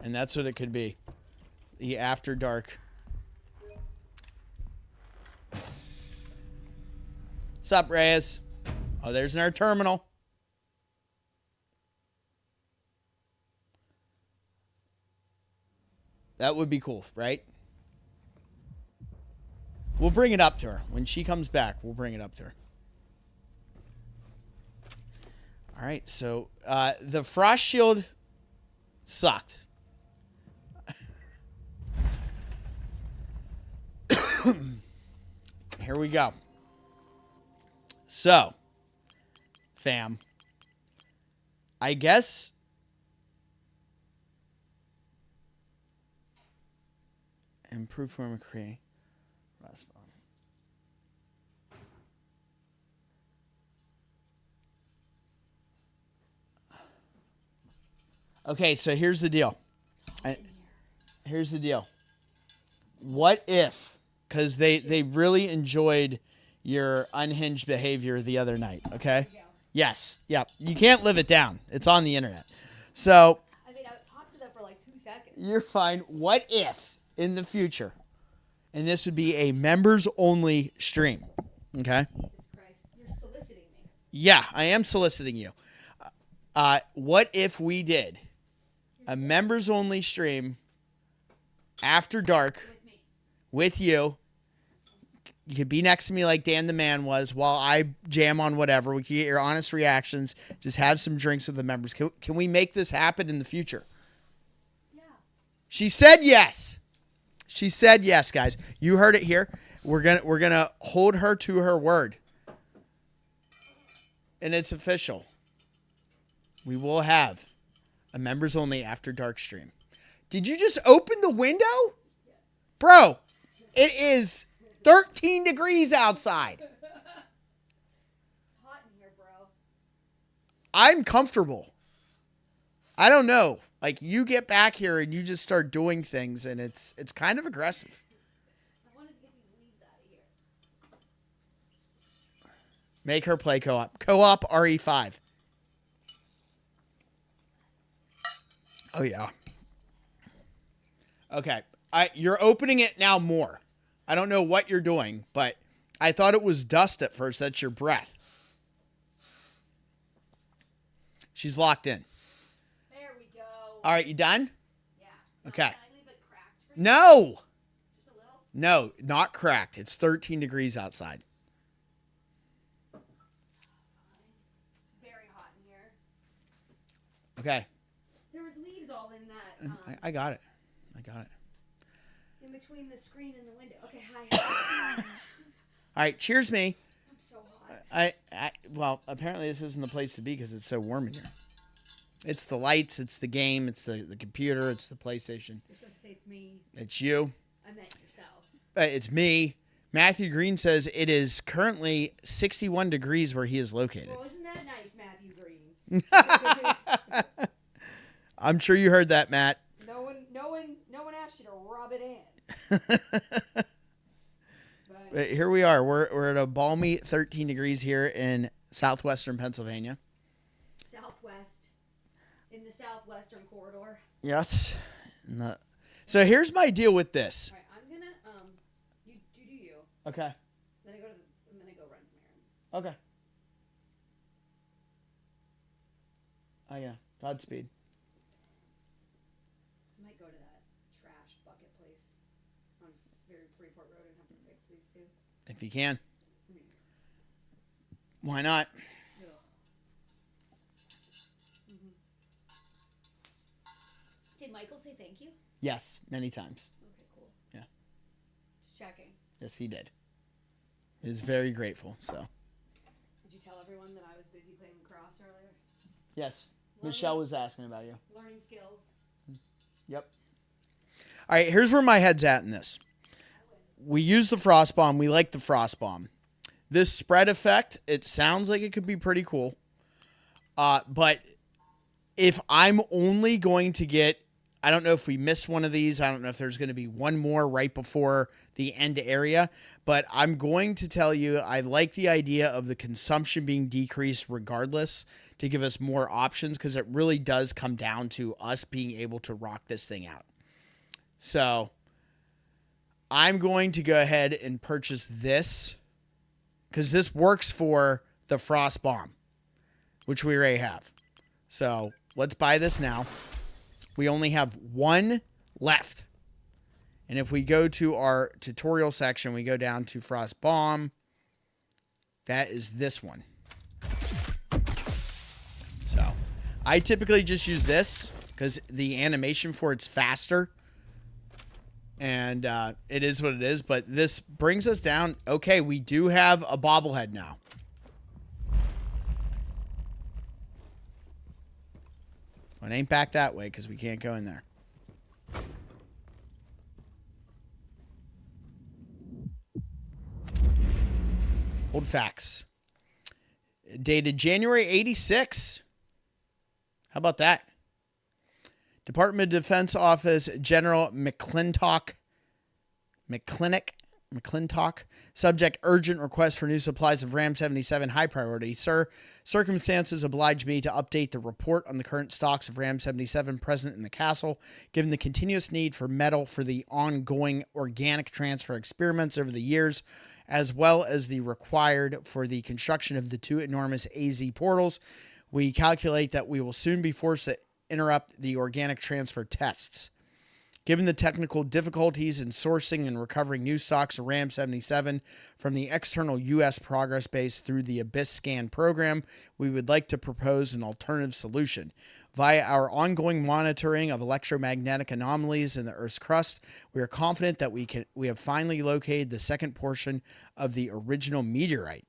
And that's what it could be. The After Dark. What's up, Reyes? Oh, there's our terminal. That would be cool, right? We'll bring it up to her. When she comes back, we'll bring it up to her. All right, so the frost shield sucked. Here we go. So, fam, I guess improve form of create. Okay, so here's the deal. Here's the deal. What if, because they really enjoyed your unhinged behavior the other night. Okay. Yes. Yep. You can't live it down. It's on the internet. So. I mean, I talked to them for like 2 seconds. You're fine. What if in the future, and this would be a members only stream. Okay. Jesus Christ, you're soliciting me. Yeah, I am soliciting you. What if we did a members only stream after dark with you? You could be next to me like Dan the Man was while I jam on whatever. We can get your honest reactions. Just have some drinks with the members. Can we make this happen in the future? Yeah. She said yes. She said yes, guys. You heard it here. We're gonna hold her to her word. And it's official. We will have a members only after dark stream. Did you just open the window? Bro, it is 13 degrees outside. It's hot in here, bro. I'm comfortable. I don't know. Like, you get back here and you just start doing things, and it's kind of aggressive. I wanted to get these leaves out of here. Make her play co-op. Co-op RE5. Oh, yeah. Okay. You're opening it now more. I don't know what you're doing, but I thought it was dust at first. That's your breath. She's locked in. There we go. All right, you done? Yeah. Okay. Can I leave it cracked for you? No. Just a little? No, not cracked. It's 13 degrees outside. Very hot in here. Okay. There was leaves all in that. I got it. I got it. In between the screen and the window. Okay, hi. All right, cheers me. I'm so hot. Well, apparently this isn't the place to be because it's so warm in here. It's the lights, it's the game, it's the computer, it's the PlayStation. You're supposed to say it's me. It's you. I meant yourself. It's me. Matthew Green says it is currently 61 degrees where he is located. Well, isn't that nice, Matthew Green? I'm sure you heard that, Matt. No one asked you to rub it in. But here we are. We're at a balmy 13 degrees here in southwestern Pennsylvania. Southwest. In the southwestern corridor. Yes. So here's my deal with this. All right, I'm gonna you do you. Okay. I'm gonna go run some errands. Okay. Oh yeah. Godspeed. I might go to that trash bucket place on Freeport Road and have to fix these two. If you can. Why not? Ugh. Did Michael say thank you? Yes, many times. Okay, cool. Yeah. Just checking. Yes, he did. He was very grateful. So. Did you tell everyone that I was busy playing lacrosse earlier? Yes. Michelle was asking about you. Learning skills. Yep. All right, here's where my head's at in this. We use the frost bomb. We like the frost bomb. This spread effect, it sounds like it could be pretty cool. But if I'm only going to get, I don't know if we missed one of these. I don't know if there's going to be one more right before the end area. But I'm going to tell you, I like the idea of the consumption being decreased regardless to give us more options because it really does come down to us being able to rock this thing out. So I'm going to go ahead and purchase this because this works for the frost bomb, which we already have. So let's buy this now. We only have one left. And if we go to our tutorial section, we go down to frost bomb. That is this one. So I typically just use this because the animation for it's faster. And it is what it is. But this brings us down. Okay, we do have a bobblehead now. Well, it ain't back that way because we can't go in there. Old facts. Dated January 86. How about that? Department of Defense Office General McClintock. McClintock. Subject, urgent request for new supplies of RAM-77, high priority. Sir, circumstances oblige me to update the report on the current stocks of RAM-77 present in the castle, given the continuous need for metal for the ongoing organic transfer experiments over the years, as well as the required for the construction of the 2 enormous AZ portals. We calculate that we will soon be forced to interrupt the organic transfer tests. Given the technical difficulties in sourcing and recovering new stocks of RAM-77 from the external U.S. progress base through the H.A.D.E.S scan program, we would like to propose an alternative solution. Via our ongoing monitoring of electromagnetic anomalies in the Earth's crust, we are confident that we have finally located the second portion of the original meteorite.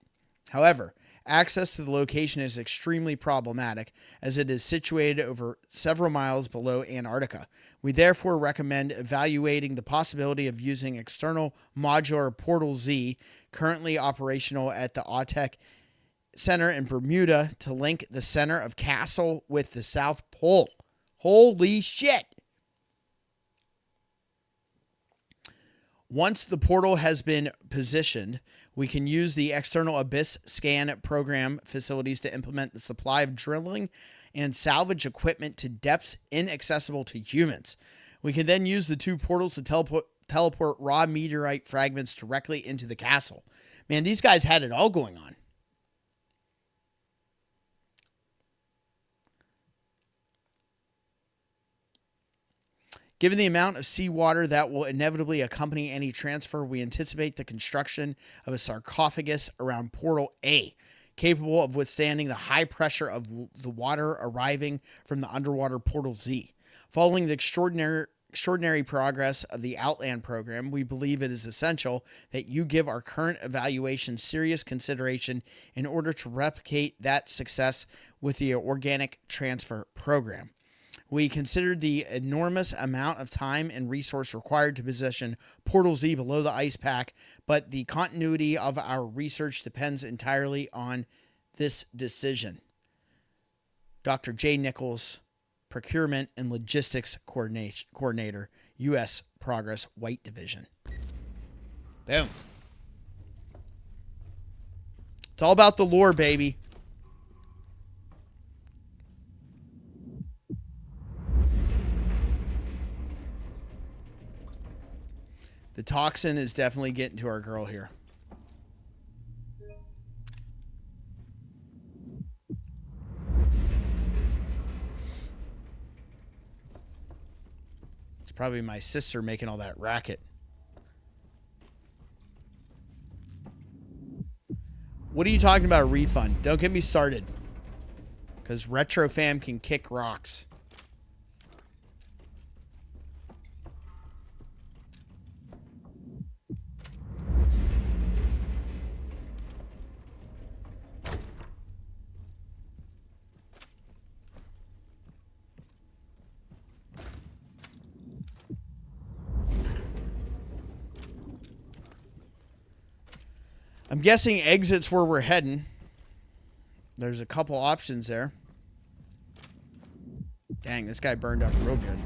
However, access to the location is extremely problematic, as it is situated over several miles below Antarctica. We therefore recommend evaluating the possibility of using external modular Portal Z, currently operational at the Audiolog Center in Bermuda, to link the center of Castle with the South Pole. Holy shit! Once the portal has been positioned, we can use the external H.A.D.E.S scan program facilities to implement the supply of drilling and salvage equipment to depths inaccessible to humans. We can then use the 2 portals to teleport raw meteorite fragments directly into the castle. Man, these guys had it all going on. Given the amount of seawater that will inevitably accompany any transfer, we anticipate the construction of a sarcophagus around Portal A, capable of withstanding the high pressure of the water arriving from the underwater Portal Z. Following the extraordinary progress of the Outland program, we believe it is essential that you give our current evaluation serious consideration in order to replicate that success with the organic transfer program. We considered the enormous amount of time and resource required to position Portal Z below the ice pack, but the continuity of our research depends entirely on this decision. Dr. J. Nichols, Procurement and Logistics Coordinator, U.S. Progress White Division. Boom. It's all about the lore, baby. The toxin is definitely getting to our girl here. It's probably my sister making all that racket. What are you talking about, a refund? Don't get me started. Because Retro Fam can kick rocks. I'm guessing exit's where we're heading. There's a couple options there. Dang, this guy burned up real good.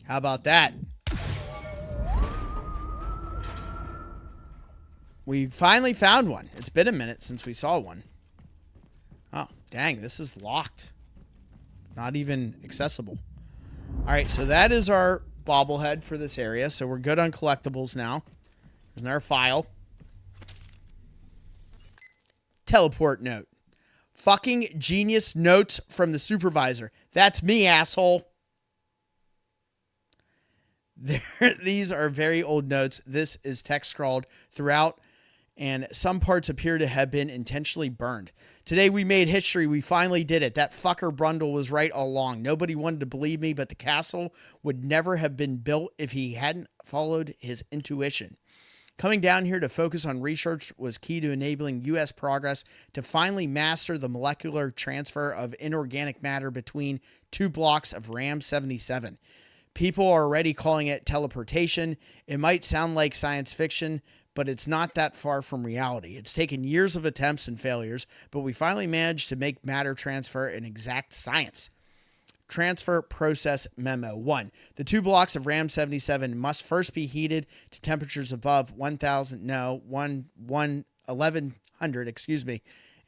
How about that? We finally found one. It's been a minute since we saw one. Oh, dang, this is locked. Not even accessible. All right, so that is our bobblehead for this area. So we're good on collectibles now. There's another file. Teleport note. Fucking genius notes from the supervisor. That's me, asshole. These are very old notes. This is text scrawled throughout, and some parts appear to have been intentionally burned. Today we made history. We finally did it. That fucker Brundle was right all along. Nobody wanted to believe me, but the castle would never have been built if he hadn't followed his intuition. Coming down here to focus on research was key to enabling U.S. progress to finally master the molecular transfer of inorganic matter between 2 blocks of RAM-77. People are already calling it teleportation. It might sound like science fiction, but it's not that far from reality. It's taken years of attempts and failures, but we finally managed to make matter transfer an exact science. Transfer Process Memo 1. The 2 blocks of RAM-77 must first be heated to temperatures above 1100,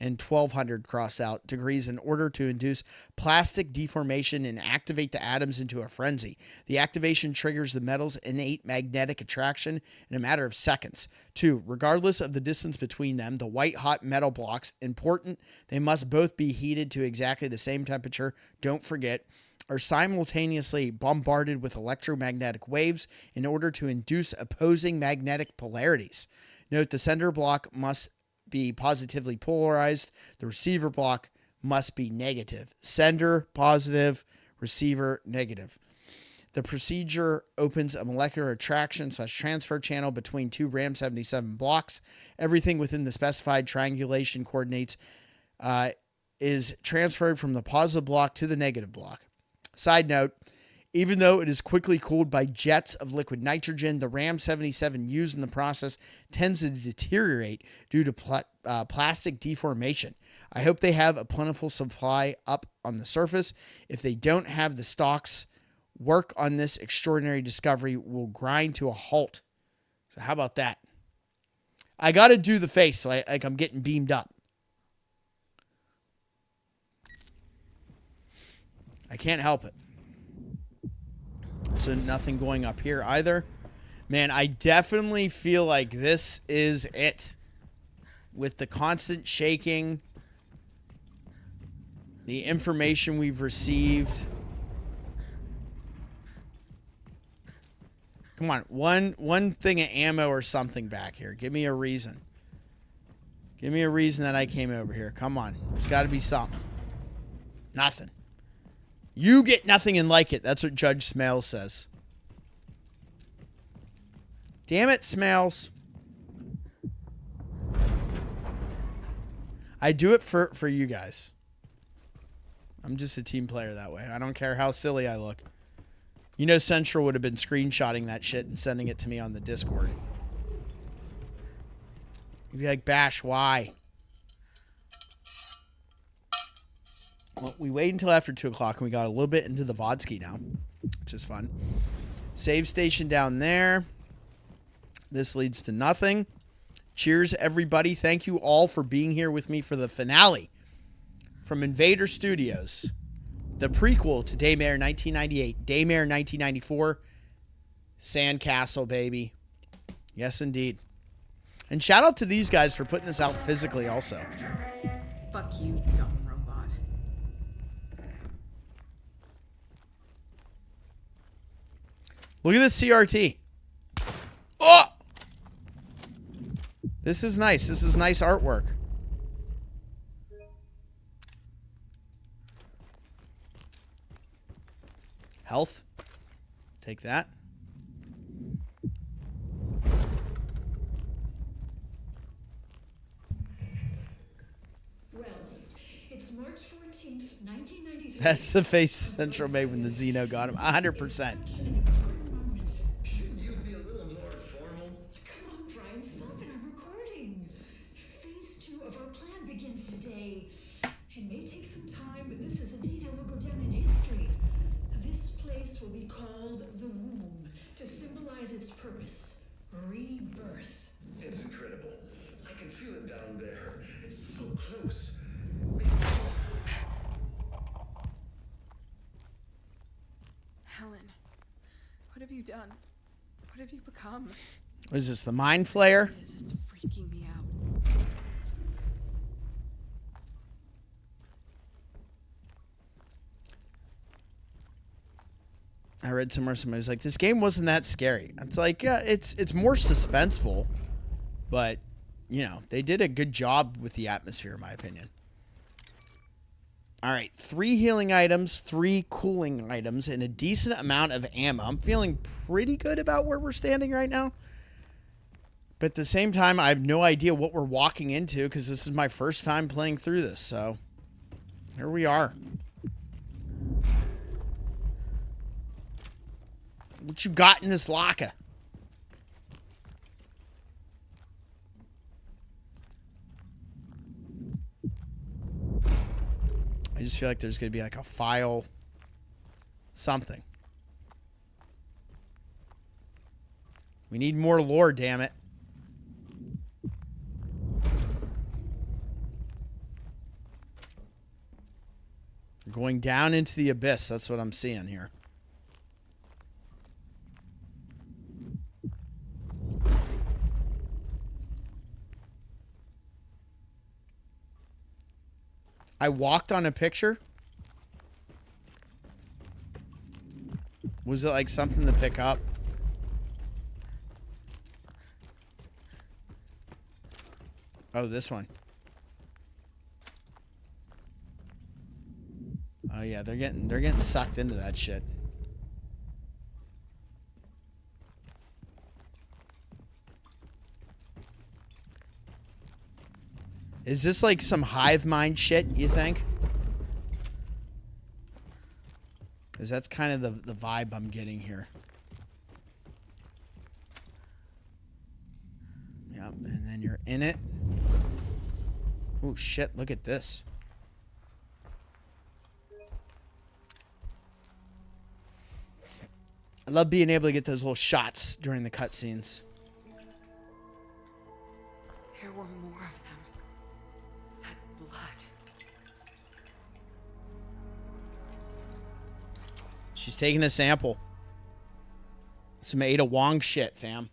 and 1200 crossed out degrees in order to induce plastic deformation and activate the atoms into a frenzy. The activation triggers the metal's innate magnetic attraction in a matter of seconds. 2. Regardless of the distance between them, the white-hot metal blocks, important, they must both be heated to exactly the same temperature, don't forget, are simultaneously bombarded with electromagnetic waves in order to induce opposing magnetic polarities. Note the sender block must be positively polarized. The receiver block must be negative. Sender positive, receiver negative. The procedure opens a molecular attraction/transfer channel between 2 RAM-77 blocks. Everything within the specified triangulation coordinates is transferred from the positive block to the negative block. Side note, even though it is quickly cooled by jets of liquid nitrogen, the RAM-77 used in the process tends to deteriorate due to plastic deformation. I hope they have a plentiful supply up on the surface. If they don't have the stocks, work on this extraordinary discovery will grind to a halt. So how about that? I got to do the face so like I'm getting beamed up. I can't help it. So nothing going up here either. Man, I definitely feel like this is it. With the constant shaking, the information we've received. Come on, one thing of ammo or something back here. Give me a reason. Give me a reason that I came over here. Come on. There's got to be something. Nothing. You get nothing and like it. That's what Judge Smales says. Damn it, Smales. I do it for you guys. I'm just a team player that way. I don't care how silly I look. You know Central would have been screenshotting that shit and sending it to me on the Discord. You'd be like, Bash, why? Well, we wait until after 2 o'clock, and we got a little bit into the Vodsky now, which is fun. Save station down there. This leads to nothing. Cheers, everybody. Thank you all for being here with me for the finale from Invader Studios. The prequel to Daymare 1998, Daymare 1994, Sandcastle, baby. Yes, indeed. And shout out to these guys for putting this out physically also. Fuck you, dumb robot. Look at this CRT. Oh! This is nice. This is nice artwork. Health. Take that. Well, it's March 14th, 1993. That's the face Central made when the Xeno got him. 100%. Shouldn't you be a little more formal? Come on, Brian, stop it. I'm recording. Phase 2 of our plan begins today. It may take some time, but this is a day that will go down in history. This place will be called the Womb to symbolize its purpose, rebirth. It's incredible. I can feel it down there. It's so close. Helen, what have you done? What have you become? What is this, the Mind Flayer? It's freaking me out. I read somewhere somebody was like, this game wasn't that scary. It's like, yeah, it's more suspenseful, but, you know, they did a good job with the atmosphere, in my opinion. All right, 3 healing items, 3 cooling items, and a decent amount of ammo. I'm feeling pretty good about where we're standing right now. But at the same time, I have no idea what we're walking into because this is my first time playing through this. So, here we are. What you got in this locker? just feel like there's going to be like a file, something. We need more lore, damn it. We're going down into the abyss. That's what I'm seeing here. I walked on a picture. Was it like something to pick up? Oh, this one. Oh yeah, they're getting sucked into that shit. Is this like some hive mind shit, you think? Because that's kind of the vibe I'm getting here. Yep, and then you're in it. Oh shit, look at this. I love being able to get those little shots during the cutscenes. There were more of them. That blood. She's taking a sample. Some Ada Wong shit, fam.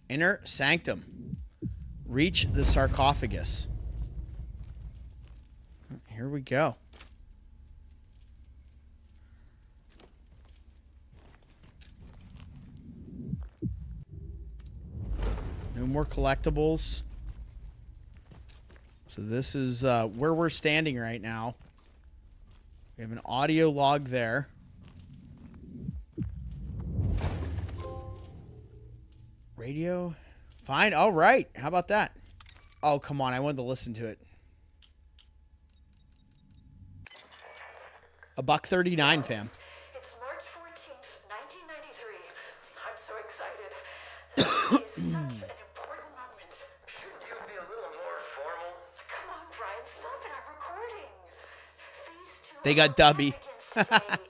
Enter Sanctum. Reach the sarcophagus. Here we go. No more collectibles. So this is where we're standing right now. We have an audio log there. Radio. Fine. All right. How about that? Oh, come on. I wanted to listen to it. $1.39, fam. It's March 14th, 1993. I'm so excited. This is such an important moment. Shouldn't you be a little more formal? Come on, Brian, stop it. I'm recording. Phase 2 They got Dubby. begins today.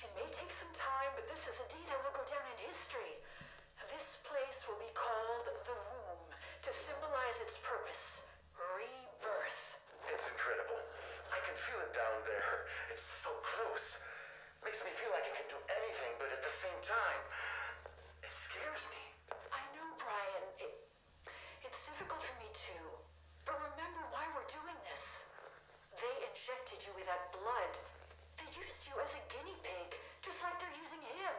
It may take some time, but this is a day that will go down in history. This place will be called the Womb to symbolize its purpose, rebirth. It's incredible. I can feel it down there. It's so close. Makes me feel like it can do anything, but at the same time, it scares me. I know, Brian. It's difficult for me too. But remember why we're doing this. They injected you with that blood. They used you as a guinea pig, just like they're using him.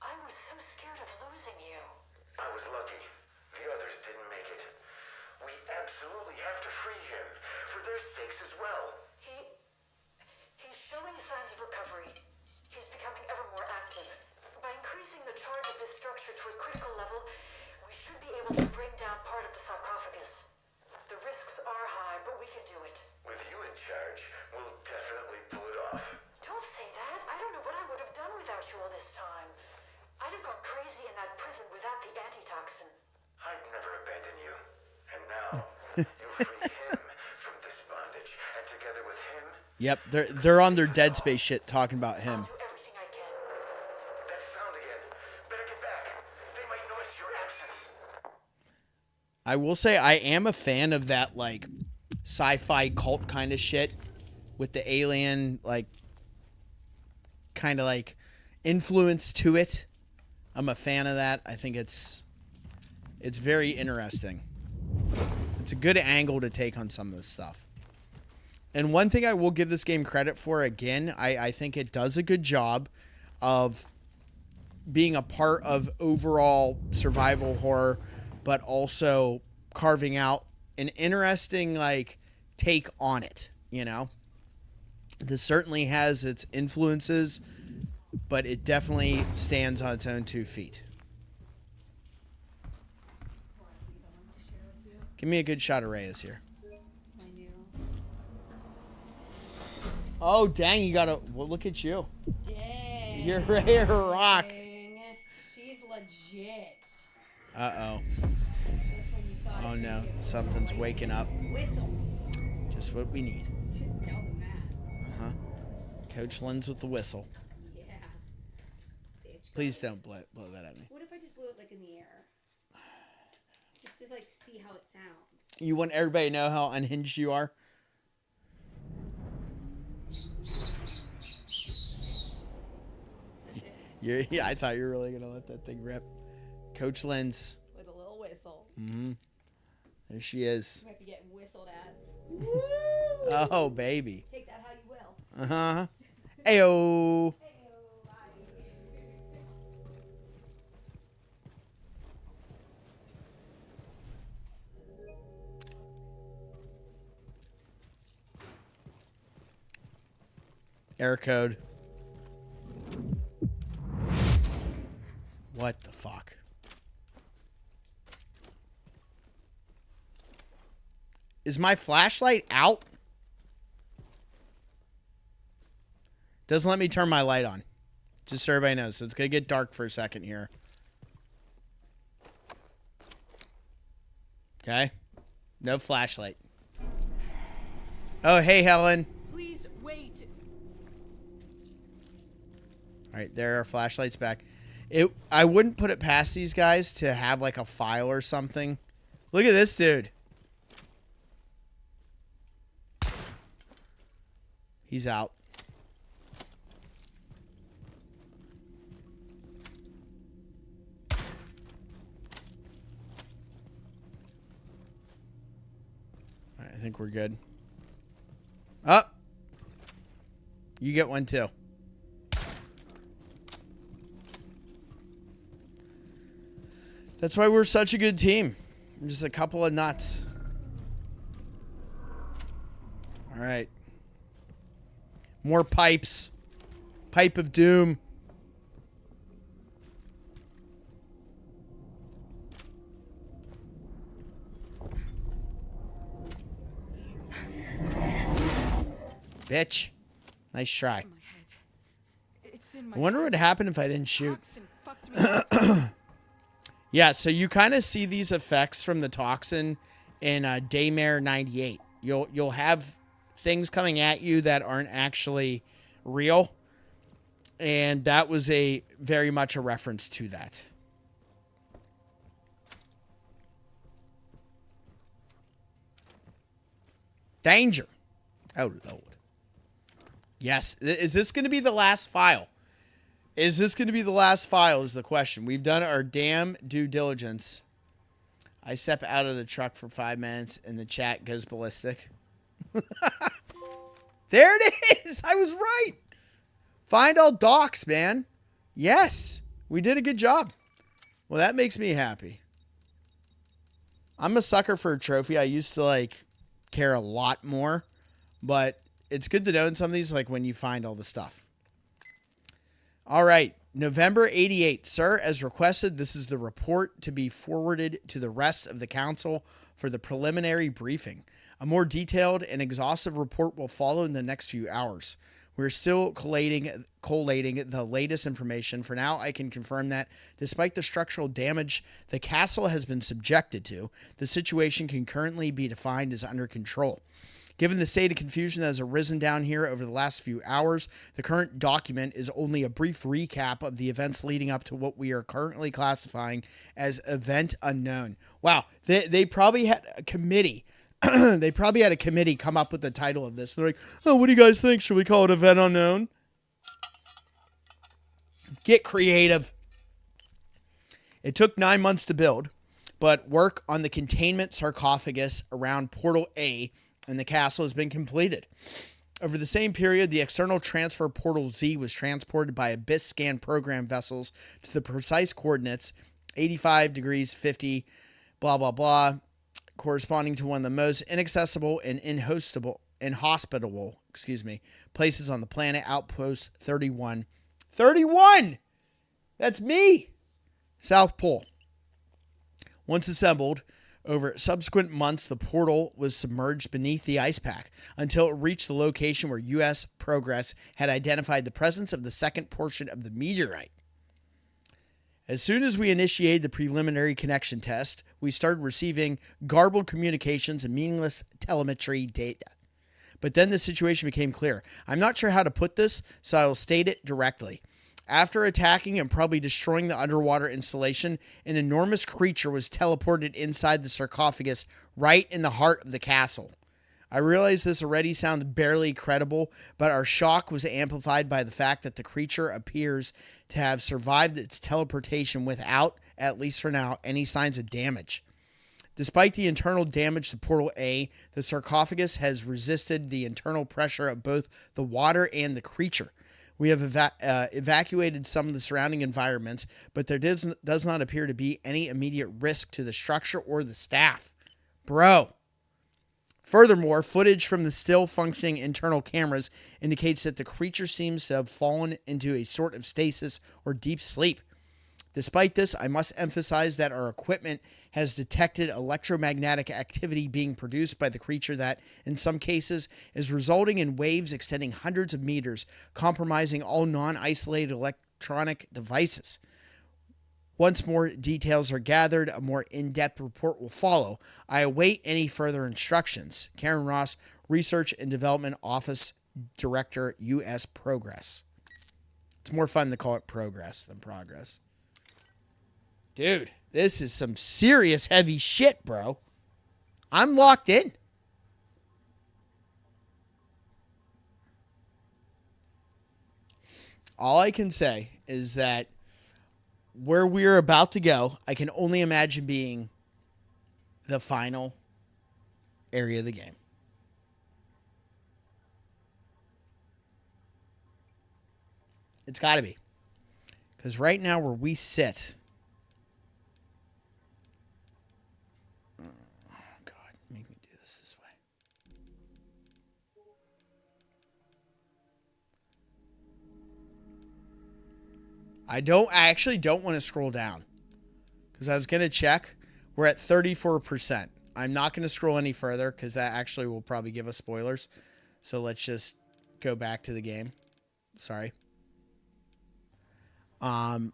I was so scared of losing you. I was lucky. The others didn't make it. We absolutely have to free him, for their sakes as well. He's showing signs of recovery. He's becoming ever more active. By increasing the charge of this structure to a critical level, we should be able to bring down part of the sarcophagus. The risks are high, but we can do it. With you in charge, we'll definitely pull it off. Don't say that. I don't know what I would have done without you all this time. I'd have gone crazy in that prison without the antitoxin. I'd never abandon you. And now, you free him from this bondage, and together with him, Yep, they're on their Dead Space shit talking about him. I'll do everything I can. that sound again. Better get back. They might notice your absence. I will say I am a fan of that like sci-fi cult kind of shit with the alien like kind of like influence to it. I'm a fan of that. I think it's very interesting. It's a good angle to take on some of this stuff. And one thing I will give this game credit for, again, I think it does a good job of being a part of overall survival horror, but also carving out an interesting like take on it, you know? This certainly has its influences, but it definitely stands on its own 2 feet. Give me a good shot of Reyes here. Oh, dang, you got to... Well, look at you. Dang. You're ready to rock. She's legit. Uh-oh. Just when you thought Oh, it no. could get Something's away. waking up. Whistle. Just what we need. Didn't tell them that. Uh-huh. Coach Lens with the whistle. Yeah. Bitch. Please don't blow that at me. What if I just blew it like in the air? Just to like see how it sounds. You want everybody to know how unhinged you are? Yeah, I thought you were really going to let that thing rip. Coach Lens. With a little whistle. Mm-hmm. There she is. You might be getting whistled at. Oh, baby. Take that how you will. Uh-huh. Ayo. Error code. What the fuck? Is my flashlight out? Doesn't let me turn my light on. Just so everybody knows. So it's going to get dark for a second here. Okay. No flashlight. Oh, hey, Helen. Please wait. All right, there are flashlights back. I wouldn't put it past these guys to have like a file or something. Look at this dude. He's out. All right, I think we're good. Up. You get one too. That's why we're such a good team. We're just a couple of nuts. All right. More pipes. Pipe of doom. Bitch. Nice try. I wonder what would happen if I didn't shoot. Yeah, so you kind of see these effects from the toxin in Daymare 98. You'll have things coming at you that aren't actually real, and that was very much a reference to that. Danger. Oh, Lord. Yes. Is this going to be the last file? Is this going to be the last file is the question. We've done our damn due diligence. I step out of the truck for 5 minutes and the chat goes ballistic. There it is. I was right. Find all docs, man. Yes. We did a good job. Well, that makes me happy. I'm a sucker for a trophy. I used to care a lot more, but it's good to know in some of these, when you find all the stuff. All right, November 88. Sir, as requested, this is the report to be forwarded to the rest of the council for the preliminary briefing. A more detailed and exhaustive report will follow in the next few hours. We're still collating the latest information. For now, I can confirm that despite the structural damage the castle has been subjected to, the situation can currently be defined as under control. Given the state of confusion that has arisen down here over the last few hours, the current document is only a brief recap of the events leading up to what we are currently classifying as Event Unknown. Wow, they probably had a committee. They probably had a committee come up with the title of this. They're like, oh, what do you guys think? Should we call it Event Unknown? Get creative. It took 9 months to build, but work on the containment sarcophagus around Portal A and the castle has been completed. Over the same period, the external transfer portal Z was transported by Abyss scan program vessels to the precise coordinates 85 degrees 50, blah, blah, blah, corresponding to one of the most inaccessible and inhospitable places on the planet, Outpost 31. 31! That's me! South Pole. Once assembled, over subsequent months, the portal was submerged beneath the ice pack until it reached the location where U.S. Progress had identified the presence of the second portion of the meteorite. As soon as we initiated the preliminary connection test, we started receiving garbled communications and meaningless telemetry data. But then the situation became clear. I'm not sure how to put this, so I will state it directly. After attacking and probably destroying the underwater installation, an enormous creature was teleported inside the sarcophagus right in the heart of the castle. I realize this already sounds barely credible, but our shock was amplified by the fact that the creature appears to have survived its teleportation without, at least for now, any signs of damage. Despite the internal damage to Portal A, the sarcophagus has resisted the internal pressure of both the water and the creature. We have evacuated some of the surrounding environments, but there does not appear to be any immediate risk to the structure or the staff. Bro. Furthermore, footage from the still functioning internal cameras indicates that the creature seems to have fallen into a sort of stasis or deep sleep. Despite this, I must emphasize that our equipment has detected electromagnetic activity being produced by the creature that, in some cases, is resulting in waves extending hundreds of meters, compromising all non-isolated electronic devices. Once more details are gathered, a more in-depth report will follow. I await any further instructions. Karen Ross, Research and Development Office Director, U.S. Progress. It's more fun to call it progress than progress. Dude, this is some serious heavy shit, bro. I'm locked in. All I can say is that where we're about to go, I can only imagine being the final area of the game. It's got to be. Because right now where we sit... I actually don't want to scroll down because I was going to check. We're at 34%. I'm not going to scroll any further because that actually will probably give us spoilers. So let's just go back to the game. Sorry. But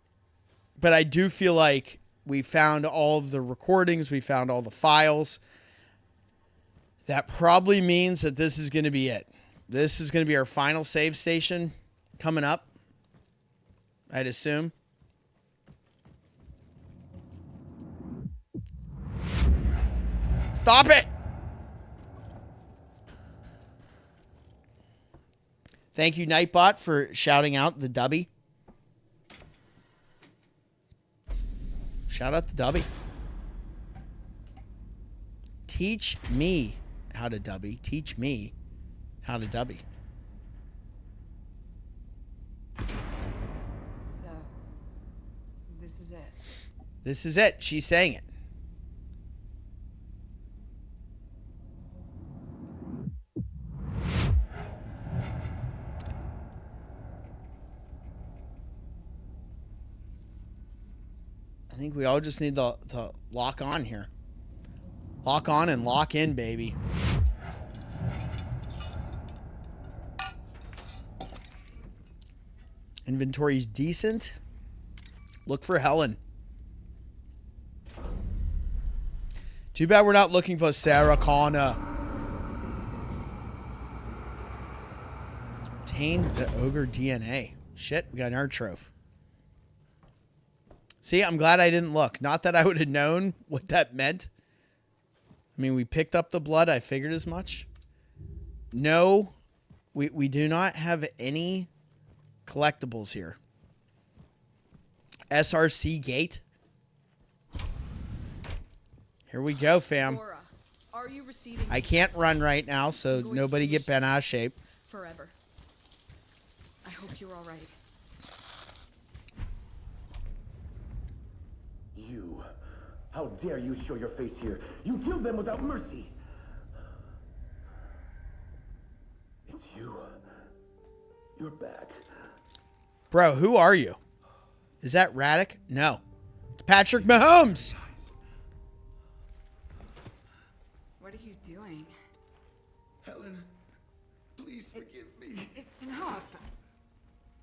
I do feel like we found all of the recordings. We found all the files. That probably means that this is going to be it. This is going to be our final save station coming up. I'd assume. Stop it! Thank you, Nightbot, for shouting out the dubby. Shout out the dubby. Teach me how to dubby. Teach me how to dubby. This is it. She's saying it. I think we all just need to lock on here. Lock on and lock in, baby. Inventory's decent. Look for Helen. Too bad we're not looking for Sarah Connor. Obtained the ogre DNA. Shit, we got an art trophy. See, I'm glad I didn't look. Not that I would have known what that meant. I mean, we picked up the blood. I figured as much. No, we do not have any collectibles here. SRC gate. Here we go, fam. Laura, are you receiving? I can't run right now, so nobody get bent out of shape. Forever. I hope you're all right. You. How dare you show your face here? You killed them without mercy. It's you. You're back. Bro, who are you? Is that Raddick? No. It's Patrick Mahomes. What are you doing? Helen, please forgive me. It's enough.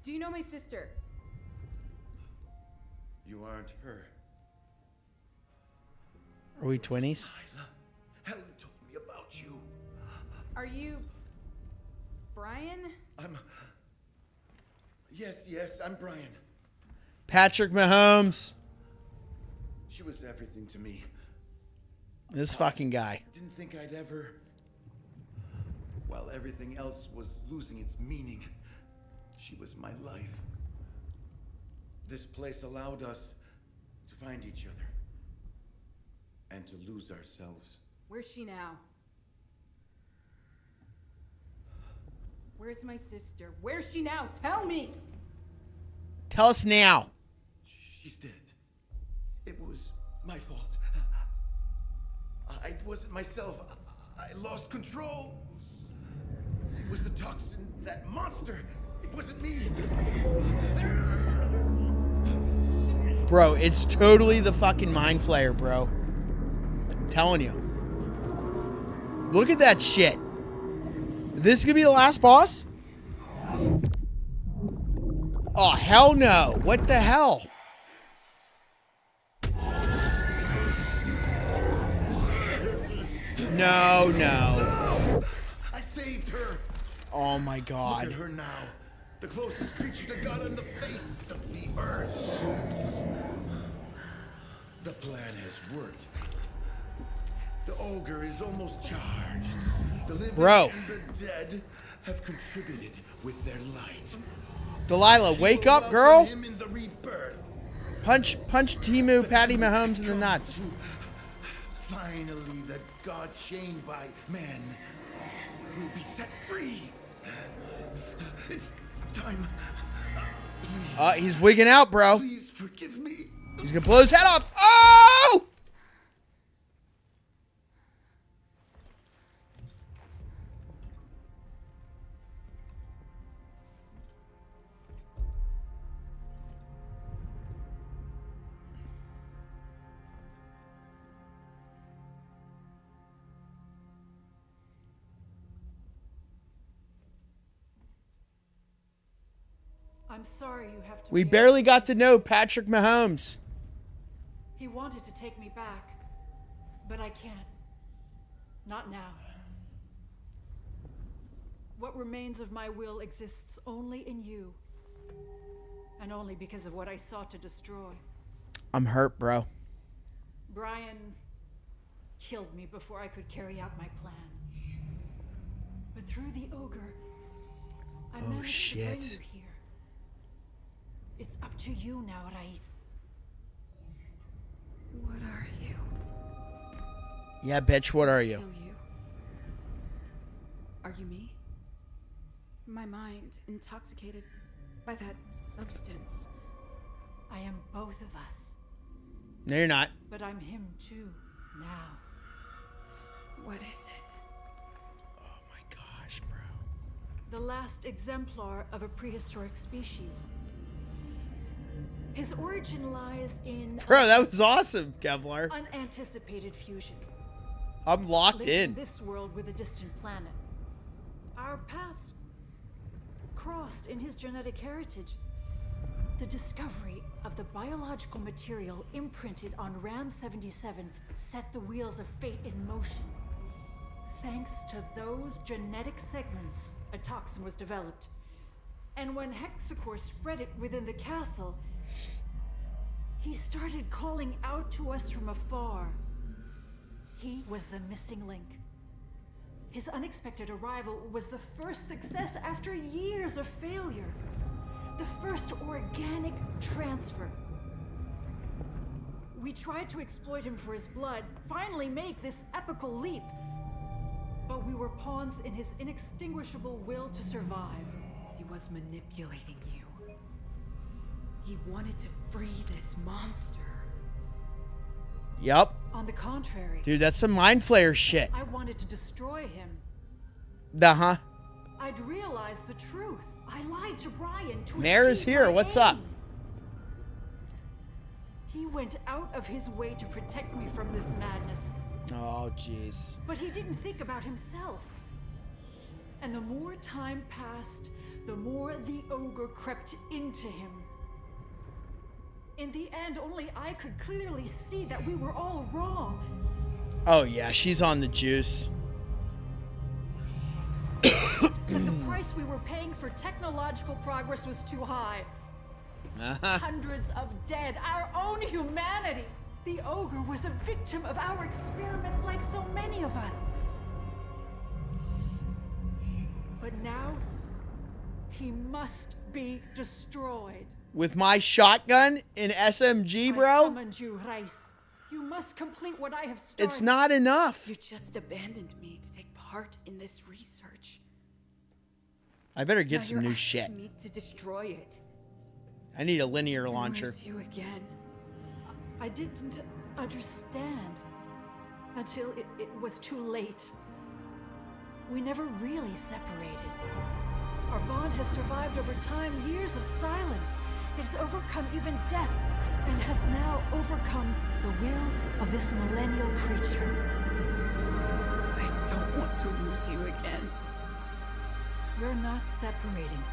Do you know my sister? You aren't her. Are we twinnies? Helen told me about you. Are you Yes, I'm Brian. Patrick Mahomes. She was everything to me. This fucking guy. Didn't think I'd ever... While everything else was losing its meaning, she was my life. This place allowed us to find each other. And to lose ourselves. Where's she now? Where's my sister? Where's she now? Tell me! Tell us now. She's dead. It was my fault. I wasn't myself. I lost control. It was the toxin, that monster. It wasn't me. Bro, it's totally the fucking Mind Flayer, bro. I'm telling you. Look at that shit. This could be the last boss? Oh, hell no. What the hell? No. I saved her. Oh my god. Look at her now. The closest creature to God on the face of the earth. The plan has worked. The ogre is almost charged. The living Bro. and the dead have contributed with their light. Delilah, wake up, girl. Him in the rebirth. Punch Timu Patty Mahomes in the nuts. Finally, the God chained by man will be set free. It's time. He's wigging out, bro. Please forgive me. He's gonna blow his head off. Oh! I'm sorry you have to. We barely got to know Patrick Mahomes. He wanted to take me back, but I can't. Not now. What remains of my will exists only in you, and only because of what I sought to destroy. I'm hurt, bro. Brian killed me before I could carry out my plan. But through the ogre, I managed to bring you here. It's up to you now, Reyes. What are you? Yeah, bitch, what are you? Still you? Are you me? My mind intoxicated by that substance. I am both of us. No, you're not. But I'm him too, now. What is it? Oh my gosh, bro. The last exemplar of a prehistoric species. His origin lies in... Bro, that was awesome, Kevlar. Unanticipated fusion. I'm locked Linking in. this world with a distant planet. Our paths crossed in his genetic heritage. The discovery of the biological material imprinted on Ram-77 set the wheels of fate in motion. Thanks to those genetic segments, a toxin was developed. And when Hexacore spread it within the castle, he started calling out to us from afar. He was the missing link. His unexpected arrival was the first success after years of failure. The first organic transfer. We tried to exploit him for his blood, finally make this epical leap. But we were pawns in his inextinguishable will to survive. He was manipulating you. He wanted to free this monster. Yep. On the contrary, Dude, that's some Mind Flayer shit. I wanted to destroy him. Uh-huh. I'd realized the truth. I lied to Brian to Mayor is achieve here. my What's aim. up? He went out of his way to protect me from this madness. Oh, jeez. But he didn't think about himself. And the more time passed, the more the ogre crept into him. In the end, only I could clearly see that we were all wrong. Oh, yeah, she's on the juice. That the price we were paying for technological progress was too high. Hundreds of dead, our own humanity. The ogre was a victim of our experiments like so many of us. But now, he must be destroyed. With my shotgun in SMG, bro? I summoned you, Reyes. You must complete what I have started. It's not enough. You just abandoned me to take part in this research. I better get Now some you're new asking shit. me to destroy it. I need a linear launcher. Where's you again? I didn't understand until it was too late. We never really separated. Our bond has survived over time, years of silence. It has overcome even death, and has now overcome the will of this millennial creature. I don't want to lose you again. We're not separating.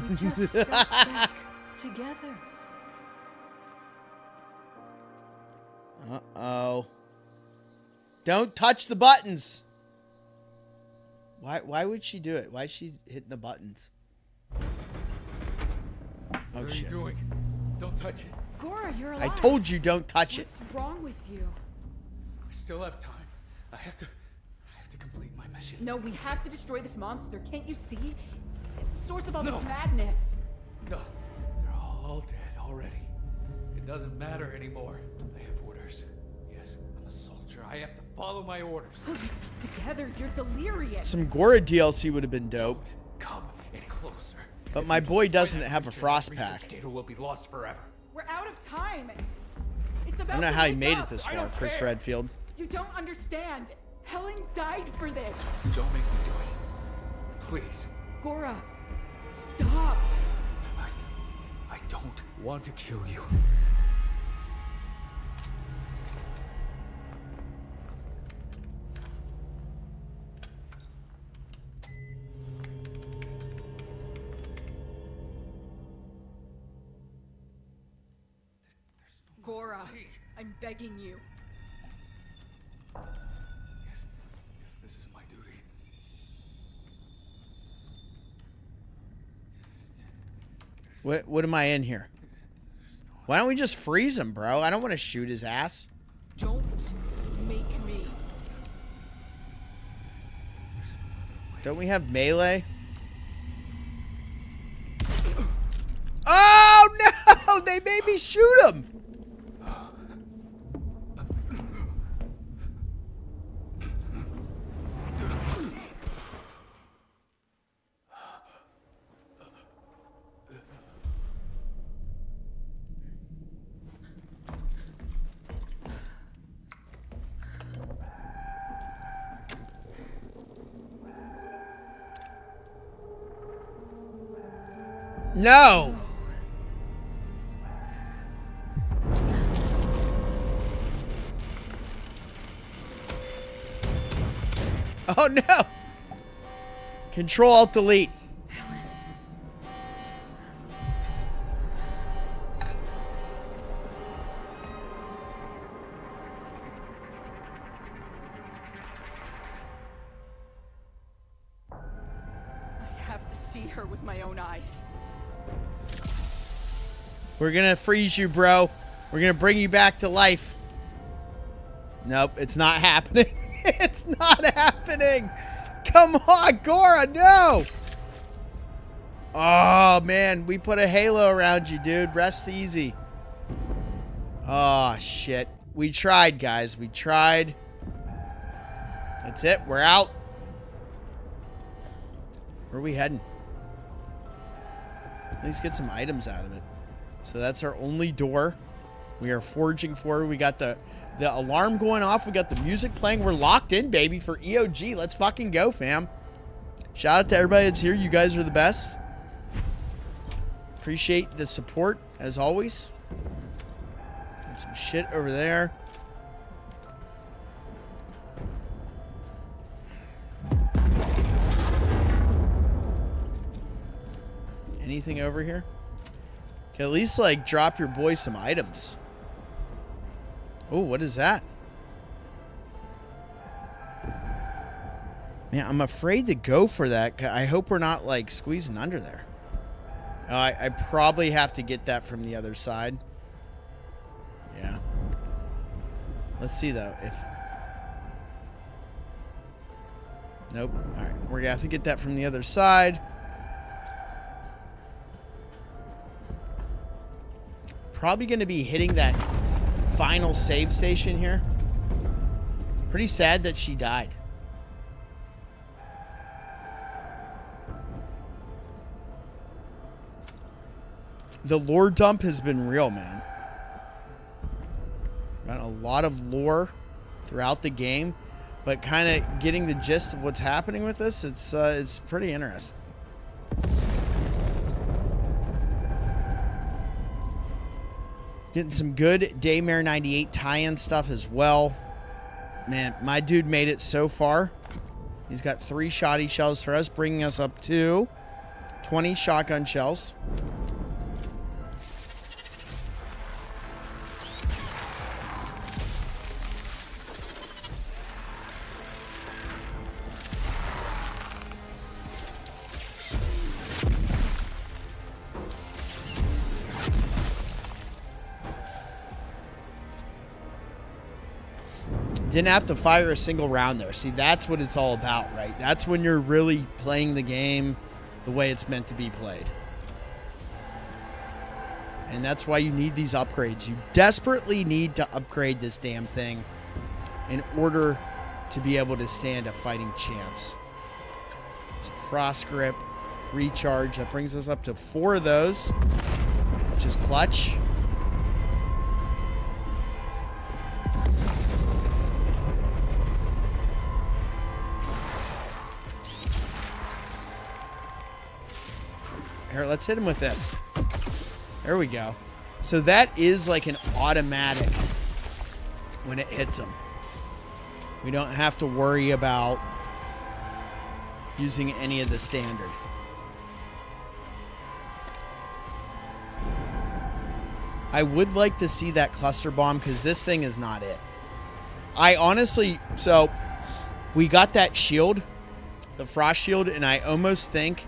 We just stepped back together. Uh-oh. Don't touch the buttons. Why would she do it? Why is she hitting the buttons? Oh, What are shit. you doing? Don't touch it. Gora, you're I alive. told you don't touch it. What's wrong with you? I still have time. I have to complete my mission. No, we have to destroy this monster. Can't you see? It's the source of all No. this madness. No, they're all dead already. It doesn't matter anymore. I have orders. Yes, I'm a soldier. I have to follow my orders. Pull yourself together. You're delirious. Some Gora DLC would have been dope. Come any closer. But If my you boy destroy doesn't that have a creature, frost research pack. data will be lost forever. We're out of time. It's I about don't know to how he wake made up. it this I far, don't Chris care. Redfield. You don't understand. Helen died for this. Don't make me do it. Please. Gora, stop. I don't want to kill you. Gora, I'm begging you. Yes, this is my duty. What am I in here? Why don't we just freeze him, bro? I don't want to shoot his ass. Don't make me. Don't we have melee? Oh, no! They made me shoot him! No! Oh no! Control Alt Delete. I have to see her with my own eyes. We're gonna freeze you, bro. We're gonna bring you back to life. Nope, it's not happening. It's not happening. Come on, Gora, no. Oh, man, we put a halo around you, dude. Rest easy. Oh, shit. We tried, guys. We tried. That's it. We're out. Where are we heading? At least get some items out of it. So that's our only door. We are forging forward. We got the alarm going off. We got the music playing. We're locked in, baby, for EOG. Let's fucking go, fam. Shout out to everybody that's here. You guys are the best. Appreciate the support, as always. Got some shit over there. Anything over here? Okay, at least, like, drop your boy some items. Oh, what is that? Man, I'm afraid to go for that. I hope we're not, like, squeezing under there. I probably have to get that from the other side. Yeah. Let's see, though. If... Nope. All right. We're going to have to get that from the other side. Probably going to be hitting that final save station here. Pretty sad that she died. The lore dump has been real, man. Got a lot of lore throughout the game, but kind of getting the gist of what's happening with this, it's pretty interesting. Getting some good Daymare 98 tie-in stuff as well. Man, my dude made it so far. He's got 3 shoddy shells for us, bringing us up to 20 shotgun shells. Didn't have to fire a single round there. See, that's what it's all about, right? That's when you're really playing the game the way it's meant to be played. And that's why you need these upgrades. You desperately need to upgrade this damn thing in order to be able to stand a fighting chance. So frost grip, recharge. That brings us up to 4 of those, which is clutch. Here, let's hit him with this. There we go. So that is like an automatic when it hits him. We don't have to worry about using any of the standard. I would like to see that cluster bomb because this thing is not it. I honestly, so we got that shield, the frost shield, and I almost think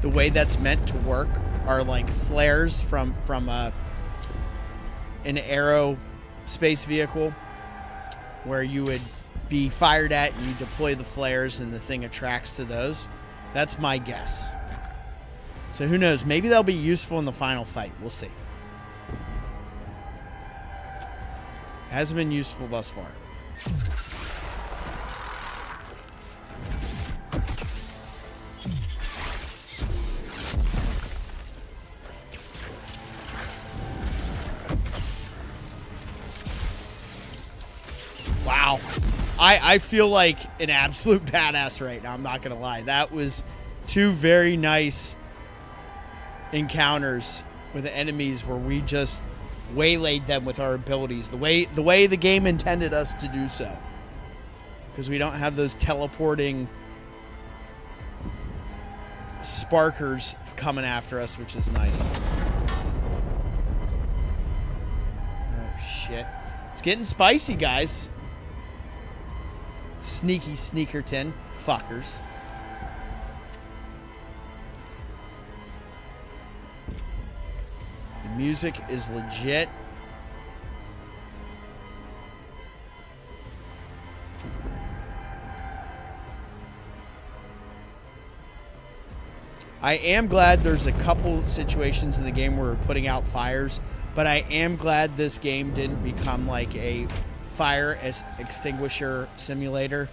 the way that's meant to work are like flares from an aero space vehicle where you would be fired at and you deploy the flares and the thing attracts to those. That's my guess. So who knows? Maybe they'll be useful in the final fight. We'll see. Hasn't been useful thus far. Wow. I feel like an absolute badass right now. I'm not going to lie. That was 2 very nice encounters with the enemies where we just waylaid them with our abilities. The way the game intended us to do so. Because we don't have those teleporting sparkers coming after us, which is nice. Oh, shit. It's getting spicy, guys. Sneaky sneakerton fuckers. The music is legit. I am glad there's a couple situations in the game where we're putting out fires, but I am glad this game didn't become like a fire extinguisher simulator.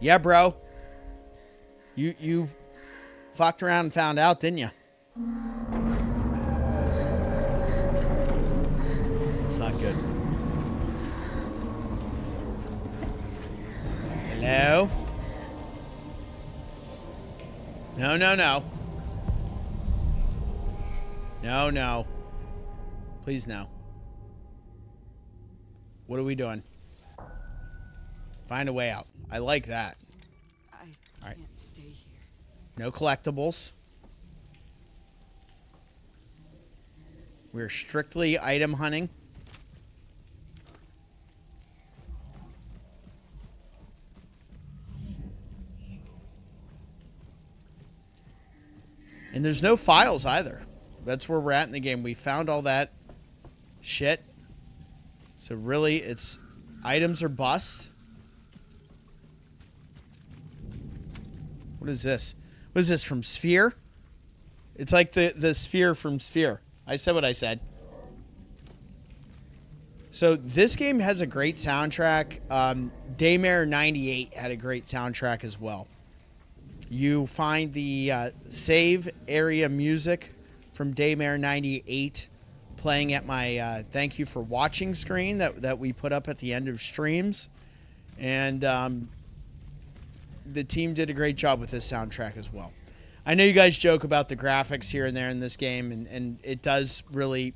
Yeah, bro. You fucked around and found out, didn't you? It's not good. Hello? No, no, no. No, no. Please, no. What are we doing? Find a way out. I like that. I right. can't stay here. No collectibles. We're strictly item hunting. And there's no files either. That's where we're at in the game. We found all that shit. So really, it's items are bust. What is this? What is this from Sphere? It's like the Sphere from Sphere. I said what I said. So this game has a great soundtrack. Daymare 98 had a great soundtrack as well. You find the save area music from Daymare 98 playing at my thank you for watching screen that we put up at the end of streams. And the team did a great job with this soundtrack as well. I know you guys joke about the graphics here and there in this game, and it does really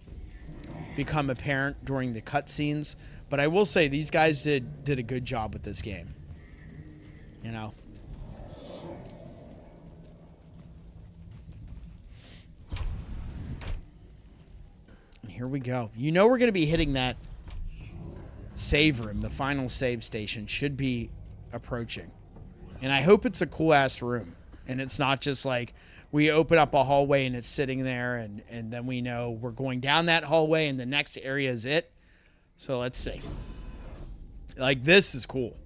become apparent during the cutscenes. But I will say these guys did a good job with this game. You know. And here we go. You know we're going to be hitting that save room. The final save station should be approaching. And I hope it's a cool-ass room. And it's not just like we open up a hallway and it's sitting there and then we know we're going down that hallway and the next area is it. So let's see. Like, this is cool.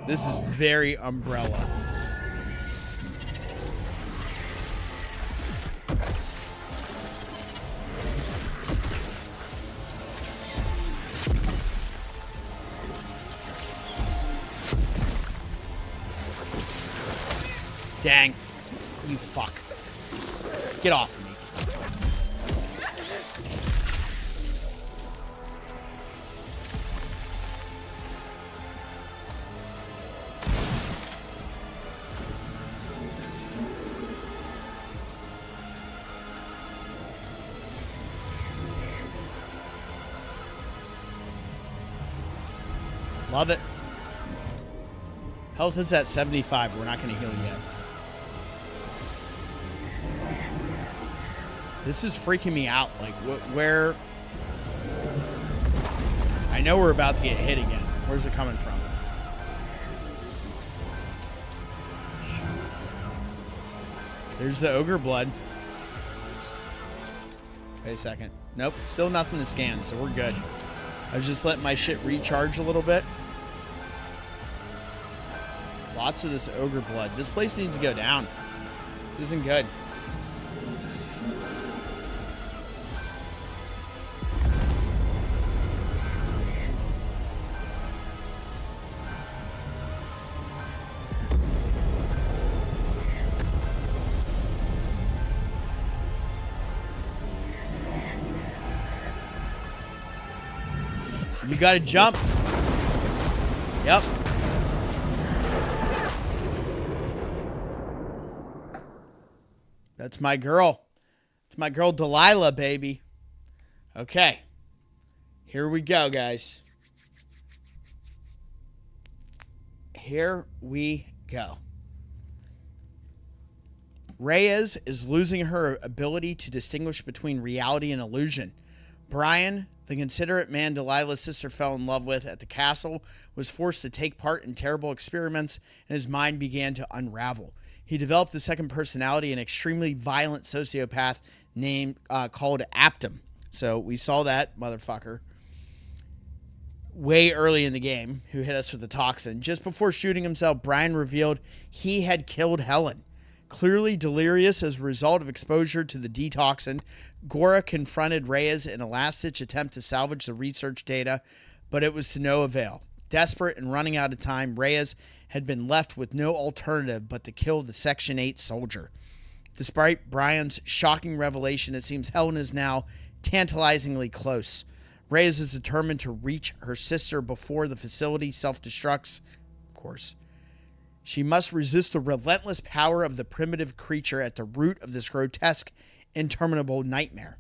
This is very Umbrella. Dang. You fuck. Get off of me. Love it. Health is at 75. We're not going to heal yet. This is freaking me out. Like, where... I know we're about to get hit again. Where's it coming from? There's the ogre blood. Wait a second. Nope, still nothing to scan, so we're good. I was just letting my shit recharge a little bit. Lots of this ogre blood. This place needs to go down. This isn't good. You gotta jump. Yep. That's my girl. It's my girl Dalila, baby. Okay. Here we go, guys. Here we go. Reyes is losing her ability to distinguish between reality and illusion. Brian, the considerate man Delila's sister fell in love with at the castle, was forced to take part in terrible experiments, and his mind began to unravel. He developed a second personality, an extremely violent sociopath named called Aptum. So we saw that motherfucker way early in the game, who hit us with the toxin. Just before shooting himself, Brian revealed he had killed Helen. Clearly delirious as a result of exposure to the detoxin, Gora confronted Reyes in a last-ditch attempt to salvage the research data, but it was to no avail. Desperate and running out of time, Reyes had been left with no alternative but to kill the Section 8 soldier. Despite Brian's shocking revelation, it seems Helen is now tantalizingly close. Reyes is determined to reach her sister before the facility self-destructs, of course. She must resist the relentless power of the primitive creature at the root of this grotesque, interminable nightmare.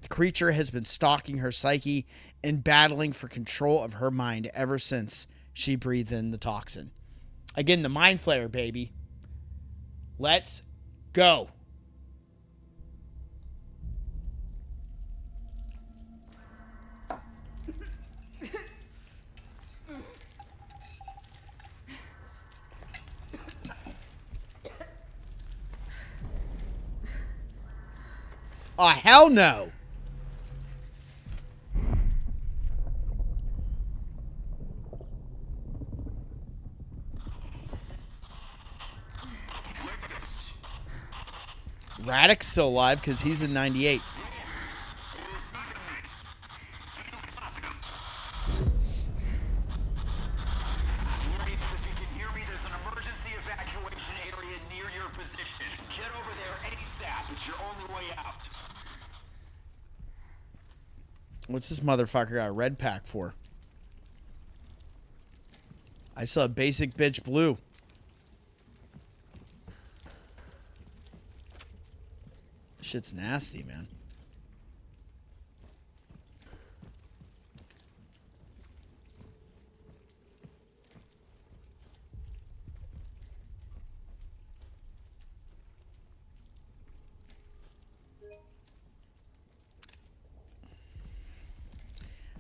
The creature has been stalking her psyche and battling for control of her mind ever since she breathed in the toxin. Again, the mind flayer, baby. Let's go. Oh, hell no. Radek's still alive because he's in 98. If you can hear me, there's an emergency evacuation area near your position. Get over there ASAP. It's your only way out. What's this motherfucker got a red pack for? I saw a basic bitch blue. Shit's nasty, man.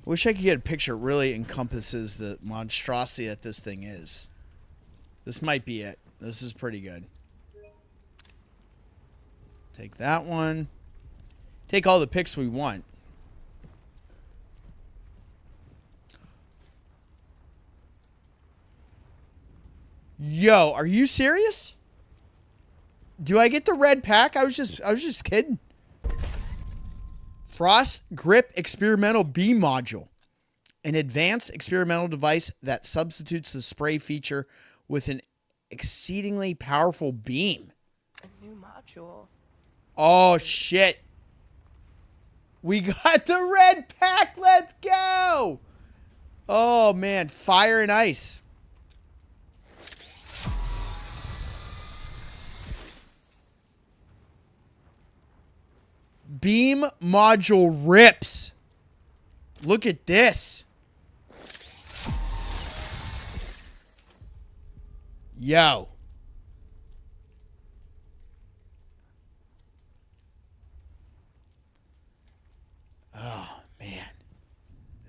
Wish I could get a picture that really encompasses the monstrosity that this thing is. This might be it. This is pretty good. Take that one. Take all the pics we want. Yo, are you serious? Do I get the red pack? I was just kidding. Frost Grip Experimental Beam Module. An advanced experimental device that substitutes the spray feature with an exceedingly powerful beam. A new module. Oh, shit. We got the red pack. Let's go. Oh, man. Fire and ice. Beam module rips. Look at this. Yo. Oh, man.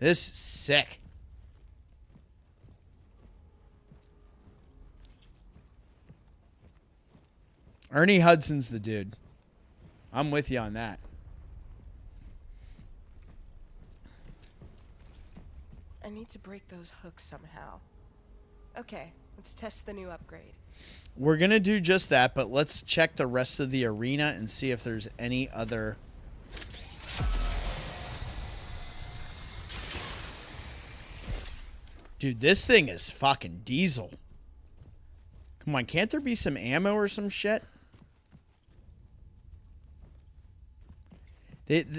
This is sick. Ernie Hudson's the dude. I'm with you on that. I need to break those hooks somehow. Okay, let's test the new upgrade. We're going to do just that, but let's check the rest of the arena and see if there's any other... Dude, this thing is fucking diesel. Come on, can't there be some ammo or some shit?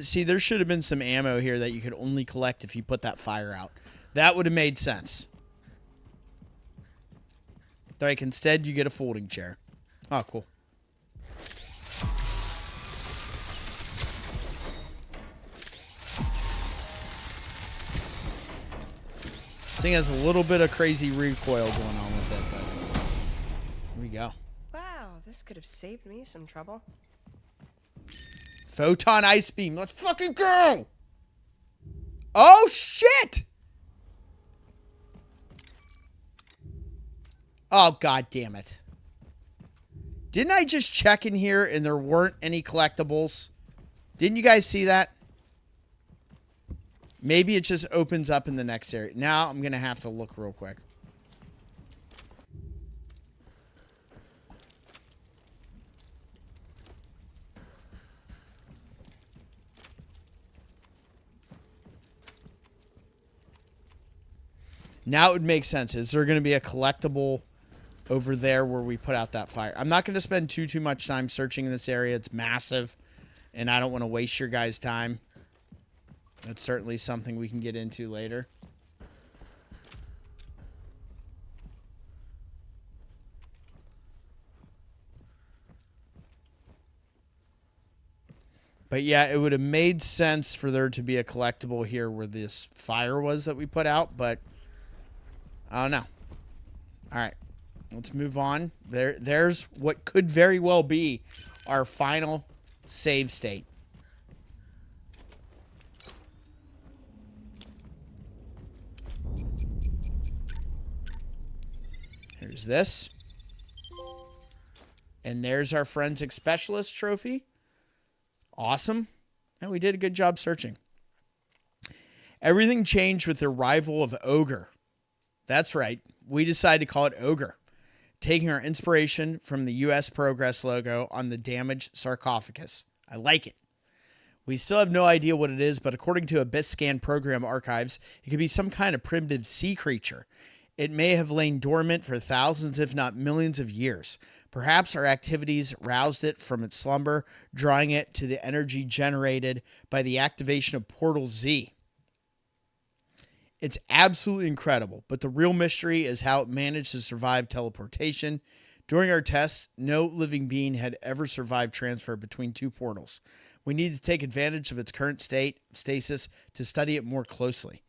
See, there should have been some ammo here that you could only collect if you put that fire out. That would have made sense. Like, instead, you get a folding chair. Oh, cool. This thing has a little bit of crazy recoil going on with it, but here we go. Wow, this could have saved me some trouble. Photon ice beam. Let's fucking go. Oh, shit. Oh, god damn it. Didn't I just check in here and there weren't any collectibles? Didn't you guys see that? Maybe it just opens up in the next area. Now I'm going to have to look real quick. Now it would make sense. Is there going to be a collectible over there where we put out that fire? I'm not going to spend too much time searching in this area. It's massive, and I don't want to waste your guys' time. That's certainly something we can get into later. But yeah, it would have made sense for there to be a collectible here where this fire was that we put out, but I don't know. All right, let's move on. There's what could very well be our final save state. Here's this. And there's our forensic specialist trophy. Awesome. And we did a good job searching. Everything changed with the arrival of Ogre. That's right. We decided to call it Ogre, taking our inspiration from the U.S. Progress logo on the damaged sarcophagus. I like it. We still have no idea what it is, but according to Abyss Scan program archives, it could be some kind of primitive sea creature. It may have lain dormant for thousands, if not millions of years. Perhaps our activities roused it from its slumber, drawing it to the energy generated by the activation of Portal Z. It's absolutely incredible, but the real mystery is how it managed to survive teleportation. During our tests, no living being had ever survived transfer between two portals. We need to take advantage of its current state of stasis to study it more closely.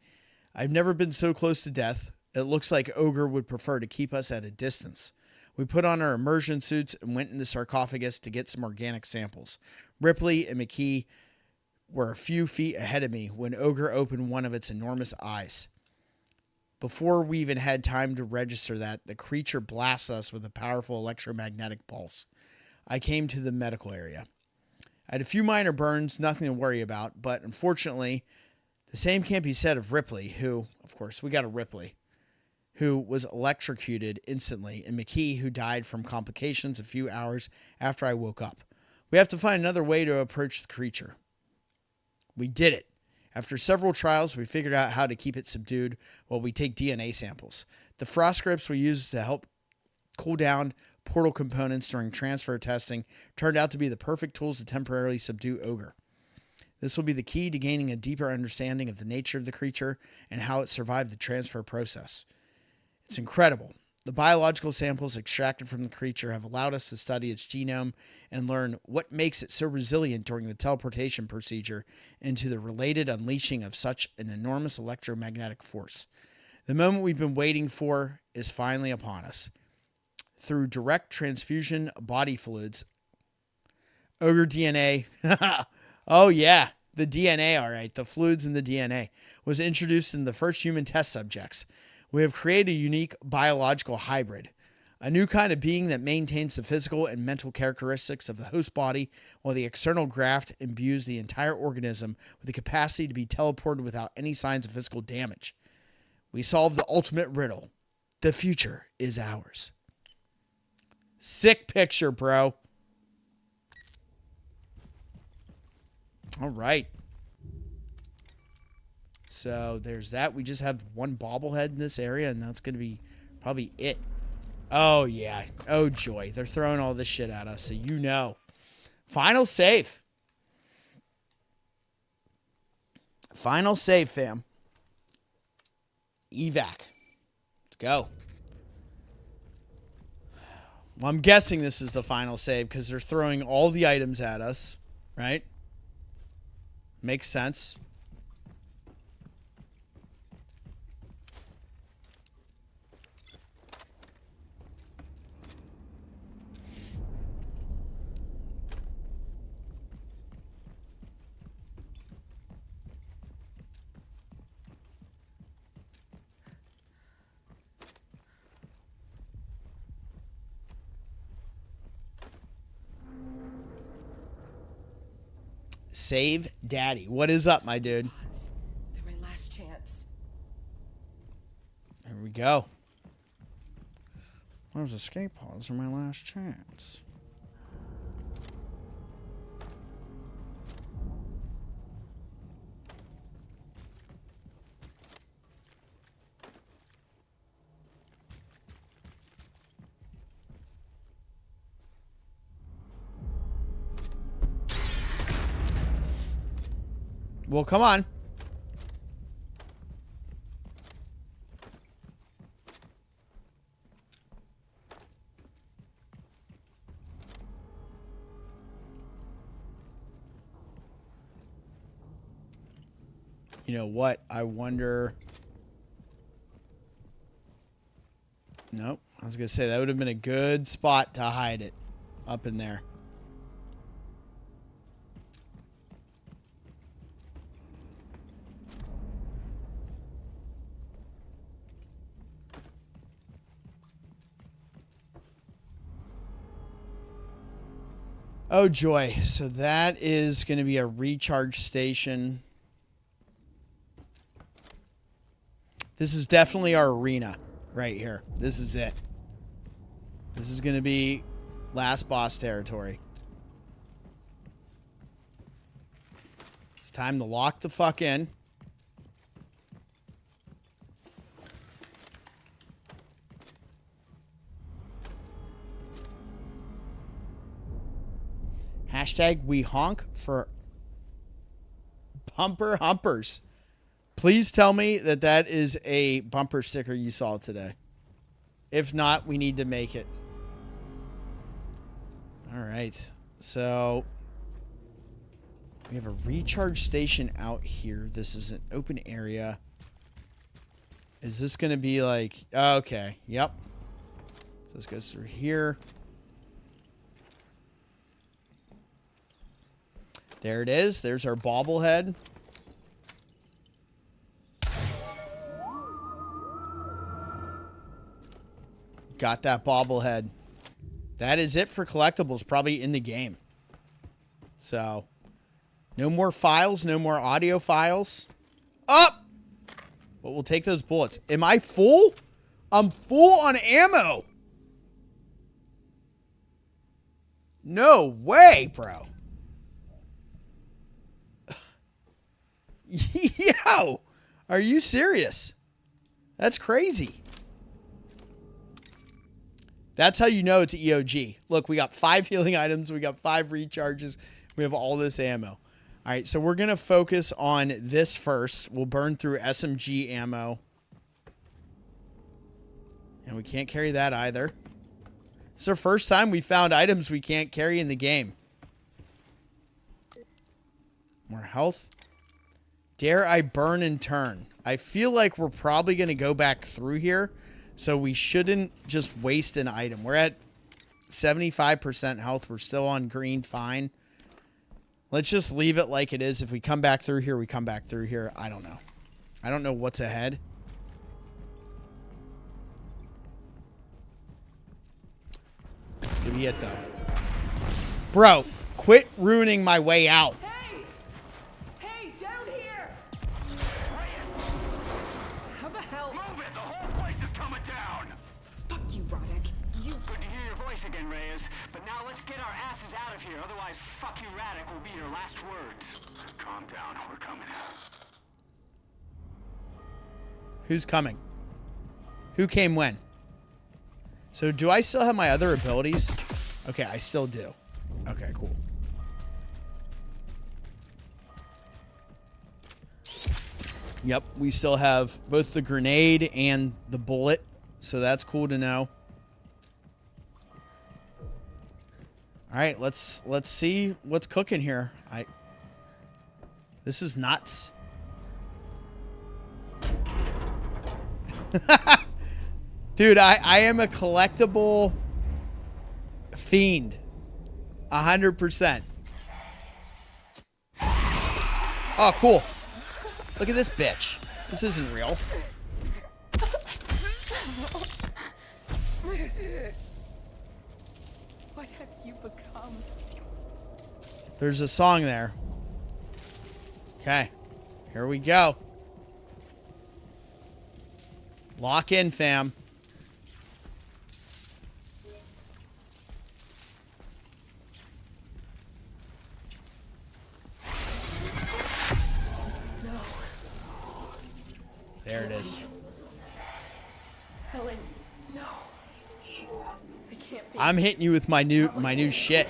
I've never been so close to death. It looks like Ogre would prefer to keep us at a distance. We put on our immersion suits and went in the sarcophagus to get some organic samples. Ripley and McKee were a few feet ahead of me when Ogre opened one of its enormous eyes. Before we even had time to register that, the creature blasted us with a powerful electromagnetic pulse. I came to the medical area. I had a few minor burns, nothing to worry about, but unfortunately, the same can't be said of Ripley, who, of course, we got a Ripley, who was electrocuted instantly, and McKee, who died from complications a few hours after I woke up. We have to find another way to approach the creature. We did it. After several trials, we figured out how to keep it subdued while we take DNA samples. The frost grips we used to help cool down portal components during transfer testing turned out to be the perfect tools to temporarily subdue Ogre. This will be the key to gaining a deeper understanding of the nature of the creature and how it survived the transfer process. It's incredible. The biological samples extracted from the creature have allowed us to study its genome and learn what makes it so resilient during the teleportation procedure into the related unleashing of such an enormous electromagnetic force. The moment we've been waiting for is finally upon us. Through direct transfusion of body fluids, Ogre DNA, oh yeah, the DNA, all right, the fluids in the DNA, was introduced in the first human test subjects. We have created a unique biological hybrid, a new kind of being that maintains the physical and mental characteristics of the host body, while the external graft imbues the entire organism with the capacity to be teleported without any signs of physical damage. We solved the ultimate riddle. The future is ours. Sick picture, bro. All right. So there's that. We just have one bobblehead in this area, and that's going to be probably it. Oh, yeah. Oh, joy. They're throwing all this shit at us, so you know. Final save. Final save, fam. Evac. Let's go. Well, I'm guessing this is the final save because they're throwing all the items at us, right? Makes sense. Save Daddy. What is up, my dude? They're my last chance. There we go. Those escape pods are my last chance. Well, come on. You know what? I wonder... Nope. I was going to say, that would have been a good spot to hide it. Up in there. Oh, joy. So that is going to be a recharge station. This is definitely our arena right here. This is it. This is going to be last boss territory. It's time to lock the fuck in. Hashtag we honk for bumper humpers. Please tell me that that is a bumper sticker you saw today. If not, we need to make it. All right. So we have a recharge station out here. This is an open area. Is this going to be like... Okay. Yep. So this goes through here. There it is. There's our bobblehead. Got that bobblehead. That is it for collectibles, probably in the game. So, no more files, no more audio files. Up! But we'll take those bullets. Am I full? I'm full on ammo. No way, bro. Yo! Are you serious? That's crazy. That's how you know it's EOG. Look, we got 5 healing items. We got 5 recharges. We have all this ammo. All right, so we're going to focus on this first. We'll burn through SMG ammo. And we can't carry that either. It's our first time we found items we can't carry in the game. More health. Dare I burn and turn? I feel like we're probably going to go back through here. So we shouldn't just waste an item. We're at 75% health. We're still on green. Fine. Let's just leave it like it is. If we come back through here, we come back through here. I don't know. I don't know what's ahead. It's going to be it, though. Bro, quit ruining my way out. Hey, down here! How the hell? Move it! The whole place is coming down! Fuck you, Roddick. You... Good to hear your voice again, Reyes. But now let's get our asses out of here. Otherwise, fuck you, Raddick will be your last words. Calm down. We're coming. Who's coming? Who came when? So do I still have my other abilities? Okay, I still do. Okay, cool. Yep, we still have both the grenade and the bullet, so that's cool to know. All right, let's see what's cooking here. This is nuts. Dude, I am a collectible fiend. 100%. Oh, cool. Look at this bitch. This isn't real. What have you become? There's a song there. Okay. Here we go. Lock in, fam. There it is. Helen, no. I can't be. I'm hitting you with my new shit.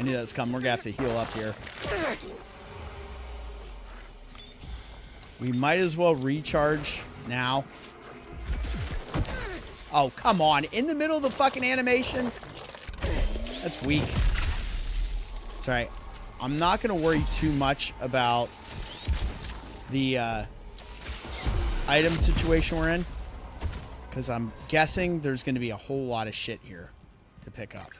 I knew that was coming. We're going to have to heal up here. We might as well recharge now. Oh, come on. In the middle of the fucking animation? That's weak. It's all right. I'm not going to worry too much about the item situation we're in, because I'm guessing there's going to be a whole lot of shit here to pick up.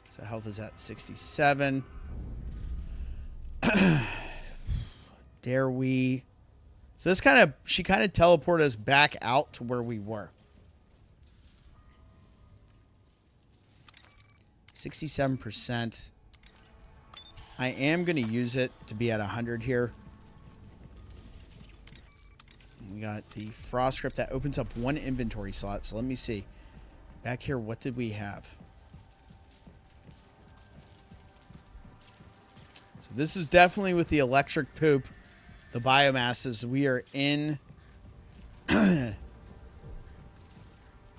So health is at 67. Dare we? So this kind of, she kind of teleported us back out to where we were. 67%. I am going to use it to be at 100 here. We got the frost grip that opens up one inventory slot. So let me see. Back here, what did we have? So this is definitely with the electric poop. The biomasses. We are in. I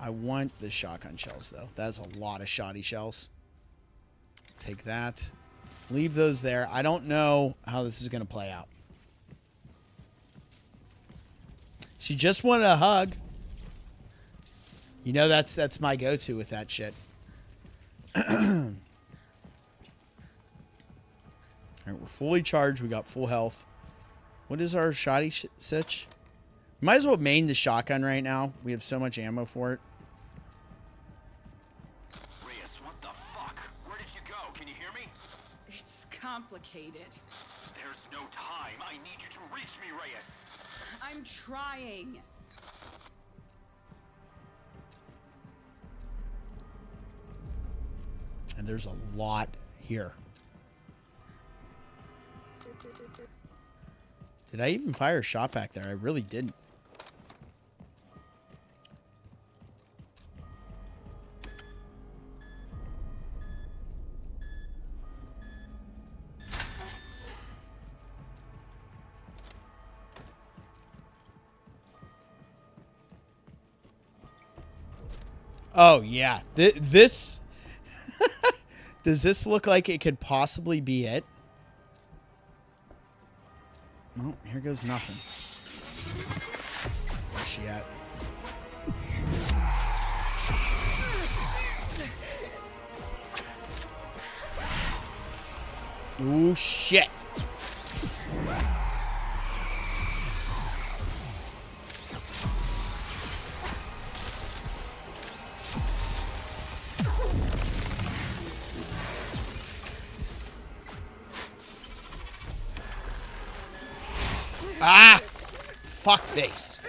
want the shotgun shells, though. That's a lot of shoddy shells. Take that. Leave those there. I don't know how this is going to play out. She just wanted a hug. You know, that's my go-to with that shit. All right, we're fully charged. We got full health. What is our shoddy sitch? Might as well main the shotgun right now. We have so much ammo for it. Reyes, what the fuck? Where did you go? Can you hear me? It's complicated. There's no time. I need you to reach me, Reyes. I'm trying. And there's a lot here. Did I even fire a shot back there? I really didn't. Oh, yeah. This... Does this look like it could possibly be it? Well, here goes nothing. Where's she at? Ooh, shit. Ah! Fuck face.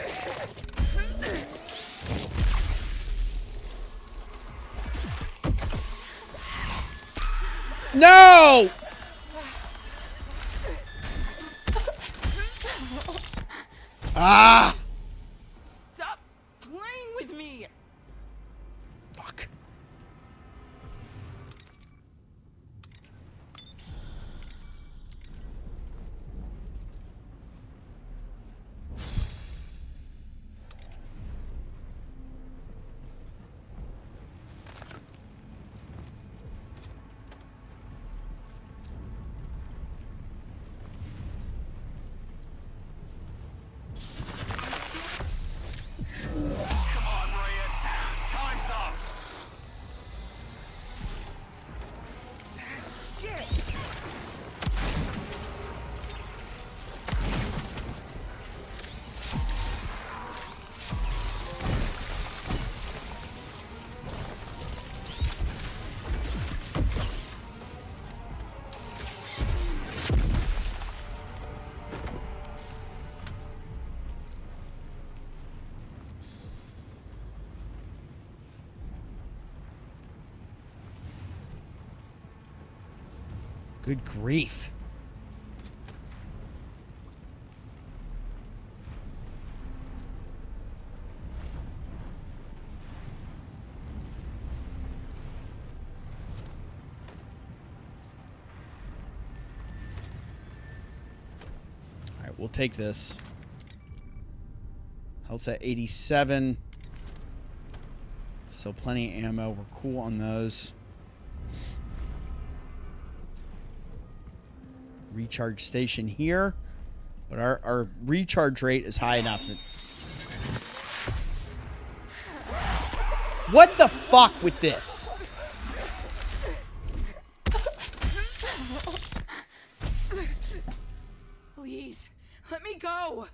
No! Ah! Stop playing with me. Fuck. Good grief. All right, we'll take this. Health's at 87. Still plenty of ammo. We're cool on those. recharge station here. But our recharge rate is high enough. What the fuck with this? Please, let me go.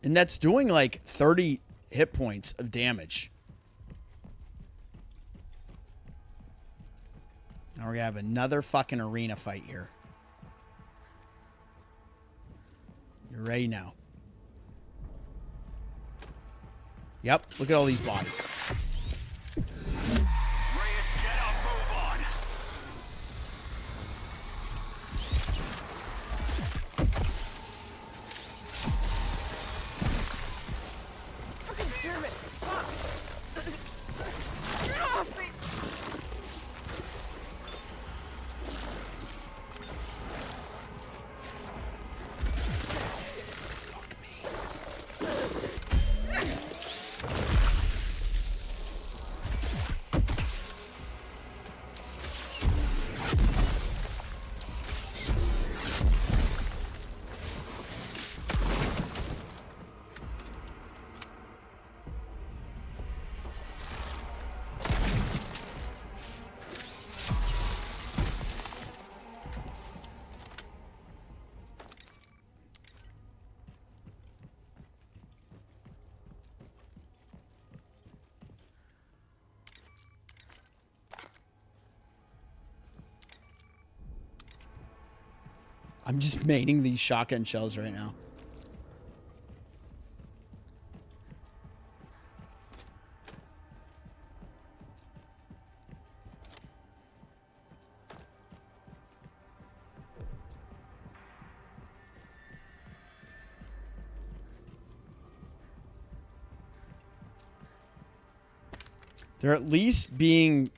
And that's doing like 30 hit points of damage. Now we're gonna have another fucking arena fight here. You're ready now. Yep, look at all these bodies. Reyes, get up, move on. Fucking damn it! Fuck! Get off me! I'm just maining these shotgun shells right now. They're at least being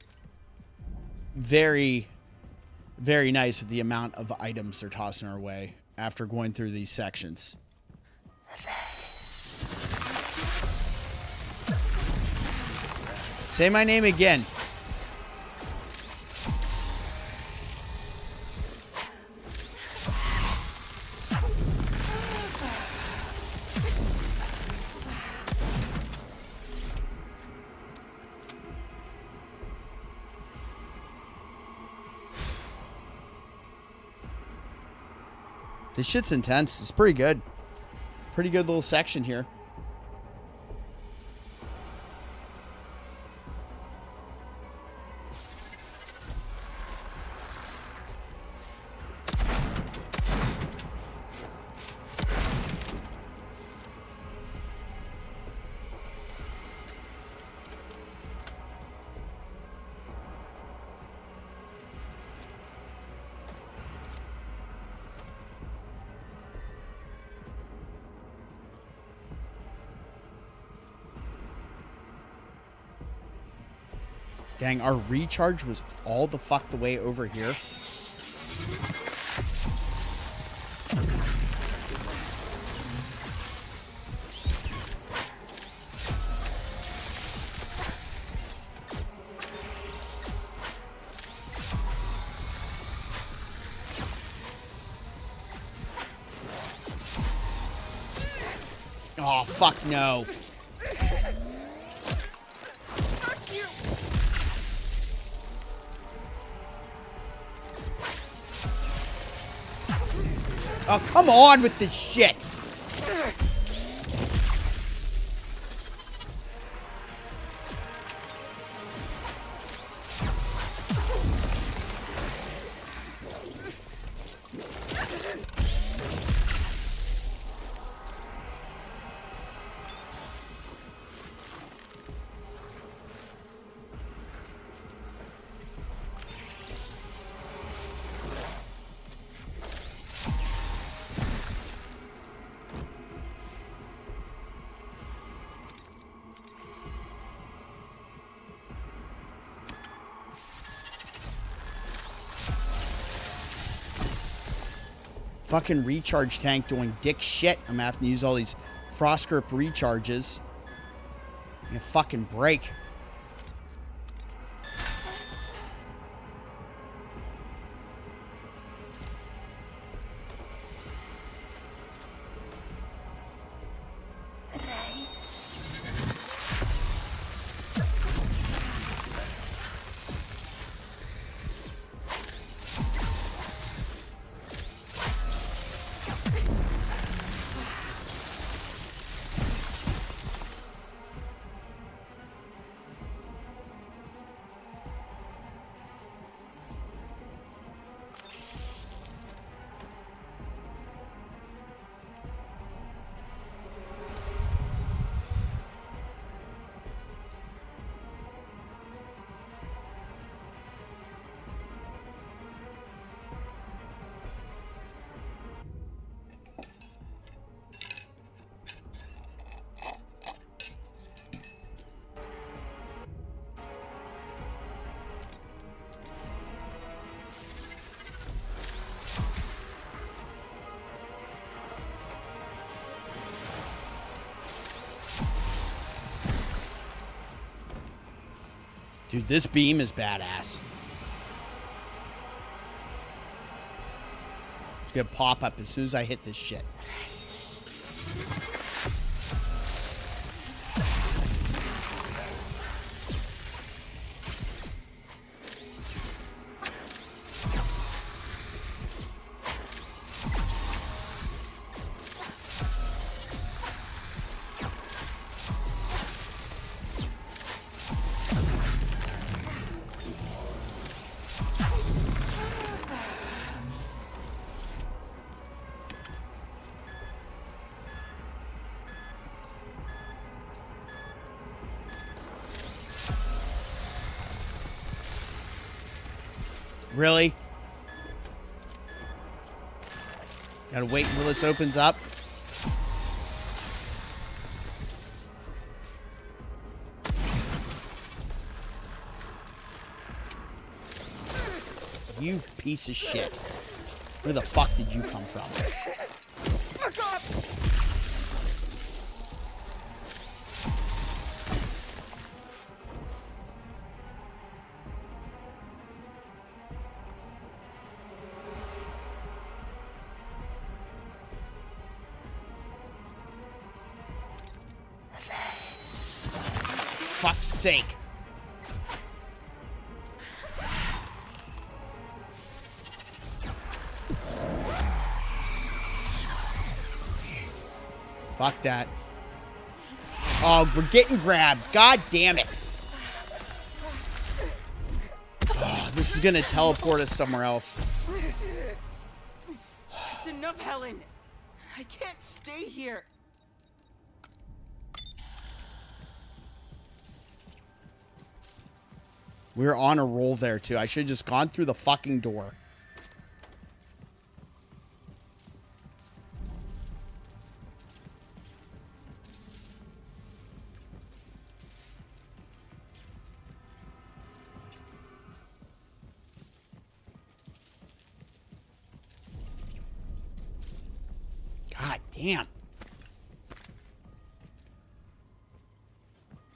very nice with the amount of items they're tossing our way after going through these sections. Say my name again. This shit's intense. It's pretty good. Pretty good little section here. Dang, our recharge was all the fuck the way over here. Oh, fuck no. Oh, come on with this shit. Fucking recharge tank doing dick shit. I'm gonna have to use all these frost grip recharges. I'm gonna fucking break. Dude, this beam is badass. It's gonna pop up as soon as I hit this shit. Really? Gotta wait until this opens up. You piece of shit. Where the fuck did you come from? Fuck off! Fuck's sake. Fuck that. Oh, we're getting grabbed. God damn it. Oh, this is gonna teleport us somewhere else. It's enough, Helen. I can't stay here. We're on a roll there, too. I should have just gone through the fucking door. God damn.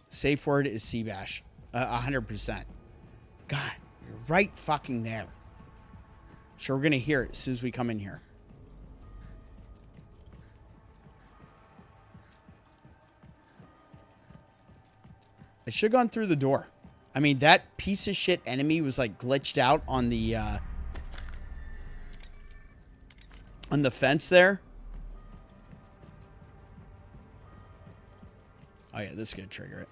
Safe word is Seabash. 100%. God, you're right fucking there. Sure, we're gonna hear it as soon as we come in here. I should have gone through the door. I mean, that piece of shit enemy was like glitched out on the fence there. Oh yeah, this is gonna trigger it.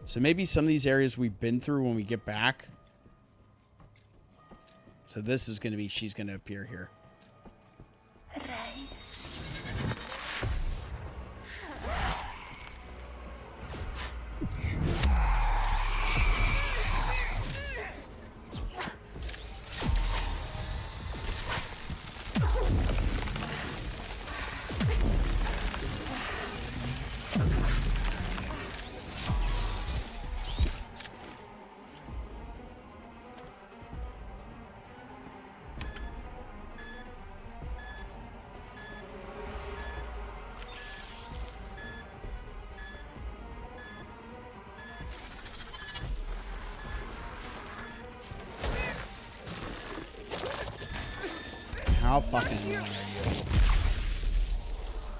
So maybe some of these areas we've been through when we get back. So this is going to be, she's going to appear here. How fucking annoying are you?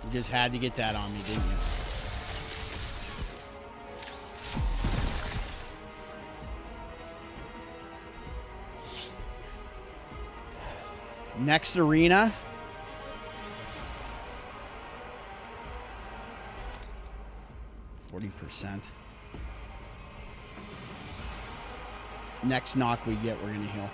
You just had to get that on me, didn't you? Next arena. %. Next knock we get, we're gonna heal.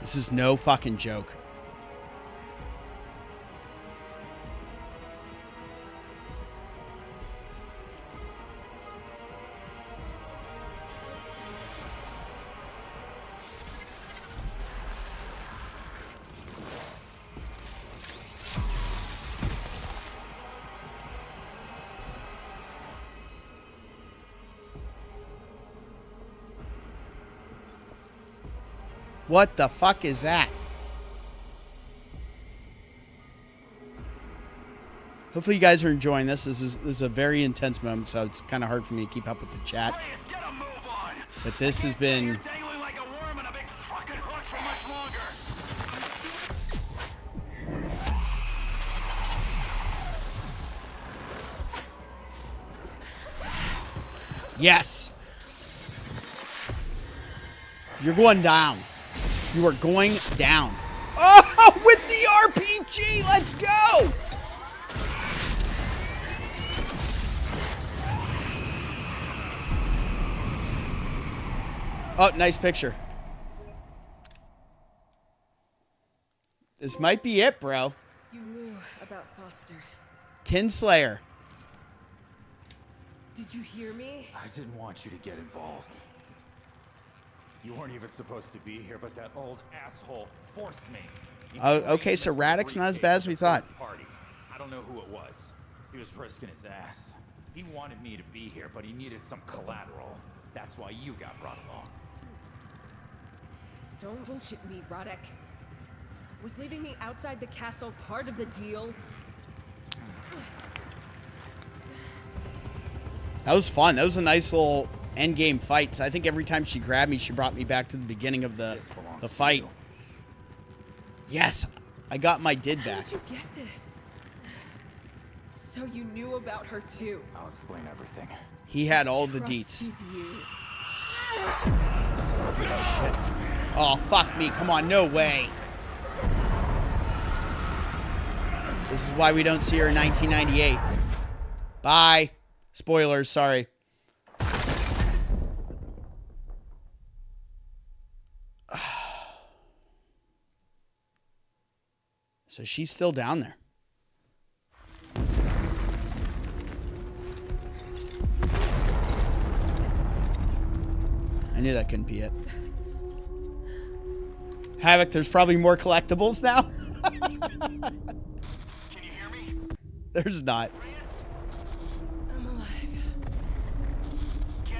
This is no fucking joke. What the fuck is that? Hopefully you guys are enjoying this. This is a very intense moment, so it's kind of hard for me to keep up with the chat. But this has been... Yes! You're going down. You are going down. Oh, with the RPG! Let's go! Oh, nice picture. This might be it, bro. You knew about Foster. Kinslayer. Did you hear me? I didn't want you to get involved. You weren't even supposed to be here, but that old asshole forced me. Oh, okay, so Radek's not as bad as we thought. Party. I don't know who it was. He was risking his ass. He wanted me to be here, but he needed some collateral. That's why you got brought along. Don't bullshit me, Radek. Was leaving me outside the castle part of the deal? That was fun. That was a nice little endgame fight. So I think every time she grabbed me, she brought me back to the beginning of the fight. Yes, I got my did back. How did you get this? So you knew about her too. I'll explain everything. He had all the deets. Oh, fuck me. Come on, no way. This is why we don't see her in 1998. Bye. Spoilers, sorry. So she's still down there. I knew that couldn't be it. Havoc, there's probably more collectibles now. Can you hear me? There's not. I'm alive.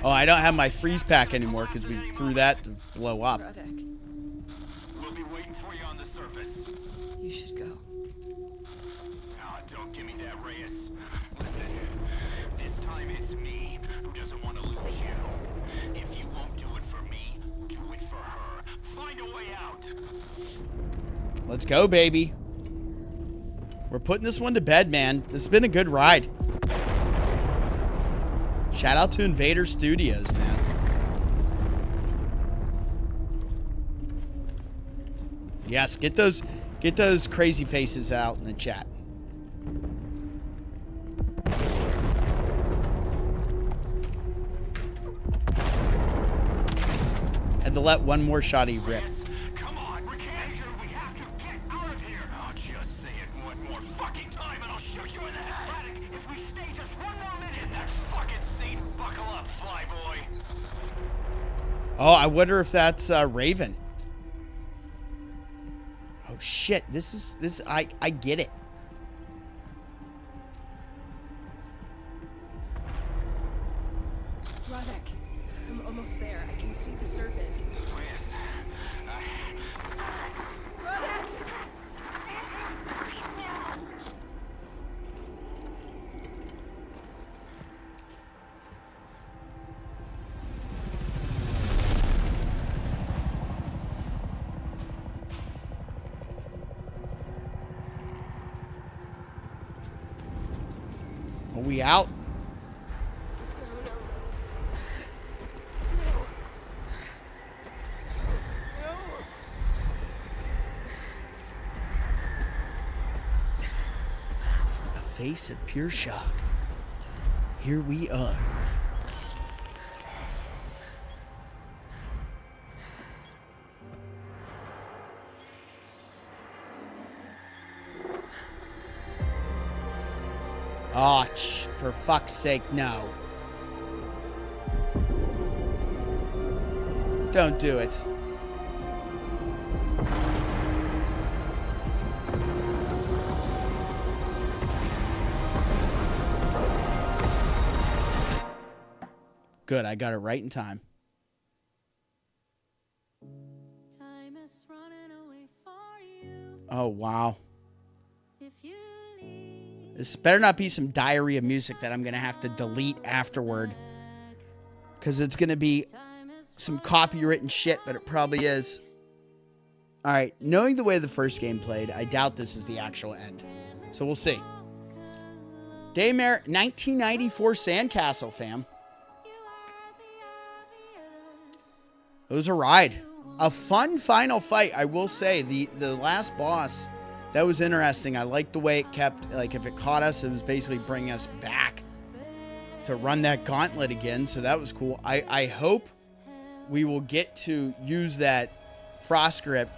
Oh, I don't have my freeze pack anymore because we threw that to blow up. Radek, We'll be waiting for you on the surface. you should go. Ah, don't give me that, Reyes. Listen, this time it's me who doesn't want to lose you. If you won't do it for me, do it for her. Find a way out. Let's go, baby. We're putting this one to bed, man. This has been a good ride. Shout out to Invader Studios, man. Yes, get those crazy faces out in the chat. Had to let one more shotty rip. Come on, we can't. We have to get out of here. I'll just say it one more fucking time and I'll shoot you in the head. Radek, if we stay just one more minute in that fucking seat, buckle up, flyboy. Oh, I wonder if that's Raven. Oh shit! I get it. Radek, I'm almost there. I can see the surface. Radek! Are we out? A face of pure shock. Here we are. Oh, for fuck's sake, no. Don't do it. Good, I got it right in time. Oh, wow. This better not be some diarrhea music that I'm going to have to delete afterward. Because it's going to be some copywritten shit, but it probably is. Alright, knowing the way the first game played, I doubt this is the actual end. So we'll see. Daymare, 1994 Sandcastle, fam. It was a ride. A fun final fight, I will say. The last boss, that was interesting. I liked the way it kept, like, if it caught us, it was basically bringing us back to run that gauntlet again. So that was cool. I hope we will get to use that frost grip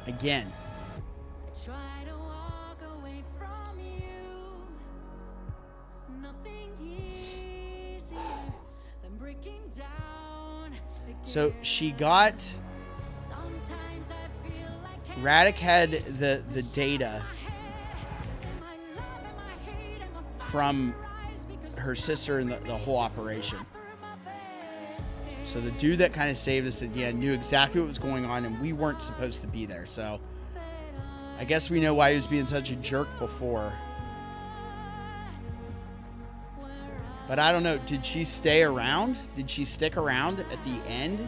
again. So she got... Radic had the data from her sister and the whole operation. So the dude that kind of saved us at the end knew exactly what was going on, and we weren't supposed to be there. So I guess we know why he was being such a jerk before. But I don't know. Did she stay around? Did she stick around at the end?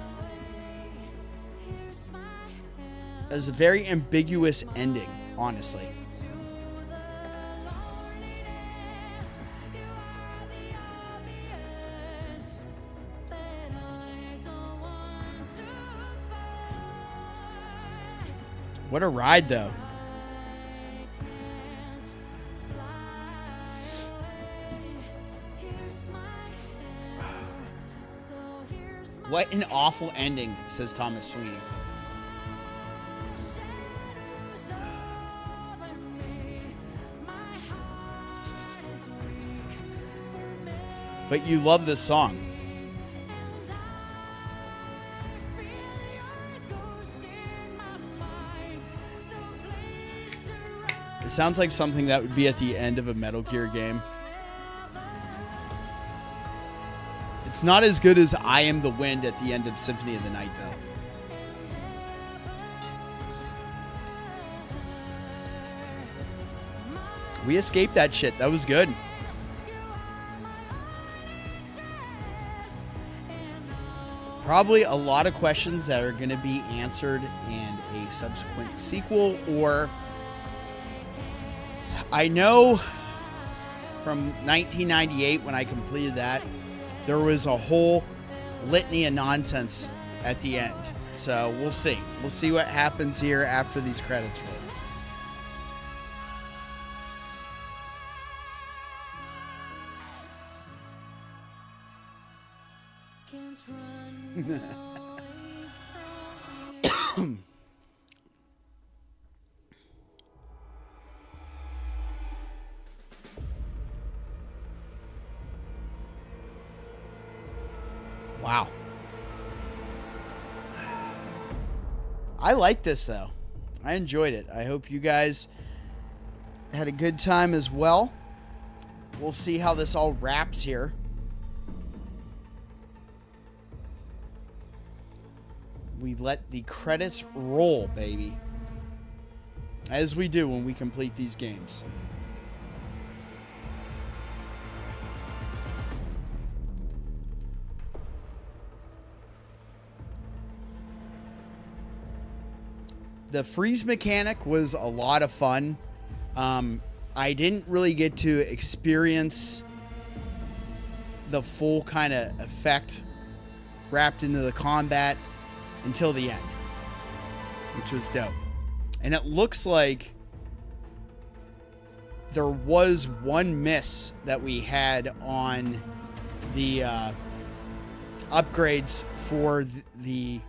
It was a very ambiguous ending, honestly. What a ride, though. What an awful ending, says Thomas Sweeney. But you love this song. It sounds like something that would be at the end of a Metal Gear game. It's not as good as I Am the Wind at the end of Symphony of the Night, though. We escaped that shit. That was good. Probably a lot of questions that are going to be answered in a subsequent sequel, or I know from 1998 when I completed that, there was a whole litany of nonsense at the end. So we'll see. We'll see what happens here after these credits roll. Wow. I like this, though. I enjoyed it. I hope you guys had a good time as well. We'll see how this all wraps here. We let the credits roll, baby. As we do when we complete these games. The freeze mechanic was a lot of fun. I didn't really get to experience the full kind of effect wrapped into the combat until the end, which was dope. And it looks like there was one miss that we had on the upgrades for the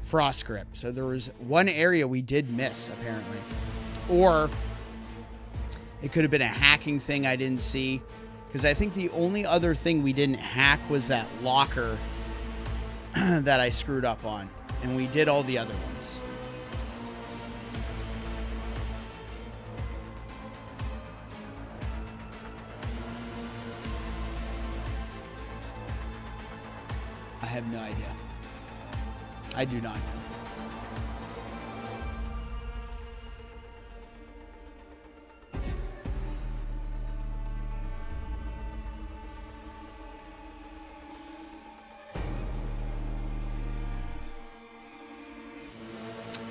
frost grip. So there was one area we did miss, apparently. Or it could have been a hacking thing I didn't see. Because I think the only other thing we didn't hack was that locker that I screwed up on. And we did all the other ones. I have no idea. I do not know.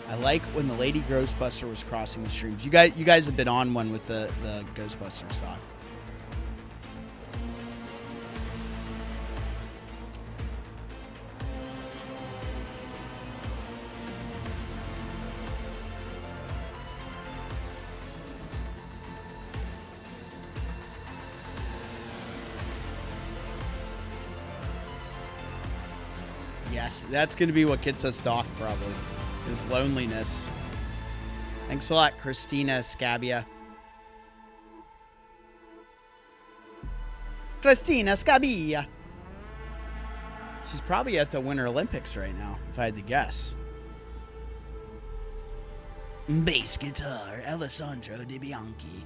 I like when the Lady Ghostbuster was crossing the streams. You guys have been on one with the Ghostbuster stock. Yes, that's going to be what gets us docked, probably. Is loneliness. Thanks a lot, Christina Scabia. Christina Scabia. She's probably at the Winter Olympics right now, if I had to guess. Bass guitar, Alessandro De Bianchi.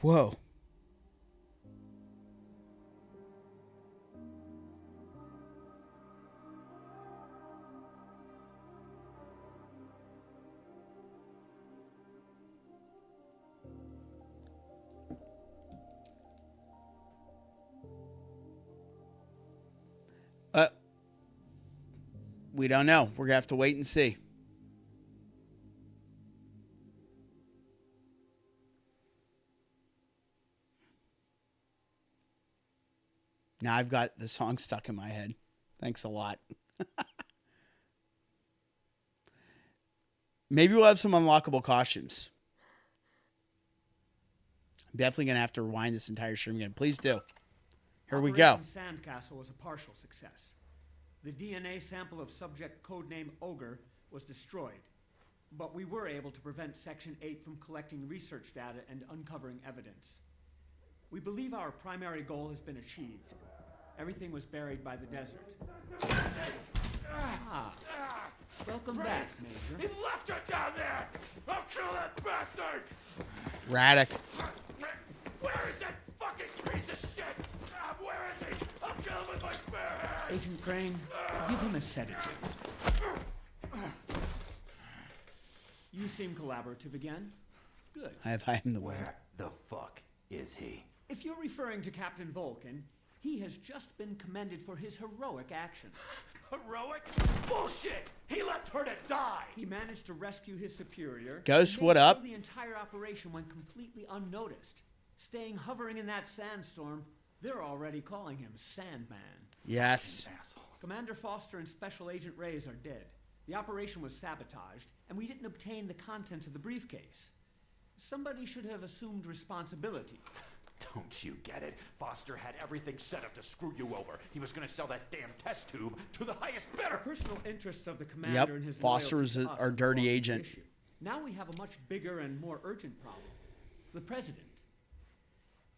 Whoa. We don't know. We're going to have to wait and see. Now I've got the song stuck in my head. Thanks a lot. Maybe we'll have some unlockable costumes. I'm definitely going to have to rewind this entire stream again. Please do. Here we go. Sandcastle was a partial success. The DNA sample of subject codename Ogre was destroyed, but we were able to prevent Section 8 from collecting research data and uncovering evidence. We believe our primary goal has been achieved. Everything was buried by the desert. Welcome back, Major. He left her down there! I'll kill that bastard! Radek. Where is that fucking piece of shit? Where is he? I'll kill him with my bare hands! Agent Crane, give him a sedative. You seem collaborative again. Good. I have him the way. Where the fuck is he? If you're referring to Captain Vulcan, he has just been commended for his heroic action. Heroic? Bullshit! He left her to die! He managed to rescue his superior. Ghost, what up? The entire operation went completely unnoticed. Staying hovering in that sandstorm, they're already calling him Sandman. Yes. Commander Foster and Special Agent Reyes are dead. The operation was sabotaged, and we didn't obtain the contents of the briefcase. Somebody should have assumed responsibility. Don't you get it? Foster had everything set up to screw you over. He was gonna sell that damn test tube to the highest bidder. Personal interests of the commander and his Foster was our dirty agent. Now we have a much bigger and more urgent problem. The president.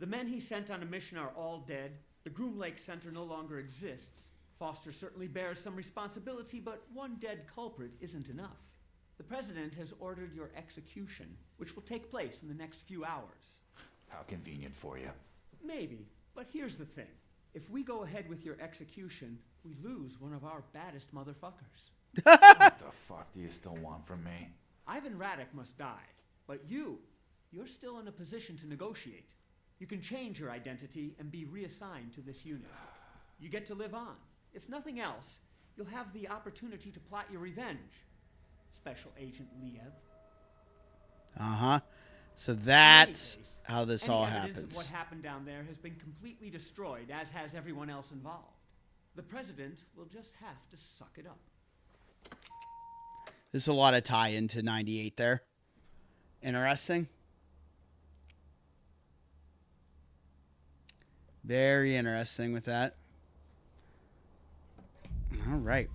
The men he sent on a mission are all dead. The Groom Lake Center no longer exists. Foster certainly bears some responsibility, but one dead culprit isn't enough. The president has ordered your execution, which will take place in the next few hours. How convenient for you. Maybe, but here's the thing. If we go ahead with your execution, we lose one of our baddest motherfuckers. What the fuck do you still want from me? Ivan Radek must die, but you're still in a position to negotiate. You can change your identity and be reassigned to this unit. You get to live on. If nothing else, you'll have the opportunity to plot your revenge. Special Agent Liev. Uh-huh. So that's how this Any all evidence of happens. what happened down there has been completely destroyed, as has everyone else involved. The president will just have to suck it up. There's a lot of tie into 98 there. Interesting. Very interesting with that. All right.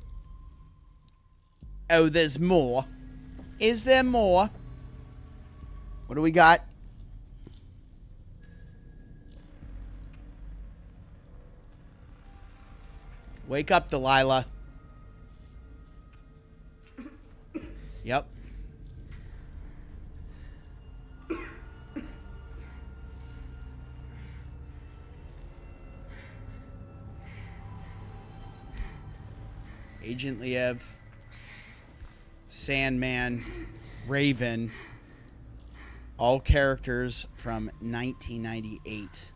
Oh, there's more. Is there more? What do we got? Wake up, Dalila. Yep. Agent Liev, Sandman, Raven, all characters from 1998.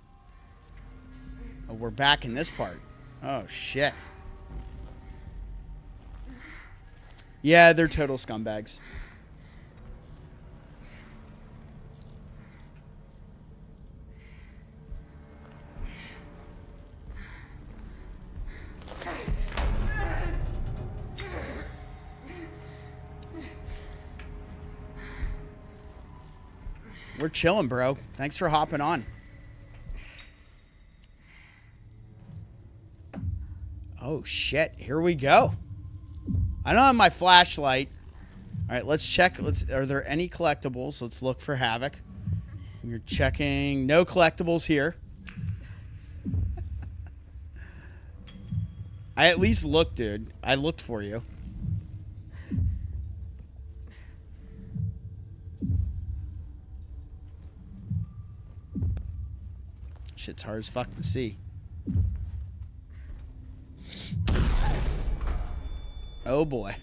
Oh, we're back in this part. Oh, shit. Yeah, they're total scumbags. We're chilling, bro. Thanks for hopping on. Oh, shit. Here we go. I don't have my flashlight. All right, let's check. Are there any collectibles? Let's look for Havoc. You're checking. No collectibles here. I at least looked, dude. I looked for you. Shit's hard as fuck to see. Oh boy.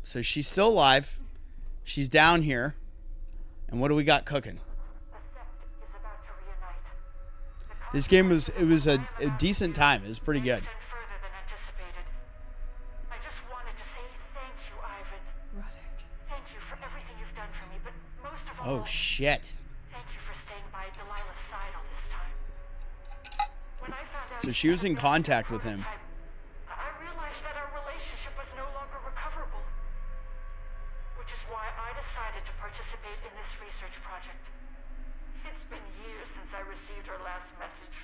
So she's still alive. She's down here. And what do we got cooking? This game was a decent time. It was pretty good. Oh shit. So she was in contact with him. I realized that our relationship was no longer recoverable, which is why I decided to participate in this research project. It's been years since I received her last message.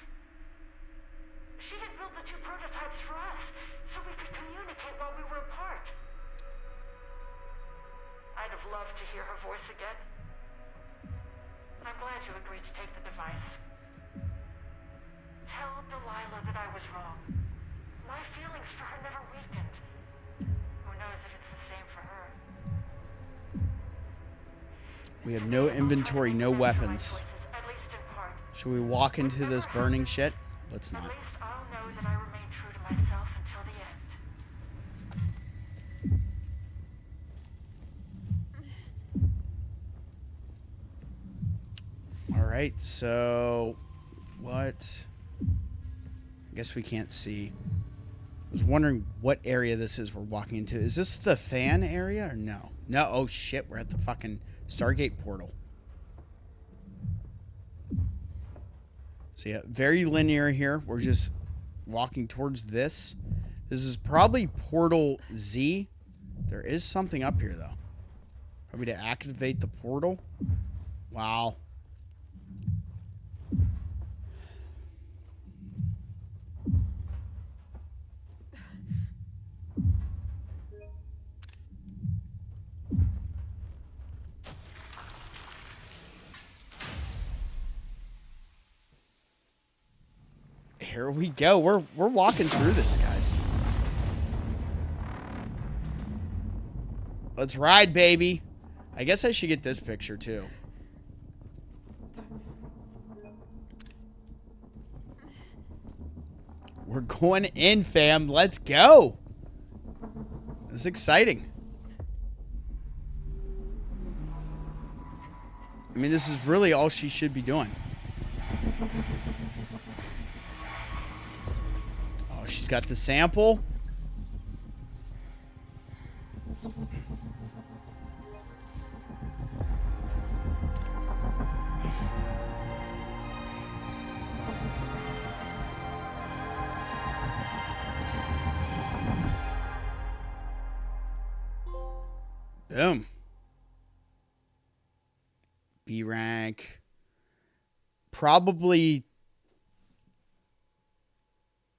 She had built the 2 prototypes for us, so we could communicate while we were apart. I'd have loved to hear her voice again. I'm glad you agreed to take the device. Tell Dalila that I was wrong. My feelings for her never weakened. Who knows if it's the same for her? We have no inventory, no weapons. Should we walk into this burning shit? Let's not. At least I'll know that I remain true to myself until the end. All right, so what? I guess we can't see. I was wondering what area this is we're walking into. Is this the fan area or no? No. Oh shit, we're at the fucking Stargate portal. So yeah, very linear here. We're just walking towards this. This is probably Portal Z. There is something up here though. Probably to activate the portal. Wow. Here we go. We're walking through this, guys. Let's ride, baby. I guess I should get this picture too. We're going in, fam. Let's go. This is exciting. I mean, this is really all she should be doing. Oh, she's got the sample. Boom. B rank. Probably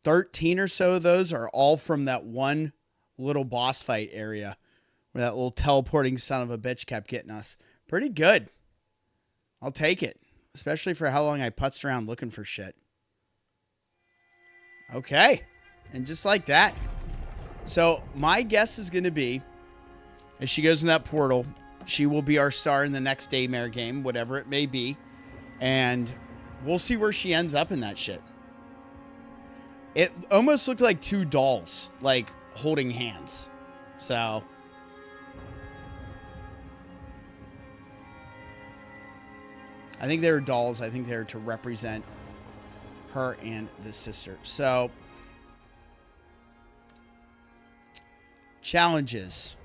13 or so of those are all from that one little boss fight area where that little teleporting son of a bitch kept getting us. Pretty good. I'll take it. Especially for how long I putzed around looking for shit. Okay. And just like that. So my guess is going to be, as she goes in that portal, she will be our star in the next Daymare game, whatever it may be. And we'll see where she ends up in that shit. It almost looked like two dolls, like, holding hands. So I think they're dolls. I think they're to represent her and the sister. So challenges.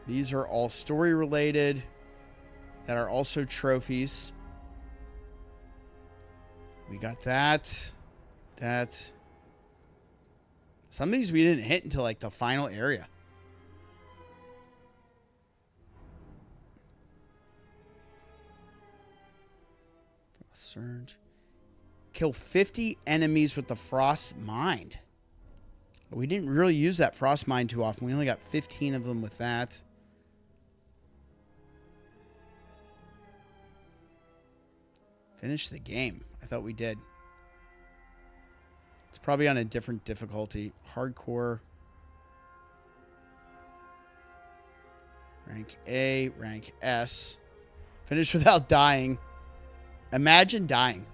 These are all story related that are also trophies. We got that. That. Some of these we didn't hit until like the final area. Surge. Kill 50 enemies with the Frost Mind. We didn't really use that Frost Mind too often. We only got 15 of them with that. Finish the game. I thought we did. It's probably on a different difficulty. Hardcore. Rank A, rank S. Finish without dying. Imagine dying.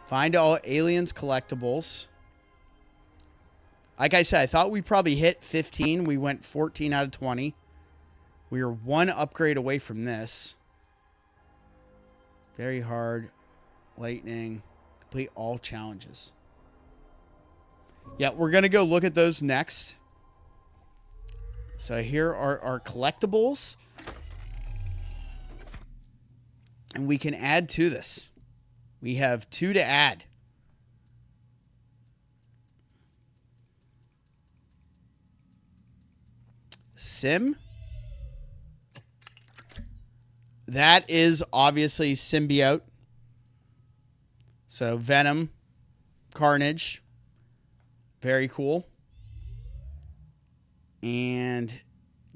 Find all aliens collectibles. Like I said, I thought we probably hit 15. We went 14 out of 20. We were one upgrade away from this. Very hard. Lightning. Complete all challenges. Yeah, we're going to go look at those next. So here are our collectibles. And we can add to this. We have 2 to add. Sim. That is obviously Symbiote. So Venom, Carnage. Very cool. And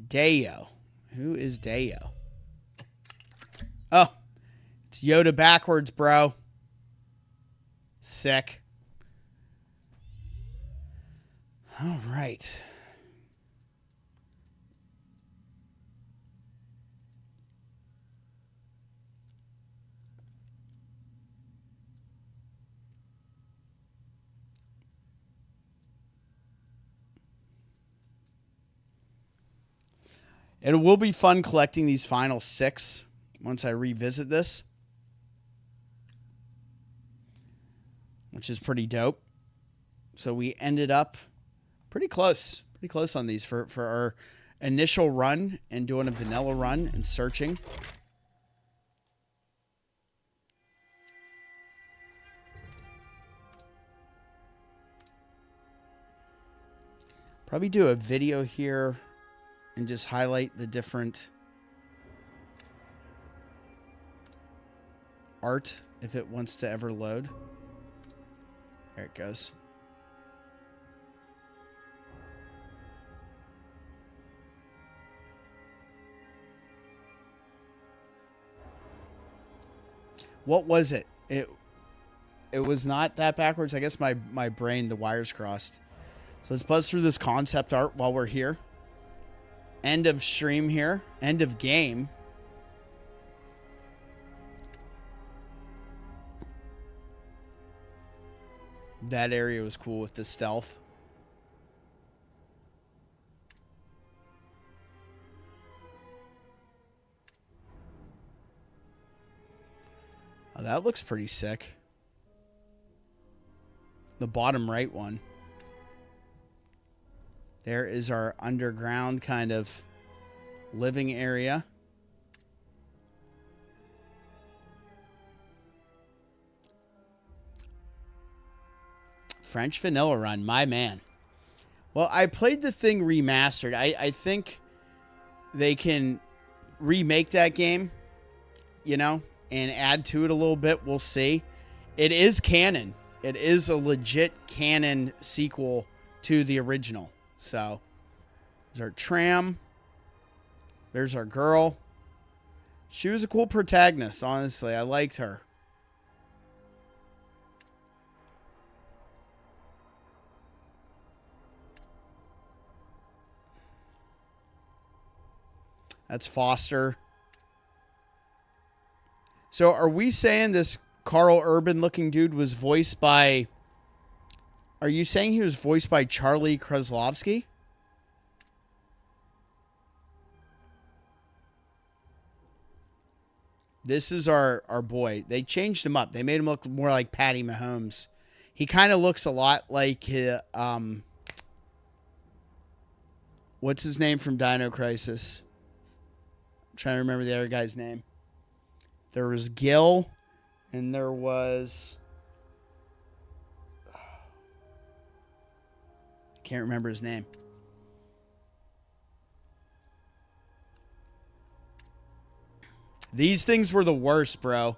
Dayo. Who is Dayo? Oh, it's Yoda backwards, bro. Sick. All right. It will be fun collecting these final 6 once I revisit this, which is pretty dope. So we ended up pretty close on these for our initial run and doing a vanilla run and searching. Probably do a video here and just highlight the different art if it wants to ever load. There it goes. What was it? It was not that backwards. I guess my brain, the wires crossed. So let's buzz through this concept art while we're here. End of stream here. End of game. That area was cool with the stealth. Oh, that looks pretty sick. The bottom right one. There is our underground kind of living area. French Vanilla Run, my man. Well, I played the thing remastered. I think they can remake that game, you know, and add to it a little bit. We'll see. It is canon. It is a legit canon sequel to the original. So, there's our tram. There's our girl. She was a cool protagonist, honestly. I liked her. That's Foster. So are we saying this Carl Urban looking dude was voiced by... Are you saying he was voiced by Charlie Kraslovsky? This is our boy. They changed him up. They made him look more like Patty Mahomes. He kind of looks a lot like... what's his name from Dino Crisis? I'm trying to remember the other guy's name. There was Gil, and there was... I can't remember his name. These things were the worst, bro.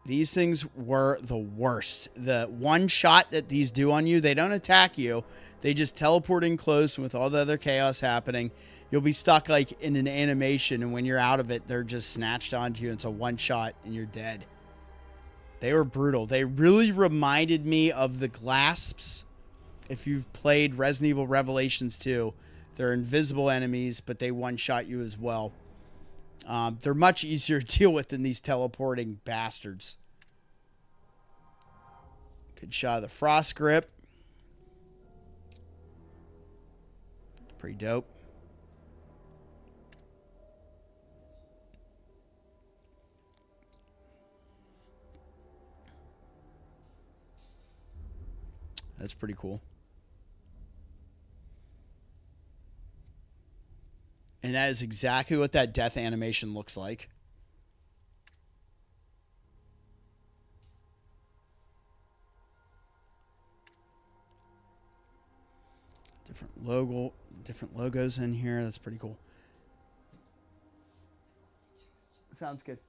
These things were the worst. The one shot that these do on you, they don't attack you. They just teleport in close, and with all the other chaos happening, you'll be stuck like in an animation, and when you're out of it, they're just snatched onto you. It's a one shot, and you're dead. They were brutal. They really reminded me of the Glasps. If you've played Resident Evil Revelations 2, they're invisible enemies, but they one-shot you as well. They're much easier to deal with than these teleporting bastards. Good shot of the frost grip. Pretty dope. That's pretty cool. And that is exactly what that death animation looks like. Different logos in here. That's pretty cool. Sounds good.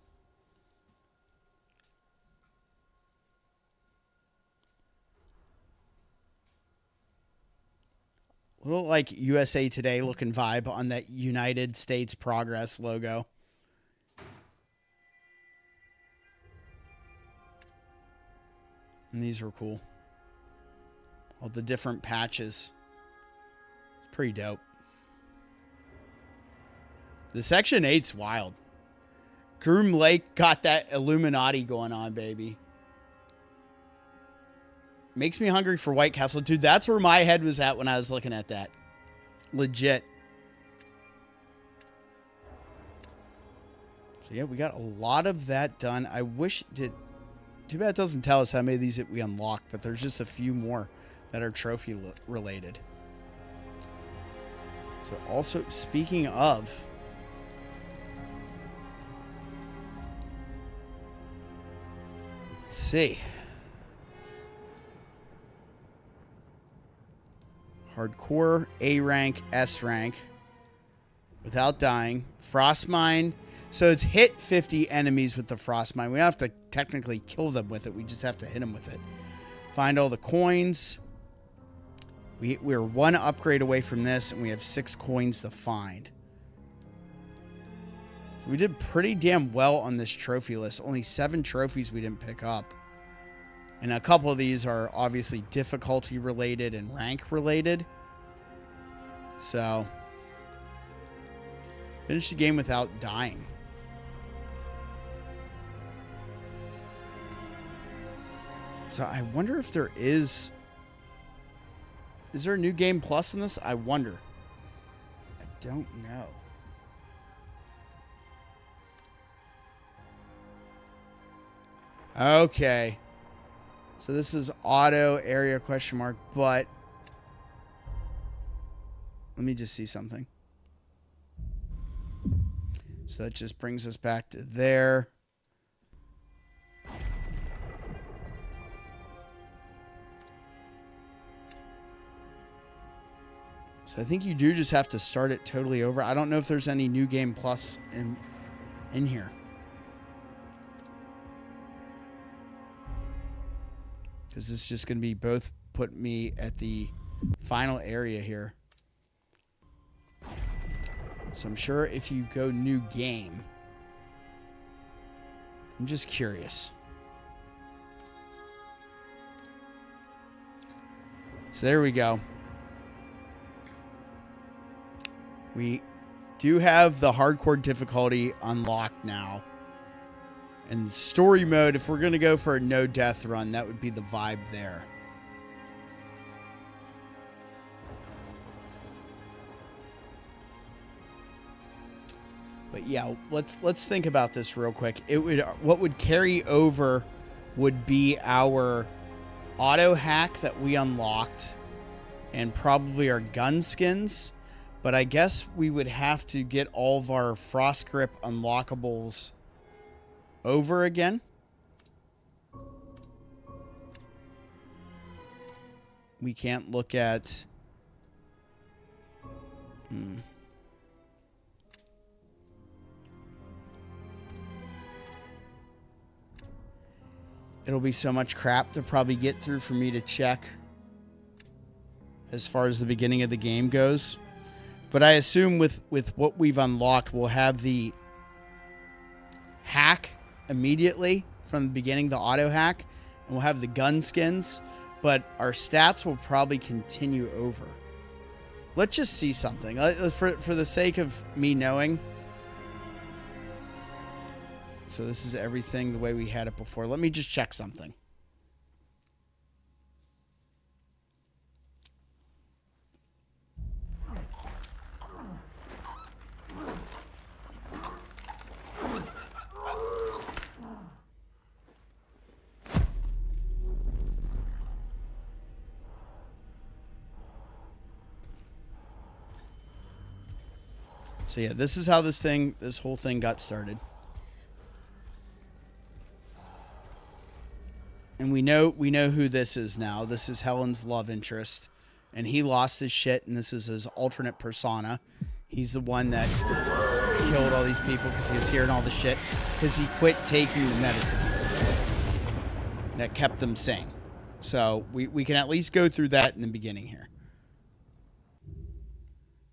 Little like USA Today looking vibe on that United States Progress logo. And these were cool. All the different patches. It's pretty dope. The Section 8's wild. Groom Lake got that Illuminati going on, baby. Makes me hungry for White Castle. Dude, that's where my head was at when I was looking at that. Legit. So yeah, we got a lot of that done. I wish it did. Too bad it doesn't tell us how many of these that we unlocked, but there's just a few more that are trophy related. So also, speaking of... Let's see. Hardcore, A rank, S rank. Without dying. Frost Mine. So it's hit 50 enemies with the Frost Mine. We don't have to technically kill them with it. We just have to hit them with it. Find all the coins. We're one upgrade away from this, and we have 6 coins to find. So we did pretty damn well on this trophy list. Only 7 trophies we didn't pick up. And a couple of these are obviously difficulty related and rank related. So, finish the game without dying. So I wonder if there is... Is there a new game plus in this? I wonder. I don't know. Okay. So this is auto area question mark, but let me just see something. So that just brings us back to there. So I think you do just have to start it totally over. I don't know if there's any New Game Plus in here. Because this is just going to be both put me at the final area here. So I'm sure if you go new game, I'm just curious. So there we go. We do have the hardcore difficulty unlocked now. And story mode, if we're going to go for a no death run, that would be the vibe there. But yeah, let's think about this real quick. What would carry over would be our auto hack that we unlocked and probably our gun skins. But I guess we would have to get all of our frost grip unlockables over again. We can't look at... It'll be so much crap to probably get through for me to check as far as the beginning of the game goes. But I assume with what we've unlocked, we'll have the hack immediately from the beginning, the auto hack, and we'll have the gun skins, but our stats will probably continue over. Let's just see something. For the sake of me knowing. So this is everything the way we had it before. Let me just check something. So yeah, this is how this whole thing got started. And we know who this is now. This is Helen's love interest. And he lost his shit, and this is his alternate persona. He's the one that killed all these people because he was hearing all the shit. Because he quit taking medicine that kept them sane. So we can at least go through that in the beginning here.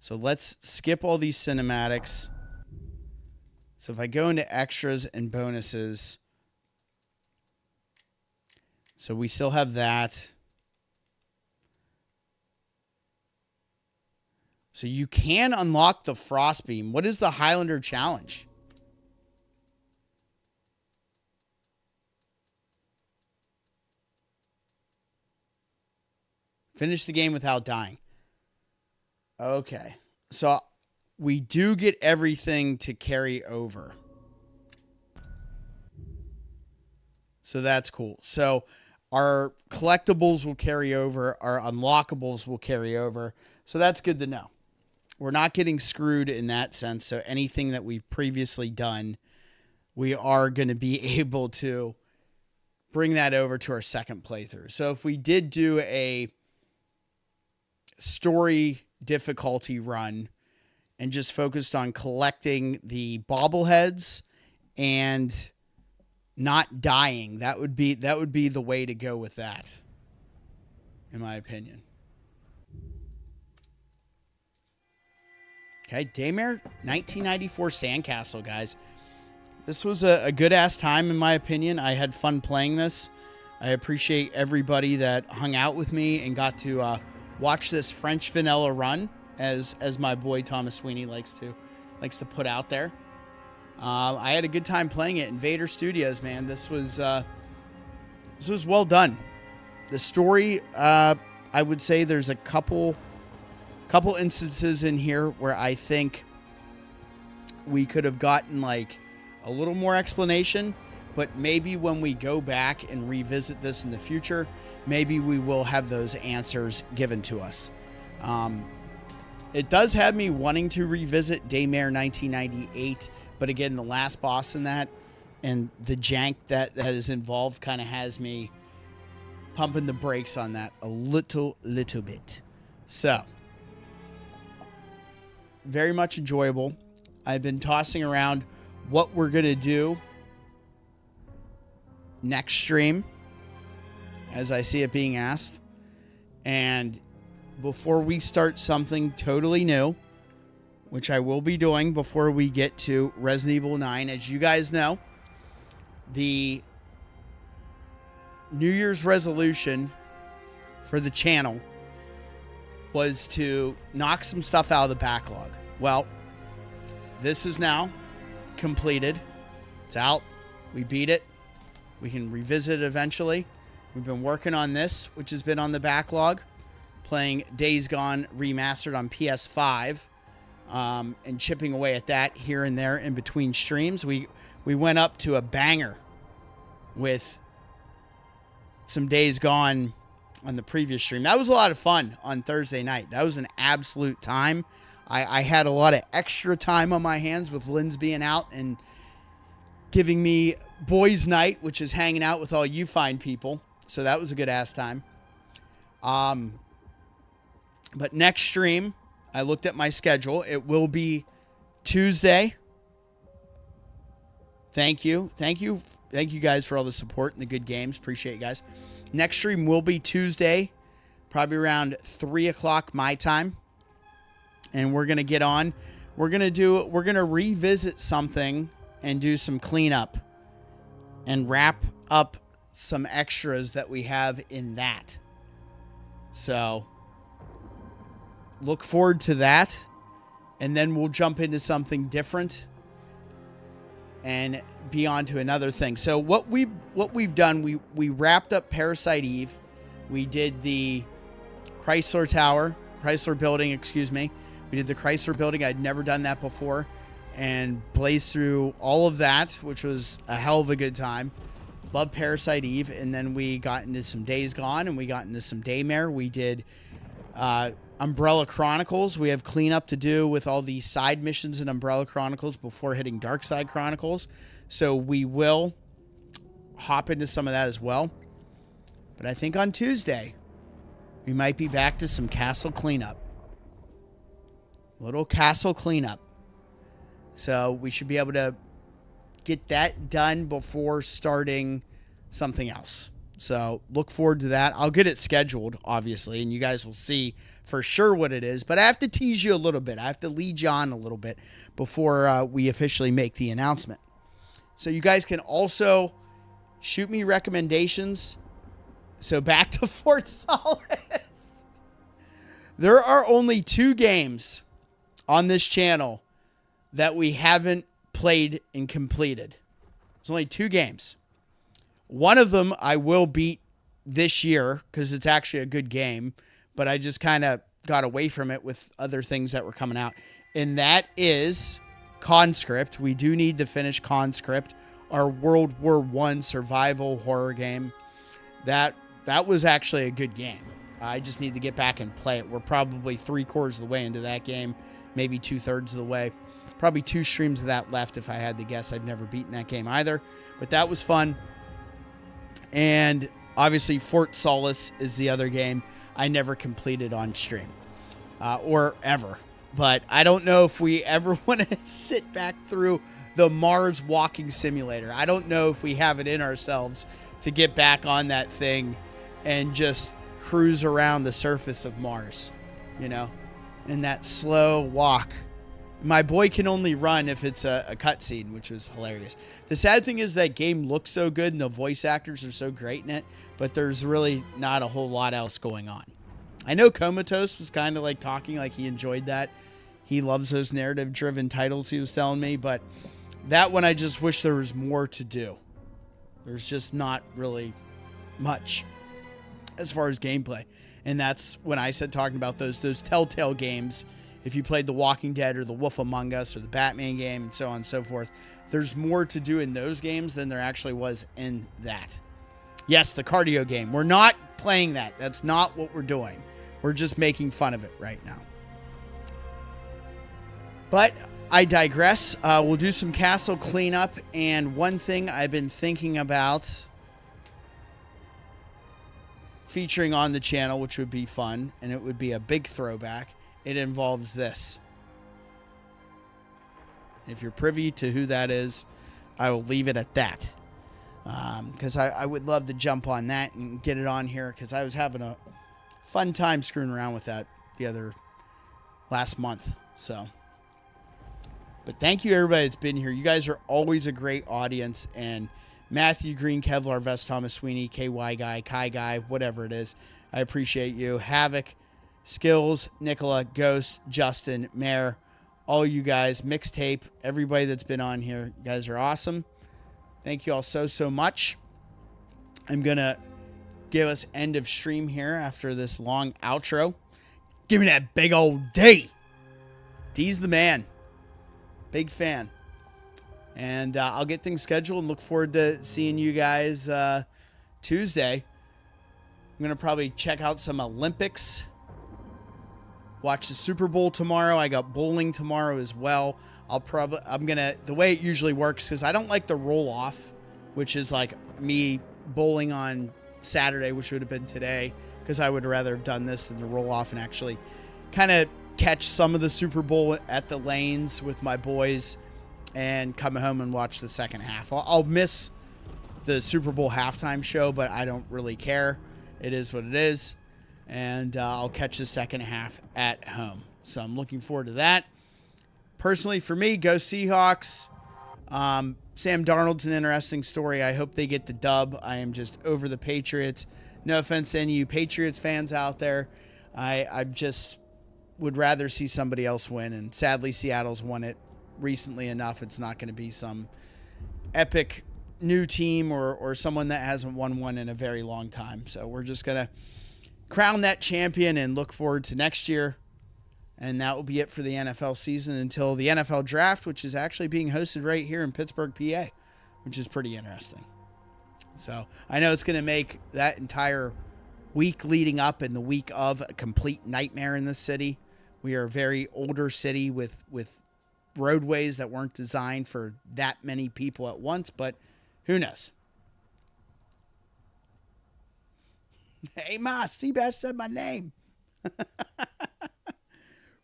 So let's skip all these cinematics. So if I go into extras and bonuses... So we still have that. So you can unlock the Frostbeam. What is the Highlander challenge? Finish the game without dying. Okay. So we do get everything to carry over. So that's cool. So our collectibles will carry over. Our unlockables will carry over. So that's good to know. We're not getting screwed in that sense. So anything that we've previously done, we are going to be able to bring that over to our second playthrough. So if we did do a story difficulty run and just focused on collecting the bobbleheads and not dying, that would be the way to go with that, in my opinion. Okay, Daymare 1994 Sandcastle, guys. This was a good-ass time, in my opinion. I had fun playing this. I appreciate everybody that hung out with me and got to watch this French vanilla run, as my boy Thomas Sweeney likes to put out there. I had a good time playing it. Invader Studios, man. This was well done. The story, I would say there's a couple instances in here where I think we could have gotten like a little more explanation, but maybe when we go back and revisit this in the future, maybe we will have those answers given to us. It does have me wanting to revisit Daymare 1998, but again, the last boss in that and the jank that is involved kind of has me pumping the brakes on that a little bit. So, very much enjoyable. I've been tossing around what we're going to do next stream, as I see it being asked. And before we start something totally new, which I will be doing before we get to Resident Evil 9, as you guys know, the New Year's resolution for the channel was to knock some stuff out of the backlog. Well, this is now completed. It's out. We beat it. We can revisit it eventually. We've been working on this, which has been on the backlog, playing Days Gone Remastered on PS5, and chipping away at that here and there in between streams. We went up to a banger with some Days Gone on the previous stream. That was a lot of fun on Thursday night. That was an absolute time. I had a lot of extra time on my hands with Lynn's being out and giving me boys' night, which is hanging out with all you fine people. So that was a good ass time. But next stream, I looked at my schedule. It will be Tuesday. Thank you. Thank you guys for all the support and the good games. Appreciate you guys. Next stream will be Tuesday, probably around 3 o'clock my time. And we're going to get on. We're going to revisit something and do some cleanup and wrap up some extras that we have in that. So look forward to that. And then we'll jump into something different and be on to another thing. So what we've done, we wrapped up Parasite Eve. We did the Chrysler building, excuse me. We did the Chrysler building. I'd never done that before, and blazed through all of that, which was a hell of a good time. Love Parasite Eve. And then we got into some Days Gone, and we got into some Daymare. We did Umbrella Chronicles. We have cleanup to do with all the side missions in Umbrella Chronicles before hitting Dark Side Chronicles. So we will hop into some of that as well. But I think on Tuesday, we might be back to some castle cleanup. Little castle cleanup. So we should be able to get that done before starting something else. So look forward to that. I'll get it scheduled, obviously, and you guys will see for sure what it is. But I have to tease you a little bit. I have to lead you on a little bit before we officially make the announcement. So you guys can also shoot me recommendations. So back to Fort Solace. There are only 2 games on this channel that we haven't played and completed. There's only 2 games. One of them I will beat this year because it's actually a good game, but I just kind of got away from it with other things that were coming out. And that is Conscript. We do need to finish Conscript, our World War I survival horror game. That was actually a good game. I just need to get back and play it. We're probably 3/4 of the way into that game, maybe 2/3 of the way. Probably 2 streams of that left if I had to guess. I've never beaten that game either, but that was fun. And obviously Fort Solace is the other game I never completed on stream or ever. But I don't know if we ever want to sit back through the Mars walking simulator. I don't know if we have it in ourselves to get back on that thing and just cruise around the surface of Mars, you know, in that slow walk. My boy can only run if it's a cutscene, which was hilarious. The sad thing is that game looks so good and the voice actors are so great in it, but there's really not a whole lot else going on. I know Comatose was kind of like talking like he enjoyed that. He loves those narrative-driven titles he was telling me, but that one I just wish there was more to do. There's just not really much as far as gameplay. And that's when I said talking about those Telltale games. If you played The Walking Dead or The Wolf Among Us or the Batman game and so on and so forth, there's more to do in those games than there actually was in that. Yes, the cardio game. We're not playing that. That's not what we're doing. We're just making fun of it right now. But I digress. We'll do some castle cleanup. And one thing I've been thinking about featuring on the channel, which would be fun, and it would be a big throwback, it involves this. If you're privy to who that is, I will leave it at that. Because I would love to jump on that and get it on here, because I was having a fun time screwing around with that last month. So, but thank you everybody that's been here. You guys are always a great audience. And Matthew Green, Kevlar Vest, Thomas Sweeney, KY Guy, Kai Guy, whatever it is, I appreciate you. Havoc, Skills, Nicola, Ghost, Justin, Mare, all you guys, Mixtape, everybody that's been on here. You guys are awesome. Thank you all so much. I'm going to give us end of stream here after this long outro. Give me that big old D. D's the man. Big fan. And I'll get things scheduled and look forward to seeing you guys Tuesday. I'm going to probably check out some Olympics. Watch the Super Bowl tomorrow. I got bowling tomorrow as well. The way it usually works, because I don't like the roll off, which is like me bowling on Saturday, which would have been today, because I would rather have done this than the roll off and actually kind of catch some of the Super Bowl at the lanes with my boys and come home and watch the second half. I'll miss the Super Bowl halftime show, but I don't really care. It is what it is. And I'll catch the second half at home. So I'm looking forward to that. Personally, for me, go Seahawks. Sam Darnold's an interesting story. I hope they get the dub. I am just over the Patriots. No offense to any of you Patriots fans out there. I just would rather see somebody else win. And sadly, Seattle's won it recently enough. It's not going to be some epic new team or someone that hasn't won one in a very long time. So we're just going to crown that champion and look forward to next year. And that will be it for the NFL season until the NFL draft, which is actually being hosted right here in Pittsburgh, PA, which is pretty interesting. So I know it's going to make that entire week leading up and the week of a complete nightmare in this city. We are a very older city with roadways that weren't designed for that many people at once, but who knows? Hey, Ma, Seabass said my name.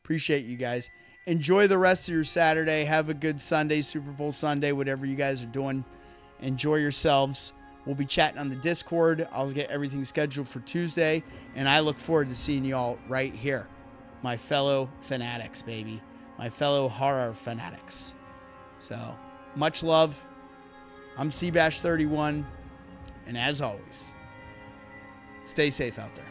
Appreciate you guys. Enjoy the rest of your Saturday. Have a good Sunday, Super Bowl Sunday, whatever you guys are doing. Enjoy yourselves. We'll be chatting on the Discord. I'll get everything scheduled for Tuesday, and I look forward to seeing you all right here. My fellow fanatics, baby. My fellow horror fanatics. So, much love. I'm Seabash31, and as always, stay safe out there.